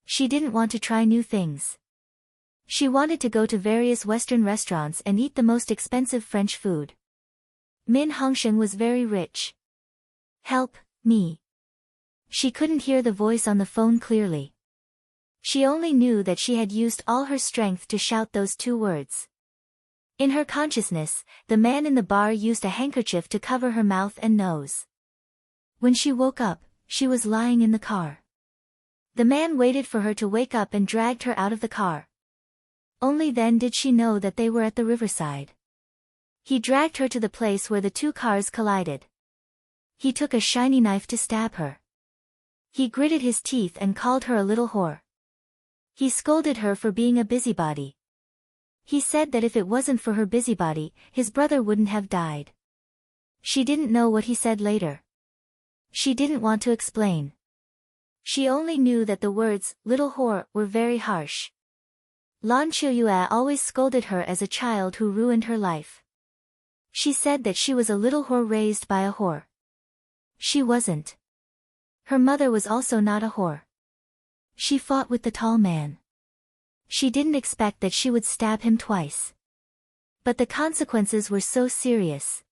She didn't want to try new things. She wanted to go to various Western restaurants and eat the most expensive French food. Min Hongsheng was very rich. "Help me." She couldn't hear the voice on the phone clearly. She only knew that she had used all her strength to shout those two words. In her consciousness, the man in the bar used a handkerchief to cover her mouth and nose. When she woke up, she was lying in the car. The man waited for her to wake up and dragged her out of the car. Only then did she know that they were at the riverside. He dragged her to the place where the two cars collided. He took a shiny knife to stab her. He gritted his teeth and called her a little whore. He scolded her for being a busybody. He said that if it wasn't for her busybody, his brother wouldn't have died. She didn't know what he said later. She didn't want to explain. She only knew that the words, "little whore," were very harsh. Lan Qiuyue always scolded her as a child who ruined her life. She said that she was a little whore raised by a whore. She wasn't. Her mother was also not a whore. She fought with the tall man. She didn't expect that she would stab him twice. But the consequences were so serious.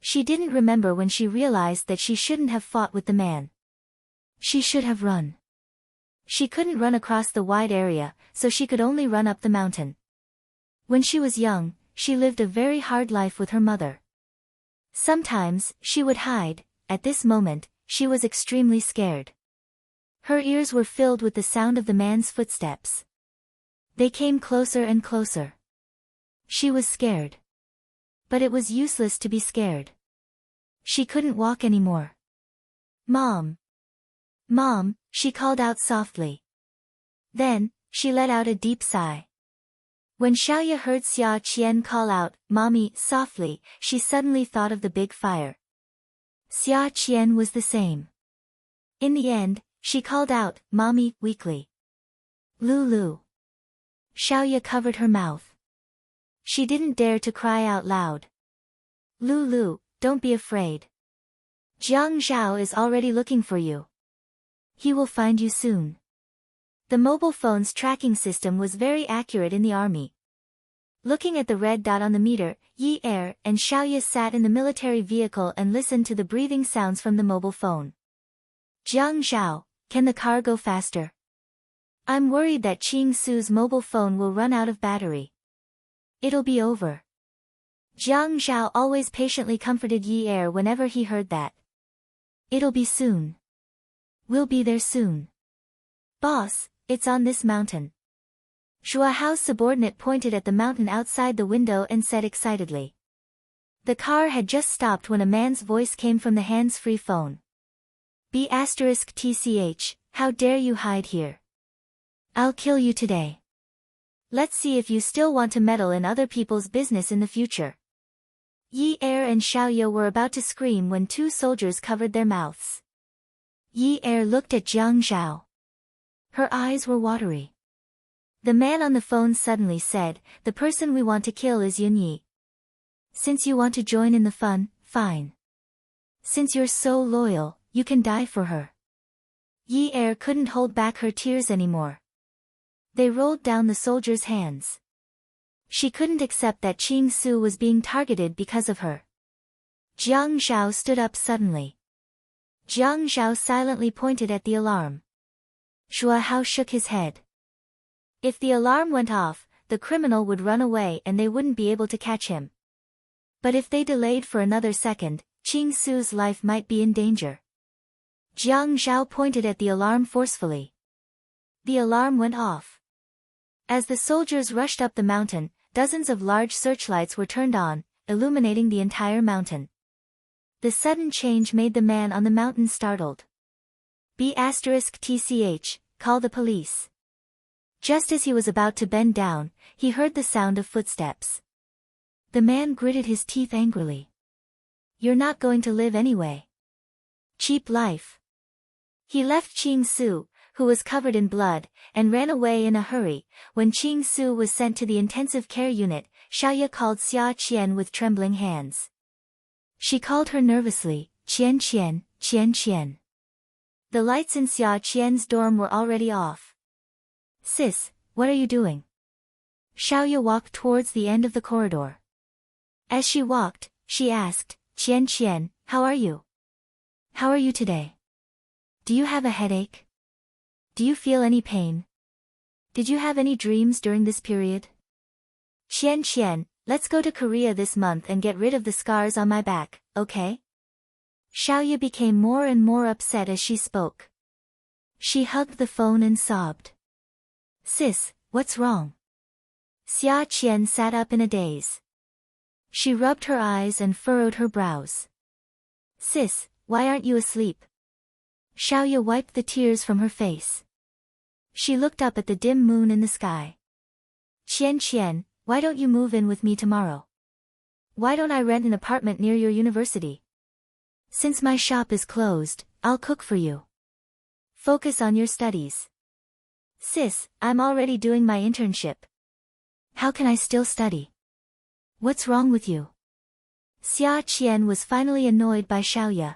She didn't remember when she realized that she shouldn't have fought with the man. She should have run. She couldn't run across the wide area, so she could only run up the mountain. When she was young, she lived a very hard life with her mother. Sometimes, she would hide. At this moment, she was extremely scared. Her ears were filled with the sound of the man's footsteps. They came closer and closer. She was scared. But it was useless to be scared. She couldn't walk anymore. "Mom! Mom!" she called out softly. Then, she let out a deep sigh. When Xiaoya heard Xia Qian call out, "Mommy," softly, she suddenly thought of the big fire. Xia Qian was the same. In the end, she called out, "Mommy," weakly. "Lulu." Xiaoya covered her mouth. She didn't dare to cry out loud. "Lulu, don't be afraid. Jiang Zhao is already looking for you. He will find you soon." The mobile phone's tracking system was very accurate in the army. Looking at the red dot on the meter, Yi Er and Xiaoya sat in the military vehicle and listened to the breathing sounds from the mobile phone. "Jiang Zhao, can the car go faster? I'm worried that Qing Su's mobile phone will run out of battery. It'll be over." Jiang Zhao always patiently comforted Yi Er whenever he heard that. "It'll be soon. We'll be there soon. Boss, it's on this mountain." Zhua Hao's subordinate pointed at the mountain outside the window and said excitedly. The car had just stopped when a man's voice came from the hands-free phone. B*TCH, how dare you hide here? I'll kill you today. Let's see if you still want to meddle in other people's business in the future. Yi Er and Xiaoya were about to scream when two soldiers covered their mouths. Yi Er looked at Jiang Zhao. Her eyes were watery. The man on the phone suddenly said, "The person we want to kill is Yun Yi. Since you want to join in the fun, fine. Since you're so loyal, you can die for her." Yi Er couldn't hold back her tears anymore. They rolled down the soldier's hands. She couldn't accept that Qing Su was being targeted because of her. Jiang Zhao stood up suddenly. Jiang Zhao silently pointed at the alarm. Zhua Hao shook his head. If the alarm went off, the criminal would run away and they wouldn't be able to catch him. But if they delayed for another second, Qing Su's life might be in danger. Jiang Zhao pointed at the alarm forcefully. The alarm went off. As the soldiers rushed up the mountain, dozens of large searchlights were turned on, illuminating the entire mountain. The sudden change made the man on the mountain startled. B*TCH, call the police. Just as he was about to bend down, he heard the sound of footsteps. The man gritted his teeth angrily. You're not going to live anyway. Cheap life. He left Qing Su, who was covered in blood, and ran away in a hurry. When Qing Su was sent to the intensive care unit, Xiaoya called Xia Qian with trembling hands. She called her nervously, Qian Qian, Qian Qian. The lights in Xia Qian's dorm were already off. Sis, what are you doing? Xiaoya walked towards the end of the corridor. As she walked, she asked, Qian Qian, how are you? How are you today? Do you have a headache? Do you feel any pain? Did you have any dreams during this period? Qian Qian, let's go to Korea this month and get rid of the scars on my back, okay? Xiaoya became more and more upset as she spoke. She hugged the phone and sobbed. Sis, what's wrong? Xia Qian sat up in a daze. She rubbed her eyes and furrowed her brows. Sis, why aren't you asleep? Xiaoya wiped the tears from her face. She looked up at the dim moon in the sky. Qian Qian, why don't you move in with me tomorrow? Why don't I rent an apartment near your university? Since my shop is closed, I'll cook for you. Focus on your studies. Sis, I'm already doing my internship. How can I still study? What's wrong with you? Xia Qian was finally annoyed by Xiaoya.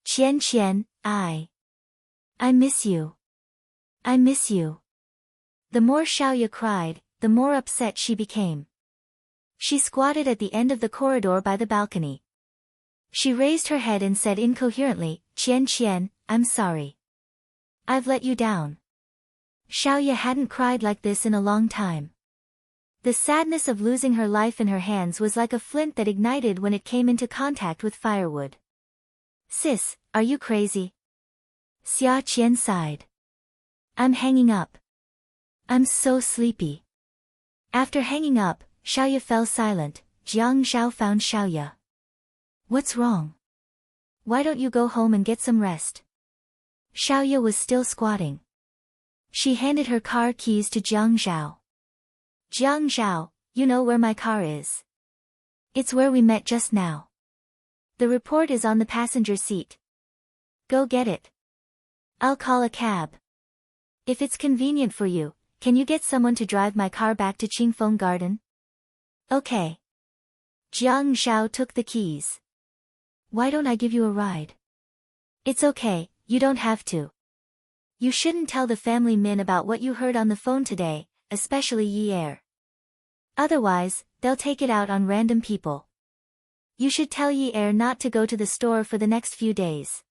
Qian Qian, I miss you. I miss you. The more Xiaoya cried, the more upset she became. She squatted at the end of the corridor by the balcony. She raised her head and said incoherently, Qian Qian, I'm sorry. I've let you down. Xiaoya hadn't cried like this in a long time. The sadness of losing her life in her hands was like a flint that ignited when it came into contact with firewood. Sis, are you crazy? Xia Qian sighed. I'm hanging up. I'm so sleepy. After hanging up, Xiaoya fell silent. Jiang Zhao found Xiaoya. What's wrong? Why don't you go home and get some rest? Xiaoya was still squatting. She handed her car keys to Jiang Zhao. Jiang Zhao, you know where my car is. It's where we met just now. The report is on the passenger seat. Go get it. I'll call a cab. If it's convenient for you, can you get someone to drive my car back to Qingfeng Garden? Okay. Jiang Zhao took the keys. Why don't I give you a ride? It's okay, you don't have to. You shouldn't tell the family Min about what you heard on the phone today, especially Yi Er. Otherwise, they'll take it out on random people. You should tell Yi Er not to go to the store for the next few days.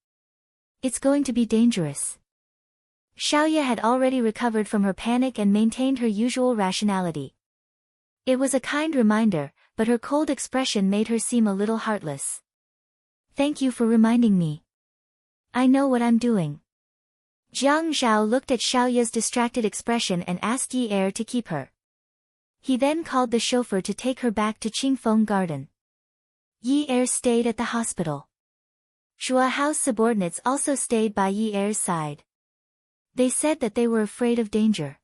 It's going to be dangerous. Xiaoya had already recovered from her panic and maintained her usual rationality. It was a kind reminder, but her cold expression made her seem a little heartless. Thank you for reminding me. I know what I'm doing. Jiang Zhao looked at Xiaoya's distracted expression and asked Yi Er to keep her. He then called the chauffeur to take her back to Qingfeng Garden. Yi Er stayed at the hospital. Zhuahao's subordinates also stayed by Yi Er's side. They said that they were afraid of danger.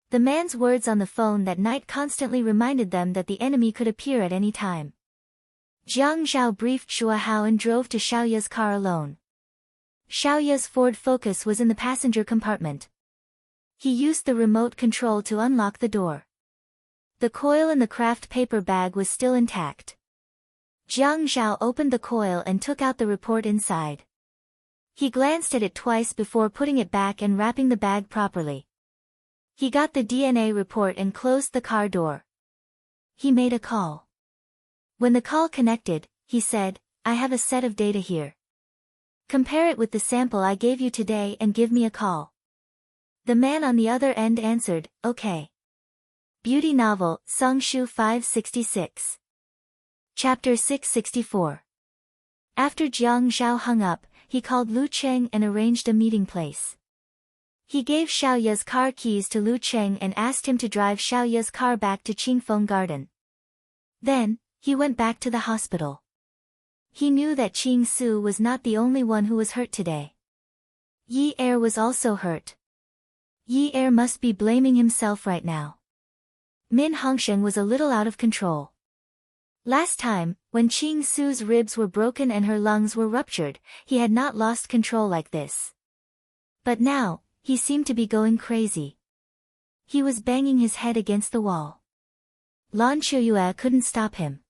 The man's words on the phone that night constantly reminded them that the enemy could appear at any time. Jiang Zhao briefed Zhuahao and drove to Xiaoya's car alone. Xiaoya's Ford Focus was in the passenger compartment. He used the remote control to unlock the door. The coil in the craft paper bag was still intact. Jiang Zhao opened the coil and took out the report inside. He glanced at it twice before putting it back and wrapping the bag properly. He got the DNA report and closed the car door. He made a call. When the call connected, he said, I have a set of data here. Compare it with the sample I gave you today and give me a call. The man on the other end answered, okay. Beauty novel, Songshu 566. Chapter 664. After Jiang Zhao hung up, he called Lu Cheng and arranged a meeting place. He gave Xiaoya's car keys to Lu Cheng and asked him to drive Xiaoya's car back to Qingfeng Garden. Then, he went back to the hospital. He knew that Qing Su was not the only one who was hurt today. Yi Er was also hurt. Yi Er must be blaming himself right now. Min Hongsheng was a little out of control. Last time, when Qing Su's ribs were broken and her lungs were ruptured, he had not lost control like this. But now, he seemed to be going crazy. He was banging his head against the wall. Lan Qiuyue couldn't stop him.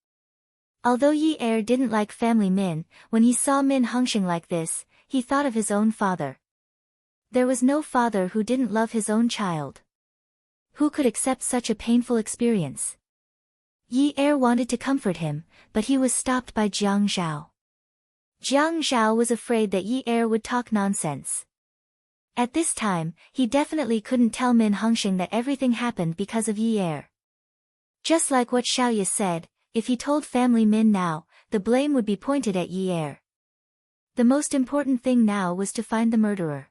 Although Yi Er didn't like family Min, when he saw Min Hongsheng like this, he thought of his own father. There was no father who didn't love his own child. Who could accept such a painful experience? Yi Er wanted to comfort him, but he was stopped by Jiang Zhao. Jiang Zhao was afraid that Yi Er would talk nonsense. At this time, he definitely couldn't tell Min Hongsheng that everything happened because of Yi Er. Just like what Xiaoya said, if he told family Min now, the blame would be pointed at Yi Er. The most important thing now was to find the murderer.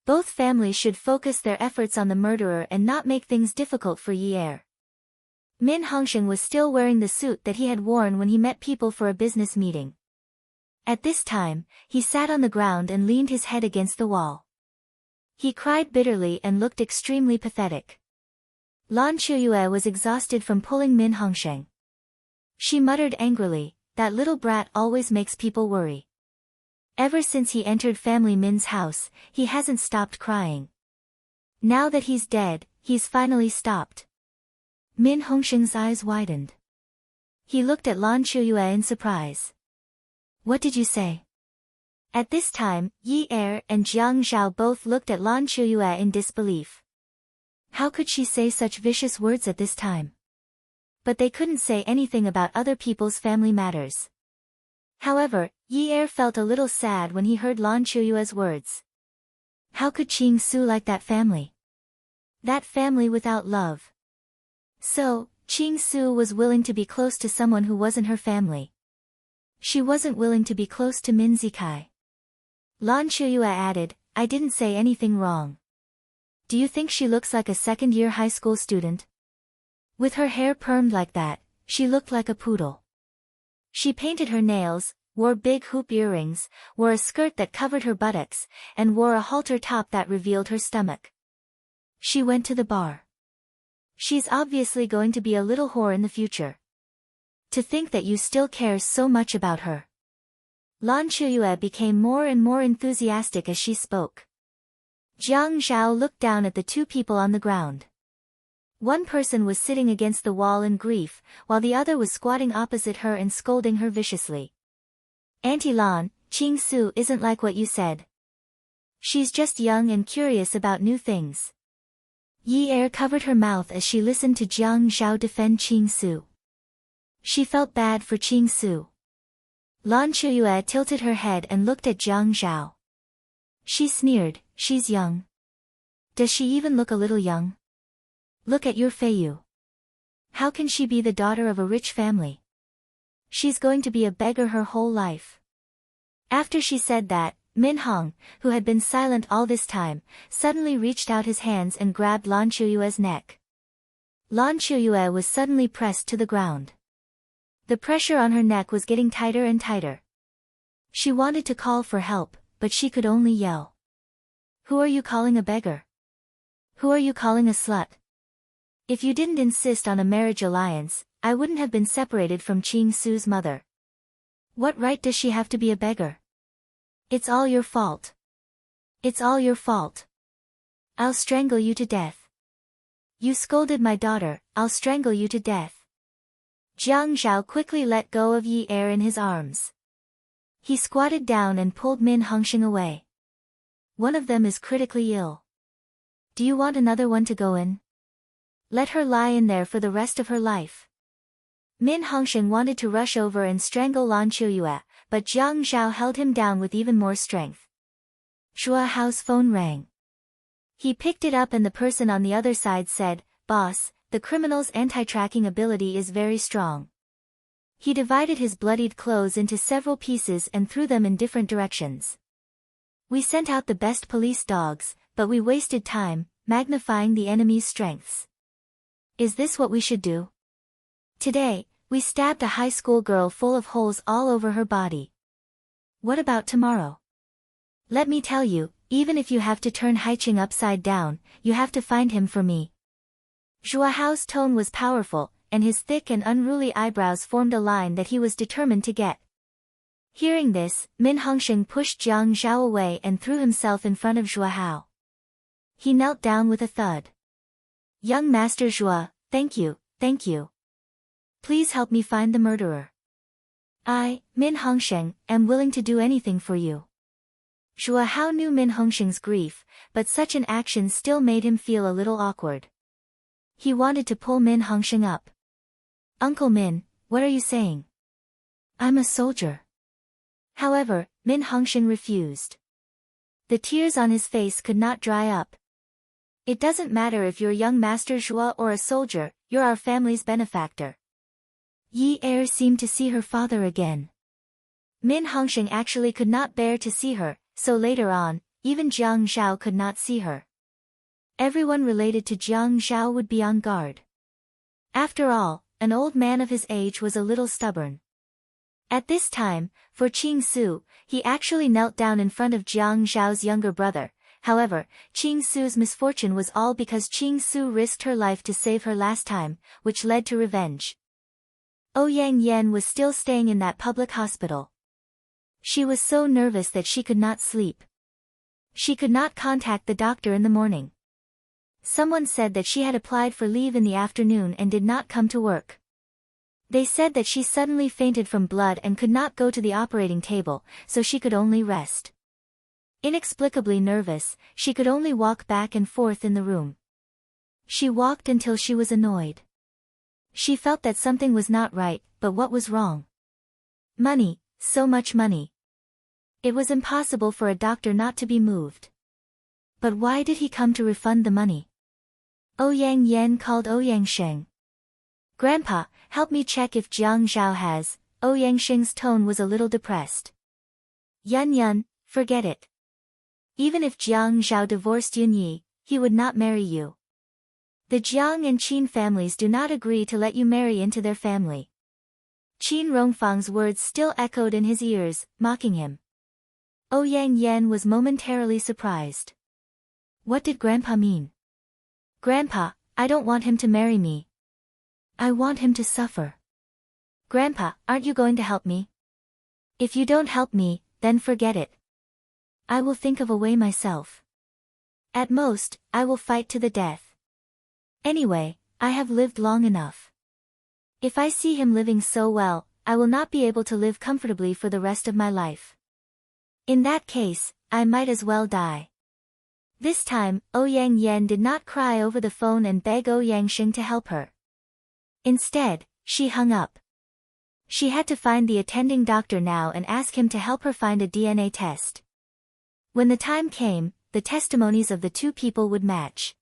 Both families should focus their efforts on the murderer and not make things difficult for Yi Er. Min Hongsheng was still wearing the suit that he had worn when he met people for a business meeting. At this time, he sat on the ground and leaned his head against the wall. He cried bitterly and looked extremely pathetic. Lan Qiuyue was exhausted from pulling Min Hongsheng. She muttered angrily, that little brat always makes people worry. Ever since he entered family Min's house, he hasn't stopped crying. Now that he's dead, he's finally stopped. Min Hongsheng's eyes widened. He looked at Lan Qiuyue in surprise. What did you say? At this time, Yi Er and Jiang Zhao both looked at Lan Qiuyue in disbelief. How could she say such vicious words at this time? But they couldn't say anything about other people's family matters. However, Yi Er felt a little sad when he heard Lan Qiuyue's words. How could Qing Su like that family? That family without love. So, Qing Su was willing to be close to someone who wasn't her family. She wasn't willing to be close to Min Zikai. Lan Qiuyue added, I didn't say anything wrong. Do you think she looks like a second-year high school student? With her hair permed like that, she looked like a poodle. She painted her nails, wore big hoop earrings, wore a skirt that covered her buttocks, and wore a halter top that revealed her stomach. She went to the bar. She's obviously going to be a little whore in the future. To think that you still care so much about her. Lan Qiuyue became more and more enthusiastic as she spoke. Jiang Zhao looked down at the two people on the ground. One person was sitting against the wall in grief, while the other was squatting opposite her and scolding her viciously. Auntie Lan, Qing Su isn't like what you said. She's just young and curious about new things. Yi Er covered her mouth as she listened to Jiang Zhao defend Qing Su. She felt bad for Qing Su. Lan Qiuyue tilted her head and looked at Jiang Zhao. She sneered, she's young. Does she even look a little young? Look at your Feiyu. How can she be the daughter of a rich family? She's going to be a beggar her whole life. After she said that, Min Hong, who had been silent all this time, suddenly reached out his hands and grabbed Lan Qiuyue's neck. Lan Qiuyue was suddenly pressed to the ground. The pressure on her neck was getting tighter and tighter. She wanted to call for help, but she could only yell. Who are you calling a beggar? Who are you calling a slut? If you didn't insist on a marriage alliance, I wouldn't have been separated from Qing Su's mother. What right does she have to be a beggar? It's all your fault. It's all your fault. I'll strangle you to death. You scolded my daughter, I'll strangle you to death. Jiang Zhao quickly let go of Yi Er in his arms. He squatted down and pulled Min Hongsheng away. One of them is critically ill. Do you want another one to go in? Let her lie in there for the rest of her life. Min Hongsheng wanted to rush over and strangle Lan Qiuyue, but Jiang Zhao held him down with even more strength. Shua Hao's phone rang. He picked it up and the person on the other side said, "Boss, the criminal's anti-tracking ability is very strong." He divided his bloodied clothes into several pieces and threw them in different directions. "We sent out the best police dogs, but we wasted time, magnifying the enemy's strengths. Is this what we should do? Today, we stabbed a high school girl full of holes all over her body. What about tomorrow? Let me tell you, even if you have to turn Haiqing upside down, you have to find him for me." Zhua Hao's tone was powerful, and his thick and unruly eyebrows formed a line that he was determined to get. Hearing this, Min Hongxing pushed Jiang Zhao away and threw himself in front of Zhua Hao. He knelt down with a thud. "Young Master Zhua, thank you, thank you. Please help me find the murderer. I, Min Hongxing, am willing to do anything for you." Zhua Hao knew Min Hongxing's grief, but such an action still made him feel a little awkward. He wanted to pull Min Hongxing up. "Uncle Min, what are you saying? I'm a soldier." However, Min Hongxing refused. The tears on his face could not dry up. "It doesn't matter if you're young Master Zhua or a soldier, you're our family's benefactor." Yi Er seemed to see her father again. Min Hongxing actually could not bear to see her, so later on, even Jiang Zhao could not see her. Everyone related to Jiang Zhao would be on guard. After all, an old man of his age was a little stubborn. At this time, for Qing Su, he actually knelt down in front of Jiang Zhao's younger brother. However, Qing Su's misfortune was all because Qing Su risked her life to save her last time, which led to revenge. Ouyang Yan was still staying in that public hospital. She was so nervous that she could not sleep. She could not contact the doctor in the morning. Someone said that she had applied for leave in the afternoon and did not come to work. They said that she suddenly fainted from blood and could not go to the operating table, so she could only rest. Inexplicably nervous, she could only walk back and forth in the room. She walked until she was annoyed. She felt that something was not right, but what was wrong? Money, so much money. It was impossible for a doctor not to be moved. But why did he come to refund the money? Ouyang Yan called Ouyang Sheng. "Grandpa, help me check if Jiang Zhao has." Ouyang Sheng's tone was a little depressed. "Yun Yun, forget it. Even if Jiang Zhao divorced Yun Yi, he would not marry you. The Jiang and Qin families do not agree to let you marry into their family." Qin Rongfang's words still echoed in his ears, mocking him. Ouyang Yan was momentarily surprised. What did Grandpa mean? "Grandpa, I don't want him to marry me. I want him to suffer." "Grandpa, aren't you going to help me?" "If you don't help me, then forget it. I will think of a way myself. At most, I will fight to the death. Anyway, I have lived long enough. If I see him living so well, I will not be able to live comfortably for the rest of my life. In that case, I might as well die." This time, Ouyang Yan did not cry over the phone and beg Ouyang Sheng to help her. Instead, she hung up. She had to find the attending doctor now and ask him to help her find a DNA test. When the time came, the testimonies of the two people would match.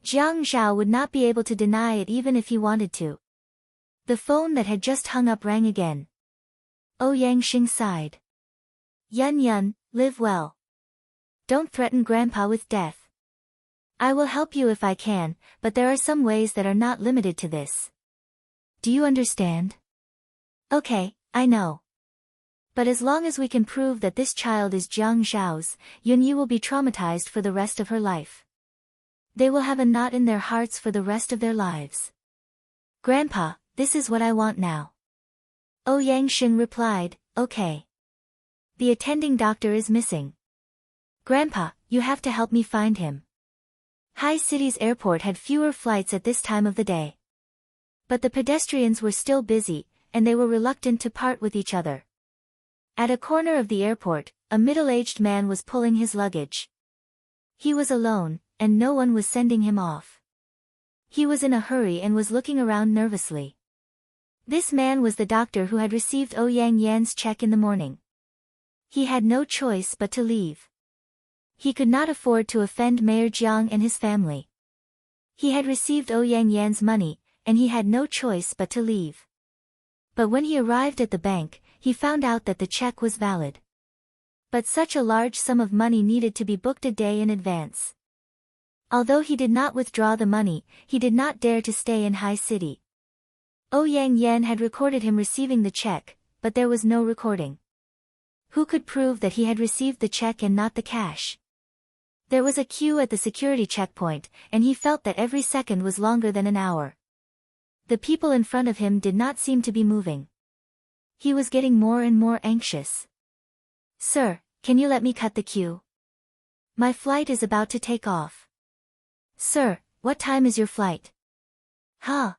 Jiang Zhao would not be able to deny it even if he wanted to. The phone that had just hung up rang again. Ouyang Sheng sighed. "Yun Yun, live well. Don't threaten Grandpa with death. I will help you if I can, but there are some ways that are not limited to this. Do you understand?" "Okay, I know. But as long as we can prove that this child is Jiang Zhao's, Yun Yi will be traumatized for the rest of her life. They will have a knot in their hearts for the rest of their lives. Grandpa, this is what I want now." Ouyang Sheng replied, "Okay. The attending doctor is missing. Grandpa, you have to help me find him." Hai City's airport had fewer flights at this time of the day. But the pedestrians were still busy, and they were reluctant to part with each other. At a corner of the airport, a middle-aged man was pulling his luggage. He was alone, and no one was sending him off. He was in a hurry and was looking around nervously. This man was the doctor who had received Ouyang Yan's check in the morning. He had no choice but to leave. He could not afford to offend Mayor Jiang and his family. He had received Ouyang Yan's money, and he had no choice but to leave. But when he arrived at the bank, he found out that the check was valid. But such a large sum of money needed to be booked a day in advance. Although he did not withdraw the money, he did not dare to stay in High City. Ouyang Yan had recorded him receiving the check, but there was no recording. Who could prove that he had received the check and not the cash? There was a queue at the security checkpoint, and he felt that every second was longer than an hour. The people in front of him did not seem to be moving. He was getting more and more anxious. "Sir, can you let me cut the queue? My flight is about to take off." "Sir, what time is your flight?" "Huh?"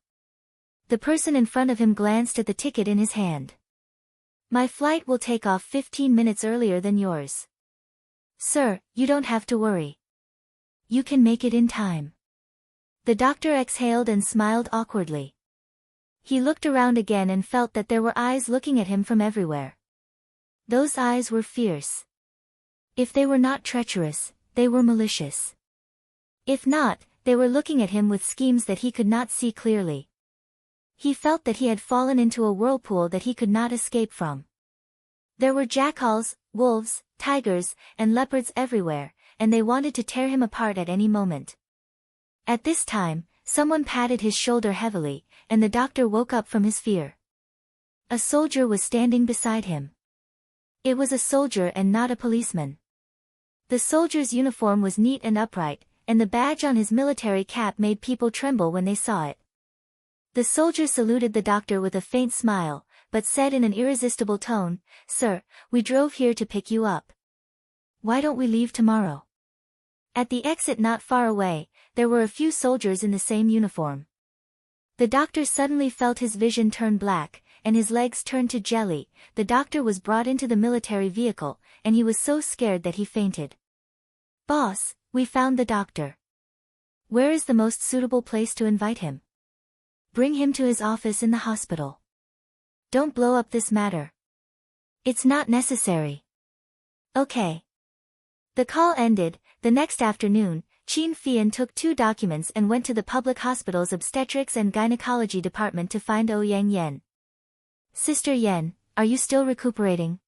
The person in front of him glanced at the ticket in his hand. "My flight will take off 15 minutes earlier than yours." "Sir, you don't have to worry. You can make it in time." The doctor exhaled and smiled awkwardly. He looked around again and felt that there were eyes looking at him from everywhere. Those eyes were fierce. If they were not treacherous, they were malicious. If not, they were looking at him with schemes that he could not see clearly. He felt that he had fallen into a whirlpool that he could not escape from. There were jackals, wolves, tigers, and leopards everywhere, and they wanted to tear him apart at any moment. At this time, someone patted his shoulder heavily, and the doctor woke up from his fear. A soldier was standing beside him. It was a soldier and not a policeman. The soldier's uniform was neat and upright, and the badge on his military cap made people tremble when they saw it. The soldier saluted the doctor with a faint smile, but said in an irresistible tone, "Sir, we drove here to pick you up. Why don't we leave tomorrow?" At the exit not far away, there were a few soldiers in the same uniform. The doctor suddenly felt his vision turn black, and his legs turned to jelly. The doctor was brought into the military vehicle, and he was so scared that he fainted. "Boss, we found the doctor. Where is the most suitable place to invite him? Bring him to his office in the hospital. Don't blow up this matter. It's not necessary." "Okay." The call ended. The next afternoon, Qin Fian took 2 documents and went to the public hospital's obstetrics and gynecology department to find Ouyang Yan. "Sister Yan, are you still recuperating?"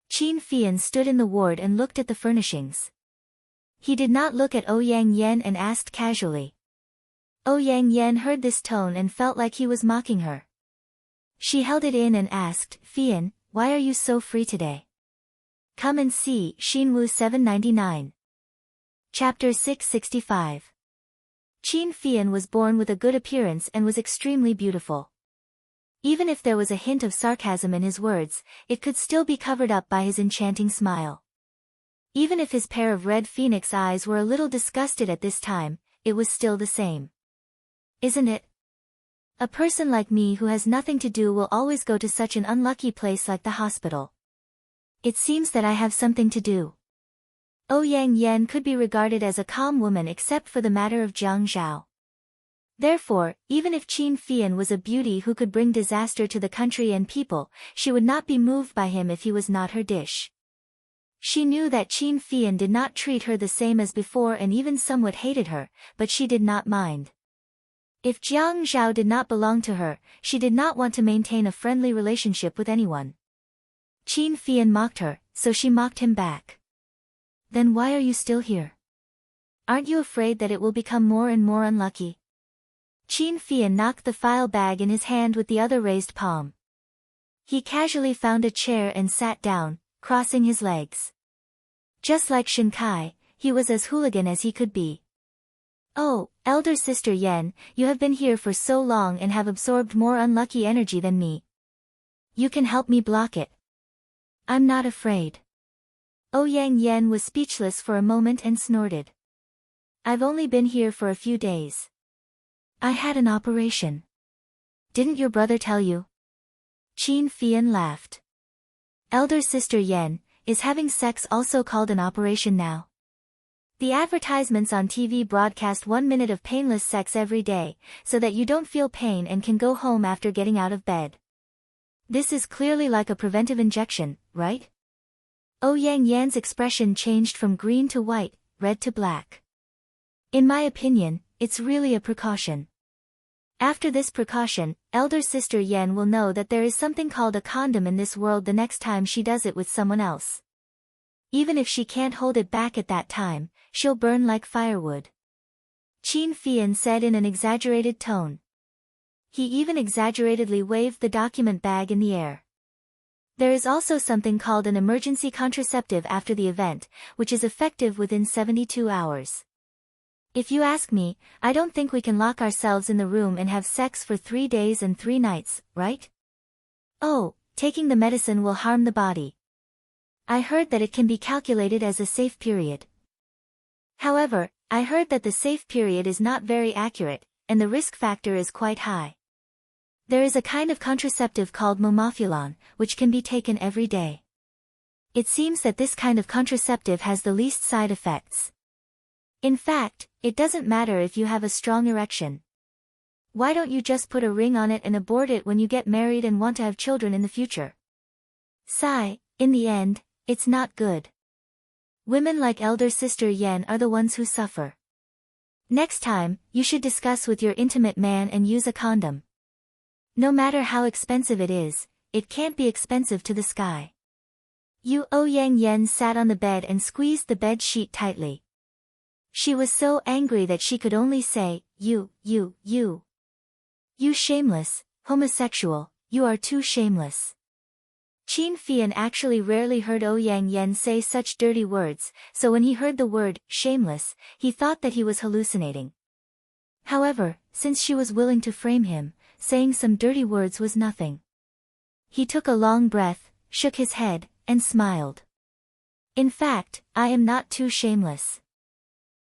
Qin Fian stood in the ward and looked at the furnishings. He did not look at Ouyang Yan and asked casually. Ouyang Yan heard this tone and felt like he was mocking her. She held it in and asked, "Fian, why are you so free today? Come and see." Xinwu 799. Chapter 665. Qin Fian was born with a good appearance and was extremely beautiful. Even if there was a hint of sarcasm in his words, it could still be covered up by his enchanting smile. Even if his pair of red phoenix eyes were a little disgusted at this time, it was still the same. Isn't it? A person like me who has nothing to do will always go to such an unlucky place like the hospital. It seems that I have something to do. Ouyang Yan could be regarded as a calm woman except for the matter of Jiang Zhao. Therefore, even if Qin Fian was a beauty who could bring disaster to the country and people, she would not be moved by him if he was not her dish. She knew that Qin Fian did not treat her the same as before and even somewhat hated her, but she did not mind. If Jiang Zhao did not belong to her, she did not want to maintain a friendly relationship with anyone. Qin Fian mocked her, so she mocked him back. "Then why are you still here? Aren't you afraid that it will become more and more unlucky?" Qin Fian knocked the file bag in his hand with the other raised palm. He casually found a chair and sat down, crossing his legs. Just like Shin Kai, he was as hooligan as he could be. "Oh, elder sister Yan, you have been here for so long and have absorbed more unlucky energy than me. You can help me block it. I'm not afraid." Ouyang Yan was speechless for a moment and snorted. "I've only been here for a few days. I had an operation. Didn't your brother tell you?" Qin Fian laughed. "Elder sister Yan, is having sex also called an operation now? The advertisements on TV broadcast 1 minute of painless sex every day, so that you don't feel pain and can go home after getting out of bed. This is clearly like a preventive injection, right?" Yang Yan's expression changed from green to white, red to black. In my opinion, it's really a precaution. After this precaution, elder sister Yan will know that there is something called a condom in this world the next time she does it with someone else. Even if she can't hold it back at that time, she'll burn like firewood. Qin Fian said in an exaggerated tone. He even exaggeratedly waved the document bag in the air. There is also something called an emergency contraceptive after the event, which is effective within 72 hours. If you ask me, I don't think we can lock ourselves in the room and have sex for 3 days and 3 nights, right? Oh, taking the medicine will harm the body. I heard that it can be calculated as a safe period. However, I heard that the safe period is not very accurate, and the risk factor is quite high. There is a kind of contraceptive called Momofulon, which can be taken every day. It seems that this kind of contraceptive has the least side effects. In fact, it doesn't matter if you have a strong erection. Why don't you just put a ring on it and abort it when you get married and want to have children in the future? Sigh, in the end, it's not good. Women like elder sister Yan are the ones who suffer. Next time, you should discuss with your intimate man and use a condom. No matter how expensive it is, it can't be expensive to the sky. Yang Yan sat on the bed and squeezed the bed sheet tightly. She was so angry that she could only say, You shameless, homosexual, you are too shameless. Qin Fian actually rarely heard Yang Yan say such dirty words, so when he heard the word, shameless, he thought that he was hallucinating. However, since she was willing to frame him, saying some dirty words was nothing. He took a long breath, shook his head, and smiled. In fact, I am not too shameless.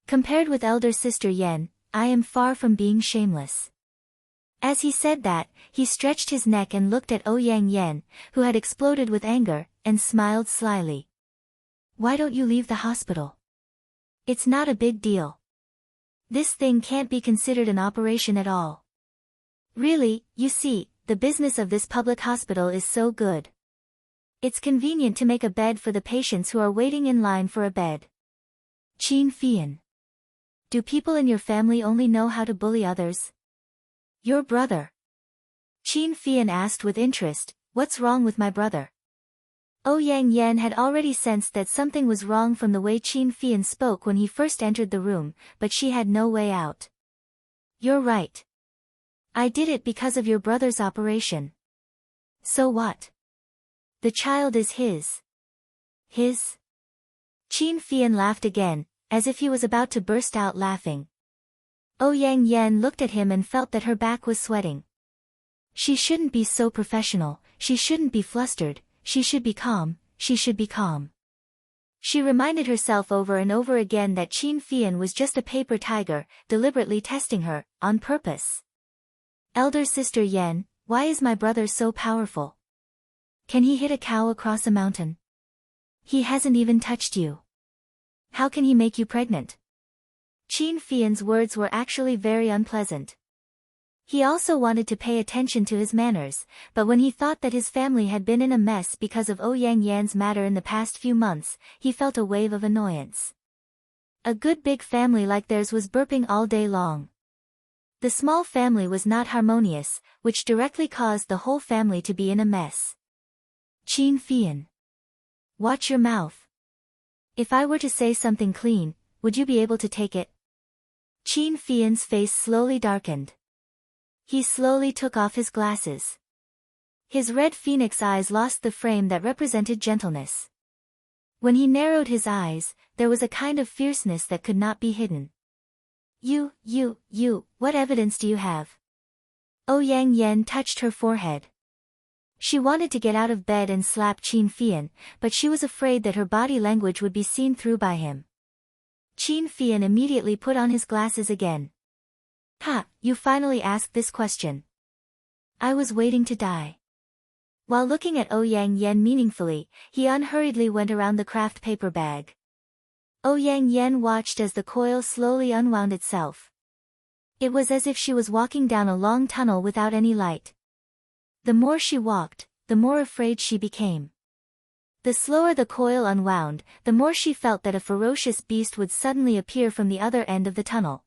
Compared with elder sister Yan, I am far from being shameless. As he said that, he stretched his neck and looked at Yang Yan, who had exploded with anger, and smiled slyly. Why don't you leave the hospital? It's not a big deal. This thing can't be considered an operation at all. Really, you see, the business of this public hospital is so good. It's convenient to make a bed for the patients who are waiting in line for a bed. Qin Fian. Do people in your family only know how to bully others? Your brother. Qin Fian asked with interest, what's wrong with my brother? Yang Yan had already sensed that something was wrong from the way Qin Fian spoke when he first entered the room, but she had no way out. You're right. I did it because of your brother's operation. So what? The child is his. His? Qin Fian laughed again, as if he was about to burst out laughing. Yang Yan looked at him and felt that her back was sweating. She shouldn't be so professional, she shouldn't be flustered, she should be calm, she should be calm. She reminded herself over and over again that Qin Fian was just a paper tiger, deliberately testing her, on purpose. Elder sister Yan, why is my brother so powerful? Can he hit a cow across a mountain? He hasn't even touched you. How can he make you pregnant? Qin Fian's words were actually very unpleasant. He also wanted to pay attention to his manners, but when he thought that his family had been in a mess because of Yang Yan's matter in the past few months, he felt a wave of annoyance. A good big family like theirs was burping all day long. The small family was not harmonious, which directly caused the whole family to be in a mess. Qin Fian. Watch your mouth. If I were to say something clean, would you be able to take it? Qin Fian's face slowly darkened. He slowly took off his glasses. His red phoenix eyes lost the frame that represented gentleness. When he narrowed his eyes, there was a kind of fierceness that could not be hidden. What evidence do you have? Yang Yan touched her forehead. She wanted to get out of bed and slap Qin Fian, but she was afraid that her body language would be seen through by him. Qin Fian immediately put on his glasses again. Ha, you finally asked this question. I was waiting to die. While looking at Yang Yan meaningfully, he unhurriedly went around the craft paper bag. Yang Yan watched as the coil slowly unwound itself. It was as if she was walking down a long tunnel without any light. The more she walked, the more afraid she became. The slower the coil unwound, the more she felt that a ferocious beast would suddenly appear from the other end of the tunnel.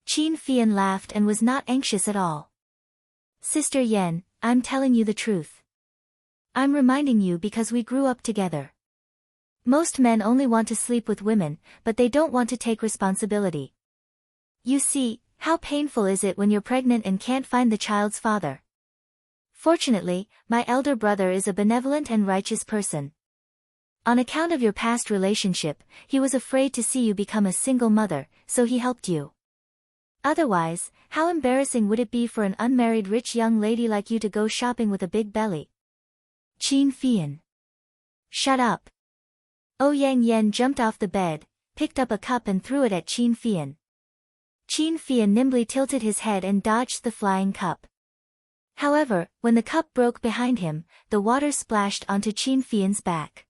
Qin Fian laughed and was not anxious at all. Sister Yen, I'm telling you the truth. I'm reminding you because we grew up together. Most men only want to sleep with women, but they don't want to take responsibility. You see, how painful is it when you're pregnant and can't find the child's father? Fortunately, my elder brother is a benevolent and righteous person. On account of your past relationship, he was afraid to see you become a single mother, so he helped you. Otherwise, how embarrassing would it be for an unmarried rich young lady like you to go shopping with a big belly? Qin Fian. Shut up. Ouyang Yen jumped off the bed, picked up a cup and threw it at Qin Fian. Qin Fian nimbly tilted his head and dodged the flying cup. However, when the cup broke behind him, the water splashed onto Qin Fian's back.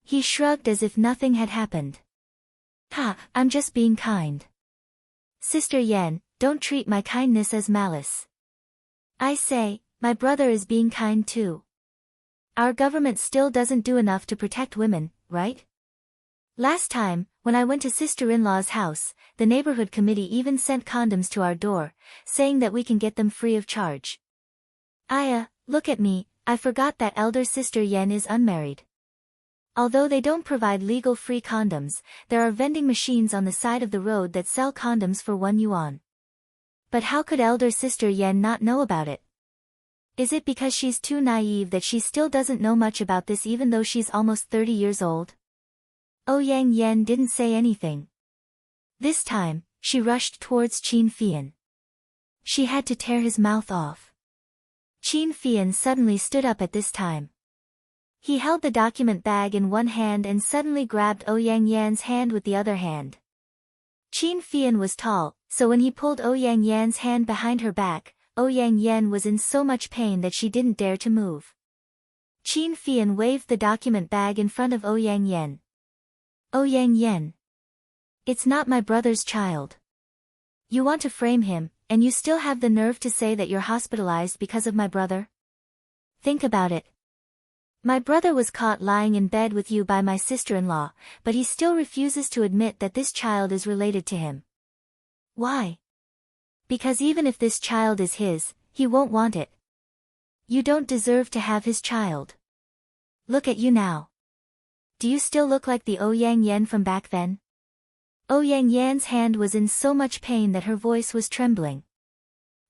He shrugged as if nothing had happened. Ha, I'm just being kind. Sister Yen, don't treat my kindness as malice. I say, my brother is being kind too. Our government still doesn't do enough to protect women, right? Last time, when I went to sister-in-law's house, the neighborhood committee even sent condoms to our door, saying that we can get them free of charge. Look at me, I forgot that elder sister Yen is unmarried. Although they don't provide legal free condoms, there are vending machines on the side of the road that sell condoms for 1 yuan. But how could elder sister Yen not know about it? Is it because she's too naive that she still doesn't know much about this even though she's almost 30 years old? Ouyang Yen didn't say anything. This time, she rushed towards Qin Fian. She had to tear his mouth off. Qin Fian suddenly stood up at this time. He held the document bag in one hand and suddenly grabbed Ouyang Yan's hand with the other hand. Qin Fian was tall, so when he pulled Ouyang Yan's hand behind her back, Ouyang Yan was in so much pain that she didn't dare to move. Qin Fian waved the document bag in front of Ouyang Yan. Ouyang Yan. It's not my brother's child. You want to frame him, and you still have the nerve to say that you're hospitalized because of my brother? Think about it. My brother was caught lying in bed with you by my sister-in-law, but he still refuses to admit that this child is related to him. Why? Because even if this child is his, he won't want it. You don't deserve to have his child. Look at you now. Do you still look like the Ouyang Yan from back then? Ouyang Yan's hand was in so much pain that her voice was trembling.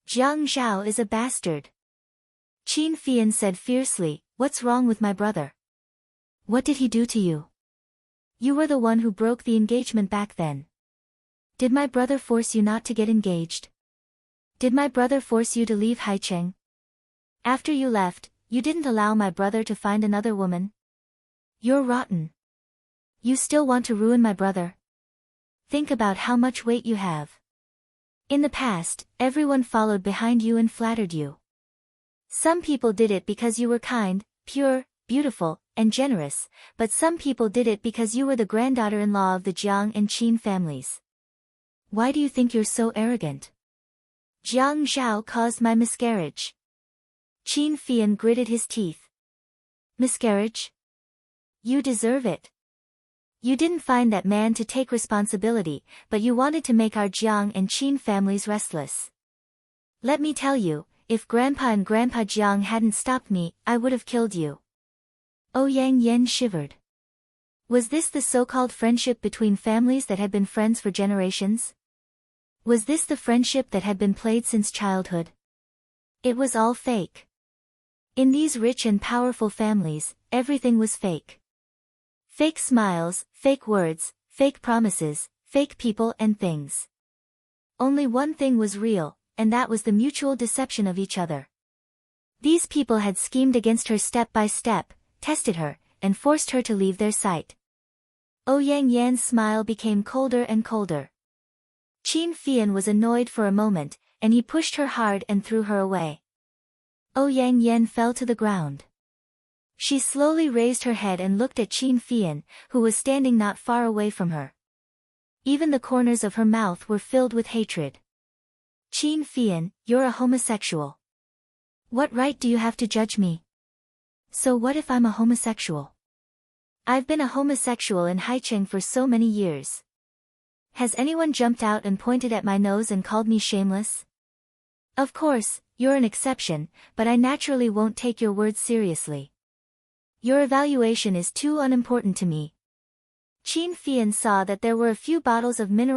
Jiang Zhao is a bastard. Qin Fian said fiercely, what's wrong with my brother? What did he do to you? You were the one who broke the engagement back then. Did my brother force you not to get engaged? Did my brother force you to leave Haicheng? After you left, you didn't allow my brother to find another woman? You're rotten. You still want to ruin my brother? Think about how much weight you have. In the past, everyone followed behind you and flattered you. Some people did it because you were kind, pure, beautiful, and generous, but some people did it because you were the granddaughter-in-law of the Jiang and Qin families. Why do you think you're so arrogant? Jiang Zhao caused my miscarriage. Qin Fian gritted his teeth. Miscarriage? You deserve it. You didn't find that man to take responsibility, but you wanted to make our Jiang and Qin families restless. Let me tell you, if Grandpa and Grandpa Jiang hadn't stopped me, I would have killed you. Ouyang Yan shivered. Was this the so-called friendship between families that had been friends for generations? Was this the friendship that had been played since childhood? It was all fake. In these rich and powerful families, everything was fake. Fake smiles, fake words, fake promises, fake people and things. Only one thing was real, and that was the mutual deception of each other. These people had schemed against her step by step, tested her, and forced her to leave their sight. Ouyang Yan's smile became colder and colder. Qin Fian was annoyed for a moment, and he pushed her hard and threw her away. Ouyang Yan fell to the ground. She slowly raised her head and looked at Qin Fian, who was standing not far away from her. Even the corners of her mouth were filled with hatred. Qin Fian, you're a homosexual. What right do you have to judge me? So what if I'm a homosexual? I've been a homosexual in Haicheng for so many years. Has anyone jumped out and pointed at my nose and called me shameless? Of course, you're an exception, but I naturally won't take your words seriously. Your evaluation is too unimportant to me. Qin Fian saw that there were a few bottles of mineral